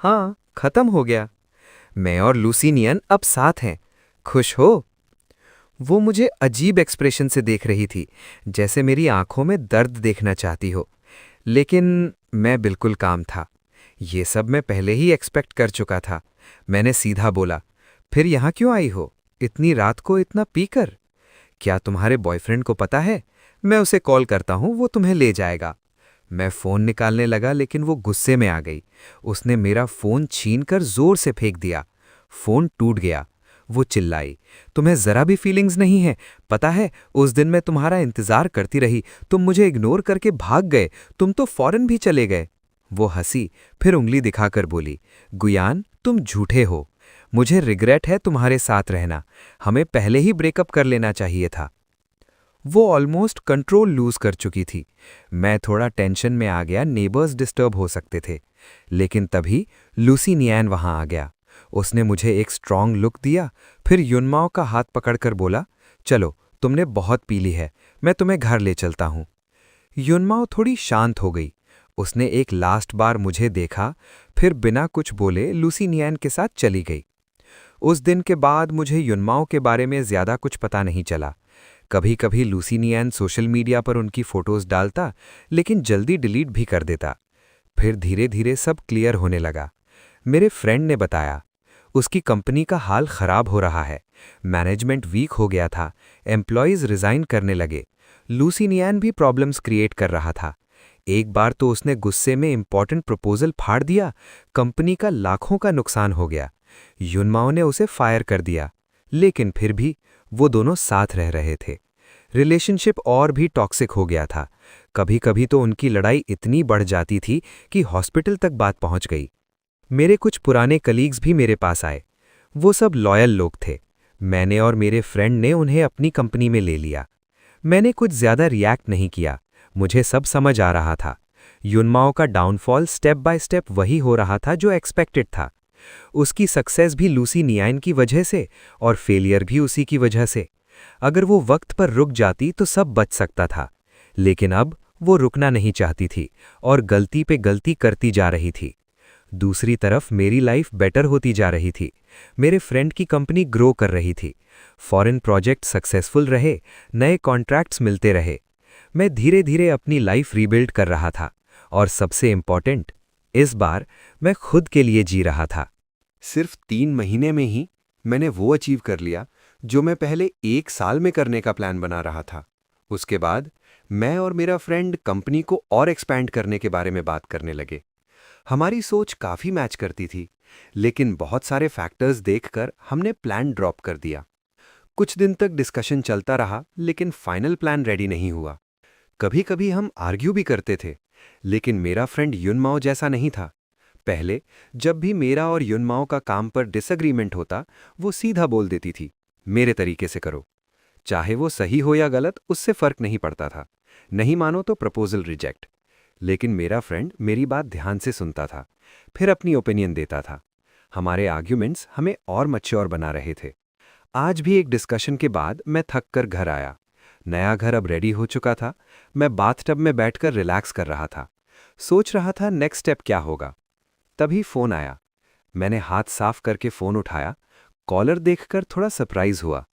हाँ, खत्म हो गया, मैं और लूसीनियन अब साथ हैं। खुश हो? वो मुझे अजीब एक्सप्रेशन से देख रही थी, जैसे मेरी आंखों में दर्द देखना चाहती हो। लेकिन मैं बिल्कुल काम था। ये सब मैं पहले ही एक्सपेक्ट कर चुका था। मैंने सीधा बोला, फिर यहाँ क्यों आई हो, इतनी रात को इतना पीकर? क्या तुम्हारे बॉयफ्रेंड को पता है? मैं उसे कॉल करता हूँ, वो तुम्हें ले जाएगा। मैं फ़ोन निकालने लगा, लेकिन वो गुस्से में आ गई। उसने मेरा फ़ोन छीनकर ज़ोर से फेंक दिया। फ़ोन टूट गया। वो चिल्लाई, तुम्हें ज़रा भी फीलिंग्स नहीं है? पता है, उस दिन मैं तुम्हारा इंतज़ार करती रही, तुम मुझे इग्नोर करके भाग गए, तुम तो फ़ौरन भी चले गए। वो हंसी, फिर उंगली दिखाकर बोली, गुयान, तुम झूठे हो। मुझे रिग्रेट है तुम्हारे साथ रहना। हमें पहले ही ब्रेकअप कर लेना चाहिए था। वो ऑलमोस्ट कंट्रोल लूज कर चुकी थी। मैं थोड़ा टेंशन में आ गया, नेबर्स डिस्टर्ब हो सकते थे। लेकिन तभी लूसी नियान वहां आ गया। उसने मुझे एक स्ट्रांग लुक दिया, फिर युनमाओ का हाथ पकड़कर बोला, चलो, तुमने बहुत पी ली है, मैं तुम्हें घर ले चलता हूं। युनमाओ थोड़ी शांत हो गई। उसने एक लास्ट बार मुझे देखा, फिर बिना कुछ बोले लूसी नियान के साथ चली गई। उस दिन के बाद मुझे युनमाओ के बारे में ज्यादा कुछ पता नहीं चला। कभी कभी लूसी नियान सोशल मीडिया पर उनकी फोटोज डालता, लेकिन जल्दी डिलीट भी कर देता। फिर धीरे धीरे सब क्लियर होने लगा। मेरे फ्रेंड ने बताया, उसकी कंपनी का हाल खराब हो रहा है, मैनेजमेंट वीक हो गया था, एम्प्लॉयज रिजाइन करने लगे। लूसी नियान भी प्रॉब्लम्स क्रिएट कर रहा था। एक बार तो उसने गुस्से में इंपॉर्टेंट प्रपोजल फाड़ दिया, कंपनी का लाखों का नुकसान हो गया। युनमाओ ने उसे फायर कर दिया, लेकिन फिर भी वो दोनों साथ रह रहे थे। रिलेशनशिप और भी टॉक्सिक हो गया था। कभी कभी तो उनकी लड़ाई इतनी बढ़ जाती थी कि हॉस्पिटल तक बात पहुंच गई। मेरे कुछ पुराने कलीग्स भी मेरे पास आए। वो सब लॉयल लोग थे। मैंने और मेरे फ्रेंड ने उन्हें अपनी कंपनी में ले लिया। मैंने कुछ ज्यादा रिएक्ट नहीं किया, मुझे सब समझ आ रहा था। युनमाओ का डाउनफॉल स्टेप बाय स्टेप वही हो रहा था जो एक्सपेक्टेड था। उसकी सक्सेस भी लूसी नियान की वजह से, और फेलियर भी उसी की वजह से। अगर वो वक्त पर रुक जाती तो सब बच सकता था, लेकिन अब वो रुकना नहीं चाहती थी और गलती पे गलती करती जा रही थी। दूसरी तरफ मेरी लाइफ बेटर होती जा रही थी। मेरे फ्रेंड की कंपनी ग्रो कर रही थी, फॉरेन प्रोजेक्ट सक्सेसफुल रहे, नए कॉन्ट्रैक्ट्स मिलते रहे। मैं धीरे धीरे अपनी लाइफ रीबिल्ड कर रहा था, और सबसे इम्पॉर्टेंट, इस बार मैं खुद के लिए जी रहा था। सिर्फ 3 महीने में ही मैंने वो अचीव कर लिया जो मैं पहले 1 साल में करने का प्लान बना रहा था। उसके बाद मैं और मेरा फ्रेंड कंपनी को और एक्सपैंड करने के बारे में बात करने लगे। हमारी सोच काफी मैच करती थी, लेकिन बहुत सारे फैक्टर्स देखकर हमने प्लान ड्रॉप कर दिया। कुछ दिन तक डिस्कशन चलता रहा, लेकिन फाइनल प्लान रेडी नहीं हुआ। कभी कभी हम आर्ग्यू भी करते थे, लेकिन मेरा फ्रेंड युनमाओ जैसा नहीं था। पहले जब भी मेरा और युनमाओ का काम पर डिसएग्रीमेंट होता, वो सीधा बोल देती थी, मेरे तरीके से करो। चाहे वो सही हो या गलत, उससे फर्क नहीं पड़ता था। नहीं मानो तो प्रपोजल रिजेक्ट। लेकिन मेरा फ्रेंड मेरी बात ध्यान से सुनता था, फिर अपनी ओपिनियन देता था। हमारे आर्ग्यूमेंट्स हमें और मैच्योर बना रहे थे। आज भी एक डिस्कशन के बाद मैं थक कर घर आया। नया घर अब रेडी हो चुका था। मैं बाथटब में बैठकर रिलैक्स कर रहा था, सोच रहा था नेक्स्ट स्टेप क्या होगा। तभी फोन आया। मैंने हाथ साफ करके फोन उठाया। कॉलर देखकर थोड़ा सरप्राइज हुआ।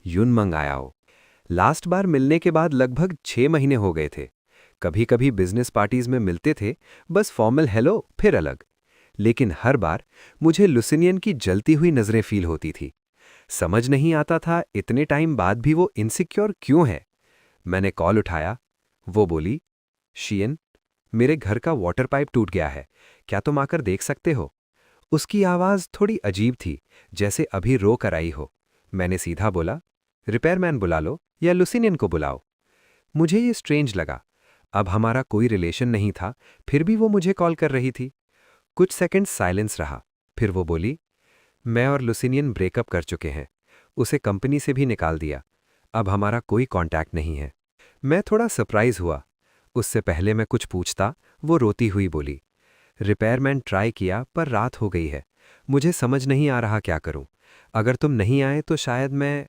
युनमंग आया हो। लास्ट बार मिलने के बाद लगभग 6 महीने हो गए थे। कभी कभी बिजनेस पार्टीज में मिलते थे, बस फॉर्मल हेलो फिर अलग। लेकिन हर बार मुझे लुसिनियन की जलती हुई नजरें फील होती थी। समझ नहीं आता था इतने टाइम बाद भी वो इनसिक्योर क्यों है। मैंने कॉल उठाया। वो बोली, शियन, मेरे घर का वाटर पाइप टूट गया है, क्या तुम आकर देख सकते हो? उसकी आवाज़ थोड़ी अजीब थी, जैसे अभी रो कर आई हो। मैंने सीधा बोला, रिपेयरमैन बुला लो या लुसिनियन को बुलाओ। मुझे ये स्ट्रेंज लगा। अब हमारा कोई रिलेशन नहीं था, फिर भी वो मुझे कॉल कर रही थी। कुछ सेकंड साइलेंस रहा, फिर वो बोली, मैं और लुसिनियन ब्रेकअप कर चुके हैं, उसे कंपनी से भी निकाल दिया, अब हमारा कोई कांटेक्ट नहीं है। मैं थोड़ा सरप्राइज हुआ। उससे पहले मैं कुछ पूछता, वो रोती हुई बोली, रिपेयरमैन ट्राई किया पर रात हो गई है, मुझे समझ नहीं आ रहा क्या करूं, अगर तुम नहीं आए तो शायद मैं।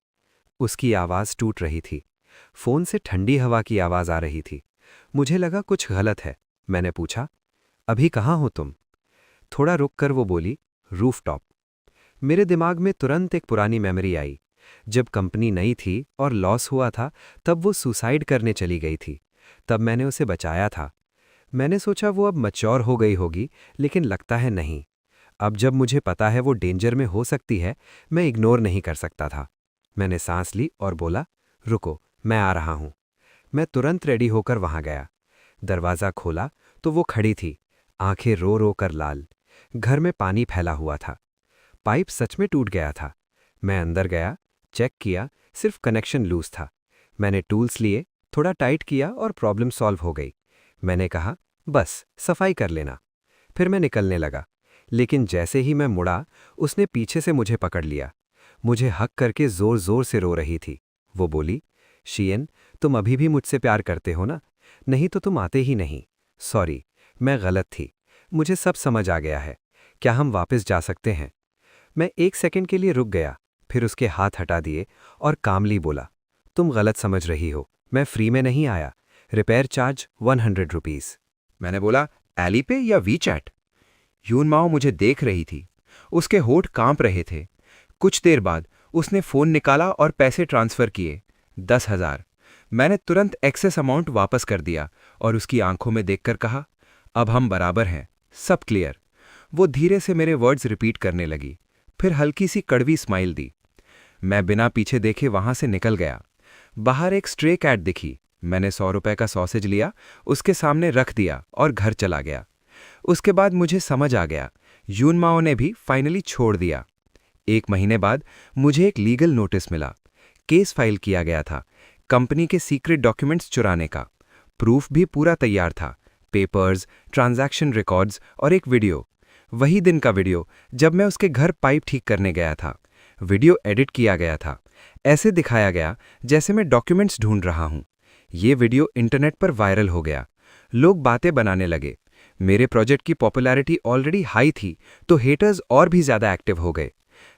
उसकी आवाज़ टूट रही थी। फोन से ठंडी हवा की आवाज़ आ रही थी। मुझे लगा कुछ गलत है। मैंने पूछा, अभी कहाँ हो तुम? थोड़ा रुक कर वो बोली, रूफटॉप। मेरे दिमाग में तुरंत एक पुरानी मेमोरी आई। जब कंपनी नई थी और लॉस हुआ था, तब वो सुसाइड करने चली गई थी। तब मैंने उसे बचाया था। मैंने सोचा वो अब मैच्योर हो गई होगी, लेकिन लगता है नहीं। अब जब मुझे पता है वो डेंजर में हो सकती है, मैं इग्नोर नहीं कर सकता था। मैंने सांस ली और बोला, रुको, मैं आ रहा हूं। मैं तुरंत रेडी होकर वहां गया। दरवाज़ा खोला तो वो खड़ी थी, आंखें रो रो कर लाल। घर में पानी फैला हुआ था। पाइप सच में टूट गया था। मैं अंदर गया, चेक किया, सिर्फ कनेक्शन लूज था। मैंने टूल्स लिए, थोड़ा टाइट किया और प्रॉब्लम सॉल्व हो गई। मैंने कहा, बस सफाई कर लेना। फिर मैं निकलने लगा, लेकिन जैसे ही मैं मुड़ा, उसने पीछे से मुझे पकड़ लिया। मुझे हक करके जोर जोर से रो रही थी। वो बोली, शियन, तुम अभी भी मुझसे प्यार करते हो ना? नहीं तो तुम आते ही नहीं। सॉरी, मैं गलत थी। मुझे सब समझ आ गया है। क्या हम वापस जा सकते हैं? मैं 1 सेकंड के लिए रुक गया, फिर उसके हाथ हटा दिए और कामली बोला, तुम गलत समझ रही हो। मैं फ्री में नहीं आया। Repair charge 100 rupees. मैंने बोला, एली पे या वीचैट? यून माओ मुझे देख रही थी। उसके होठ कांप रहे थे। कुछ देर बाद उसने फ़ोन निकाला और पैसे ट्रांसफ़र किए, 10,000। मैंने तुरंत एक्सेस अमाउंट वापस कर दिया और उसकी आंखों में देखकर कहा, अब हम बराबर हैं, सब क्लियर। वो धीरे से मेरे वर्ड्स रिपीट करने लगी, फिर हल्की सी कड़वी स्माइल दी। मैं बिना पीछे देखे वहां से निकल गया। बाहर एक स्ट्रे कैट दिखी। मैंने 100 रुपए का सॉसेज लिया, उसके सामने रख दिया और घर चला गया। उसके बाद मुझे समझ आ गया, यून माओ ने भी फाइनली छोड़ दिया। 1 महीने बाद मुझे एक लीगल नोटिस मिला। केस फाइल किया गया था, कंपनी के सीक्रेट डॉक्यूमेंट्स चुराने का। प्रूफ भी पूरा तैयार था, पेपर्स, ट्रांजैक्शन रिकॉर्ड्स और एक वीडियो। वही दिन का वीडियो जब मैं उसके घर पाइप ठीक करने गया था। वीडियो एडिट किया गया था। ऐसे दिखाया गया जैसे मैं डॉक्यूमेंट्स ढूंढ रहा हूं। ये वीडियो इंटरनेट पर वायरल हो गया। लोग बातें बनाने लगे। मेरे प्रोजेक्ट की पॉपुलैरिटी ऑलरेडी हाई थी, तो हेटर्स और भी ज़्यादा एक्टिव हो गए।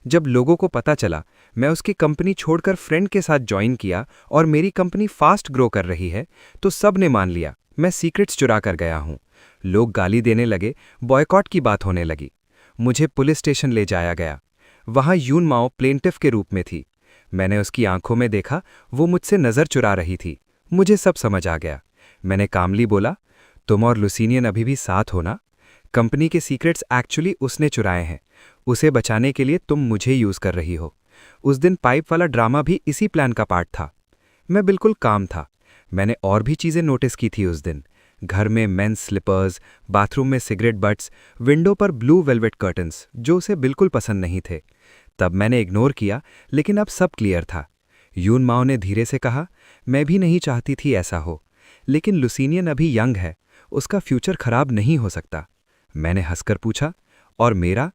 जब लोगों को पता चला मैं उसकी कंपनी छोड़कर फ्रेंड के साथ ज्वाइन किया और मेरी कंपनी फास्ट ग्रो कर रही है, तो सब ने मान लिया मैं सीक्रेट्स चुरा कर गया हूं। लोग गाली देने लगे, बॉयकॉट की बात होने लगी। मुझे पुलिस स्टेशन ले जाया गया। वहां यून माओ प्लेंटिफ के रूप में थी। मैंने उसकी आंखों में देखा, वो मुझसे नज़र चुरा रही थी। मुझे सब समझ आ गया। मैंने कामली बोला, तुम और लुसीनियन अभी भी साथ हो ना? कंपनी के सीक्रेट्स एक्चुअली उसने चुराए हैं। उसे बचाने के लिए तुम मुझे यूज़ कर रही हो। उस दिन पाइप वाला ड्रामा भी इसी प्लान का पार्ट था। मैं बिल्कुल काम था। मैंने और भी चीज़ें नोटिस की थी उस दिन। घर में मेंस स्लीपर्स, बाथरूम में सिगरेट बट्स, विंडो पर ब्लू वेलवेट कर्टन्स, जो उसे बिल्कुल पसंद नहीं थे। तब मैंने इग्नोर किया, लेकिन अब सब क्लियर था। यून माओ ने धीरे से कहा, मैं भी नहीं चाहती थी ऐसा हो, लेकिन लुसीनियन अभी यंग है, उसका फ्यूचर खराब नहीं हो सकता। मैंने हंसकर पूछा, और मेरा?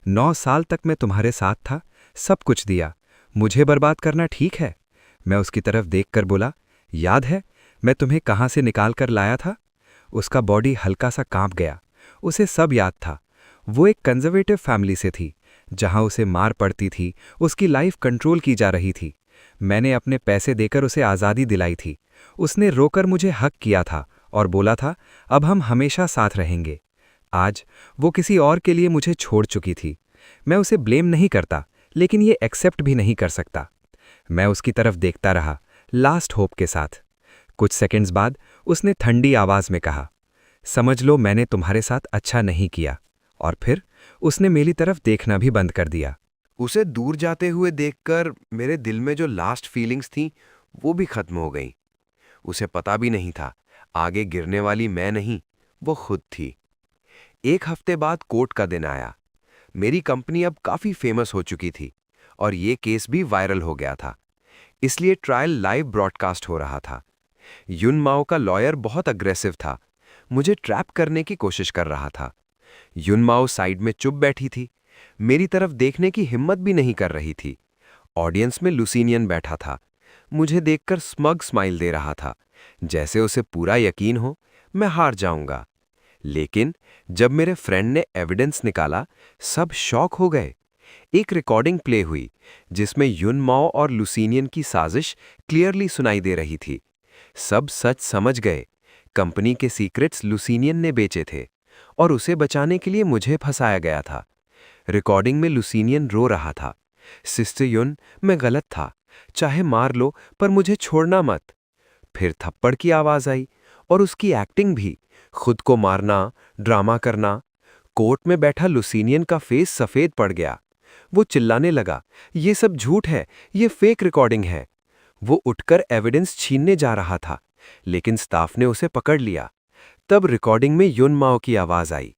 9 साल तक मैं तुम्हारे साथ था, सब कुछ दिया, मुझे बर्बाद करना ठीक है? मैं उसकी तरफ देखकर बोला, याद है मैं तुम्हें कहाँ से निकाल कर लाया था? उसका बॉडी हल्का सा कांप गया। उसे सब याद था। वो एक कंजर्वेटिव फैमिली से थी, जहां उसे मार पड़ती थी, उसकी लाइफ कंट्रोल की जा रही थी। मैंने अपने पैसे देकर उसे आज़ादी दिलाई थी। उसने रोकर मुझे हक किया था और बोला था, अब हम हमेशा साथ रहेंगे। आज वो किसी और के लिए मुझे छोड़ चुकी थी। मैं उसे ब्लेम नहीं करता, लेकिन ये एक्सेप्ट भी नहीं कर सकता। मैं उसकी तरफ देखता रहा, लास्ट होप के साथ। कुछ सेकंड्स बाद उसने ठंडी आवाज में कहा, समझ लो मैंने तुम्हारे साथ अच्छा नहीं किया। और फिर उसने मेरी तरफ देखना भी बंद कर दिया। उसे दूर जाते हुए देखकर मेरे दिल में जो लास्ट फीलिंग्स थीं, वो भी खत्म हो गईं। उसे पता भी नहीं था, आगे गिरने वाली मैं नहीं, वो खुद थी। 1 हफ्ते बाद कोर्ट का दिन आया। मेरी कंपनी अब काफ़ी फेमस हो चुकी थी और ये केस भी वायरल हो गया था, इसलिए ट्रायल लाइव ब्रॉडकास्ट हो रहा था। यून माओ का लॉयर बहुत अग्रेसिव था, मुझे ट्रैप करने की कोशिश कर रहा था। यून माओ साइड में चुप बैठी थी, मेरी तरफ देखने की हिम्मत भी नहीं कर रही थी। ऑडियंस में लुसीनियन बैठा था, मुझे देखकर स्मग स्माइल दे रहा था, जैसे उसे पूरा यकीन हो मैं हार जाऊंगा। लेकिन जब मेरे फ्रेंड ने एविडेंस निकाला, सब शॉक हो गए। एक रिकॉर्डिंग प्ले हुई जिसमें यून माओ और लुसीनियन की साजिश क्लियरली सुनाई दे रही थी। सब सच समझ गए, कंपनी के सीक्रेट्स लुसीनियन ने बेचे थे और उसे बचाने के लिए मुझे फंसाया गया था। रिकॉर्डिंग में लुसीनियन रो रहा था। सिस्टर युन, मैं गलत था, चाहे मार लो पर मुझे छोड़ना मत। फिर थप्पड़ की आवाज आई और उसकी एक्टिंग भी, खुद को मारना, ड्रामा करना। कोर्ट में बैठा लुसीनियन का फेस सफेद पड़ गया। वो चिल्लाने लगा, ये सब झूठ है, ये फेक रिकॉर्डिंग है। वो उठकर एविडेंस छीनने जा रहा था, लेकिन स्टाफ ने उसे पकड़ लिया। तब रिकॉर्डिंग में युन माओ की आवाज आई,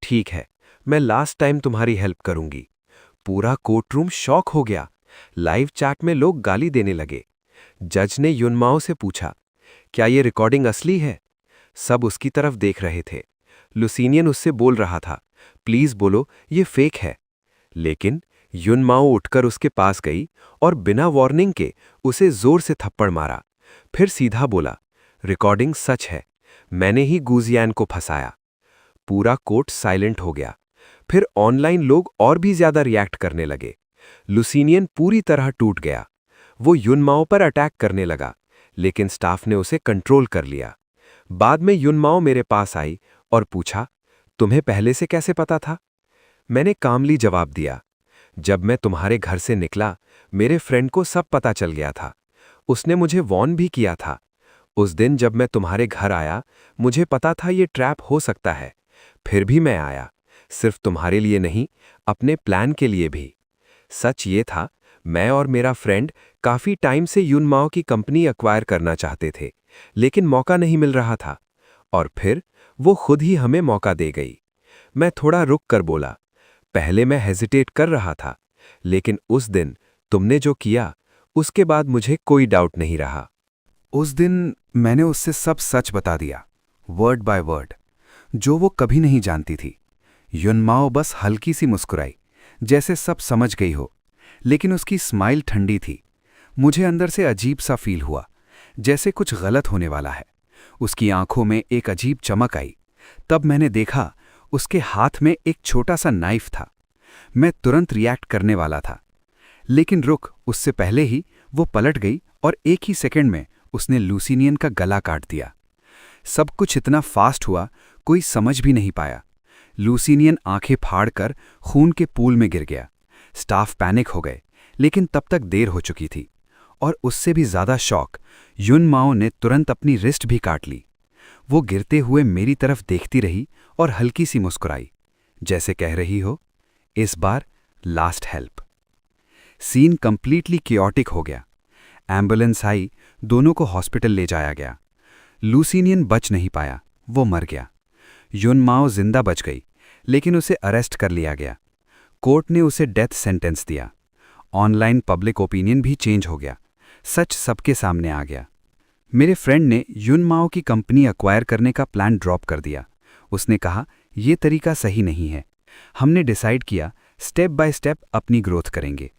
ठीक है, मैं लास्ट टाइम तुम्हारी हेल्प करूंगी। पूरा कोर्ट रूम शॉक हो गया। लाइव चैट में लोग गाली देने लगे। जज ने युन माओ से पूछा, क्या ये रिकॉर्डिंग असली है? सब उसकी तरफ देख रहे थे। लुसीनियन उससे बोल रहा था, प्लीज बोलो ये फेक है। लेकिन युन माओ उठकर उसके पास गई और बिना वार्निंग के उसे जोर से थप्पड़ मारा। फिर सीधा बोला, रिकॉर्डिंग सच है, मैंने ही गुजियान को फंसाया। पूरा कोर्ट साइलेंट हो गया। फिर ऑनलाइन लोग और भी ज्यादा रिएक्ट करने लगे। लुसीनियन पूरी तरह टूट गया। वो युन माओ पर अटैक करने लगा, लेकिन स्टाफ ने उसे कंट्रोल कर लिया। बाद में युन माओ मेरे पास आई और पूछा, तुम्हें पहले से कैसे पता था? मैंने कामली जवाब दिया, जब मैं तुम्हारे घर से निकला मेरे फ्रेंड को सब पता चल गया था। उसने मुझे वॉर्न भी किया था। उस दिन जब मैं तुम्हारे घर आया मुझे पता था ये ट्रैप हो सकता है, फिर भी मैं आया, सिर्फ तुम्हारे लिए नहीं, अपने प्लान के लिए भी। सच ये था, मैं और मेरा फ्रेंड काफी टाइम से युन माओ की कंपनी एक्वायर करना चाहते थे, लेकिन मौका नहीं मिल रहा था। और फिर वो खुद ही हमें मौका दे गई। मैं थोड़ा रुक कर बोला, पहले मैं हेजिटेट कर रहा था, लेकिन उस दिन तुमने जो किया उसके बाद मुझे कोई डाउट नहीं रहा। उस दिन मैंने उससे सब सच बता दिया, वर्ड बाय वर्ड, जो वो कभी नहीं जानती थी। युन माओ बस हल्की सी मुस्कुराई, जैसे सब समझ गई हो, लेकिन उसकी स्माइल ठंडी थी। मुझे अंदर से अजीब सा फील हुआ, जैसे कुछ गलत होने वाला है। उसकी आंखों में एक अजीब चमक आई। तब मैंने देखा उसके हाथ में एक छोटा सा नाइफ था। मैं तुरंत रिएक्ट करने वाला था, लेकिन रुक, उससे पहले ही वो पलट गई और एक ही सेकंड में उसने लुसीनियन का गला काट दिया। सब कुछ इतना फास्ट हुआ, कोई समझ भी नहीं पाया। लुसीनियन आंखें फाड़कर खून के पूल में गिर गया। स्टाफ पैनिक हो गए, लेकिन तब तक देर हो चुकी थी। और उससे भी ज्यादा शॉक, युन माओ ने तुरंत अपनी रिस्ट भी काट ली। वो गिरते हुए मेरी तरफ देखती रही और हल्की सी मुस्कुराई, जैसे कह रही हो, इस बार last help. Scene completely chaotic हो गया। एम्बुलेंस आई, दोनों को हॉस्पिटल ले जाया गया। लुसीनियन बच नहीं पाया, वो मर गया। युन माओ जिंदा बच गई, लेकिन उसे अरेस्ट कर लिया गया। कोर्ट ने उसे डेथ सेंटेंस दिया। ऑनलाइन पब्लिक ओपिनियन भी चेंज हो गया। सच सबके सामने आ गया। मेरे फ्रेंड ने युन माओ की कंपनी एक्वायर करने का प्लान ड्रॉप कर दिया। उसने कहा, यह तरीका सही नहीं है। हमने डिसाइड किया स्टेप बाय स्टेप अपनी ग्रोथ करेंगे।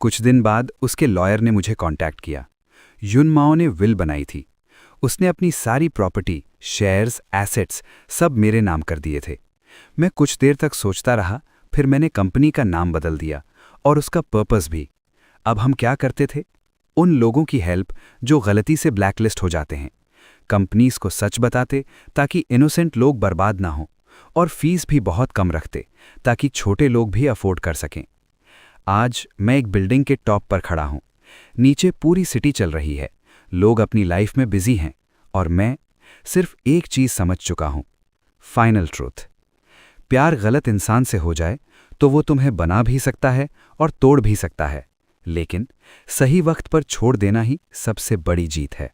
कुछ दिन बाद उसके लॉयर ने मुझे कांटेक्ट किया। युन माओ ने विल बनाई थी। उसने अपनी सारी प्रॉपर्टी, शेयर्स, एसेट्स सब मेरे नाम कर दिए थे। मैं कुछ देर तक सोचता रहा, फिर मैंने कंपनी का नाम बदल दिया और उसका पर्पस भी। अब हम क्या करते थे? उन लोगों की हेल्प जो गलती से ब्लैकलिस्ट हो जाते हैं। कंपनीज को सच बताते ताकि इनोसेंट लोग बर्बाद ना हों, और फीस भी बहुत कम रखते ताकि छोटे लोग भी अफोर्ड कर सकें। आज मैं एक बिल्डिंग के टॉप पर खड़ा हूं। नीचे पूरी सिटी चल रही है, लोग अपनी लाइफ में बिजी हैं, और मैं सिर्फ एक चीज समझ चुका हूं, फाइनल ट्रूथ। प्यार गलत इंसान से हो जाए तो वो तुम्हें बना भी सकता है और तोड़ भी सकता है, लेकिन सही वक्त पर छोड़ देना ही सबसे बड़ी जीत है।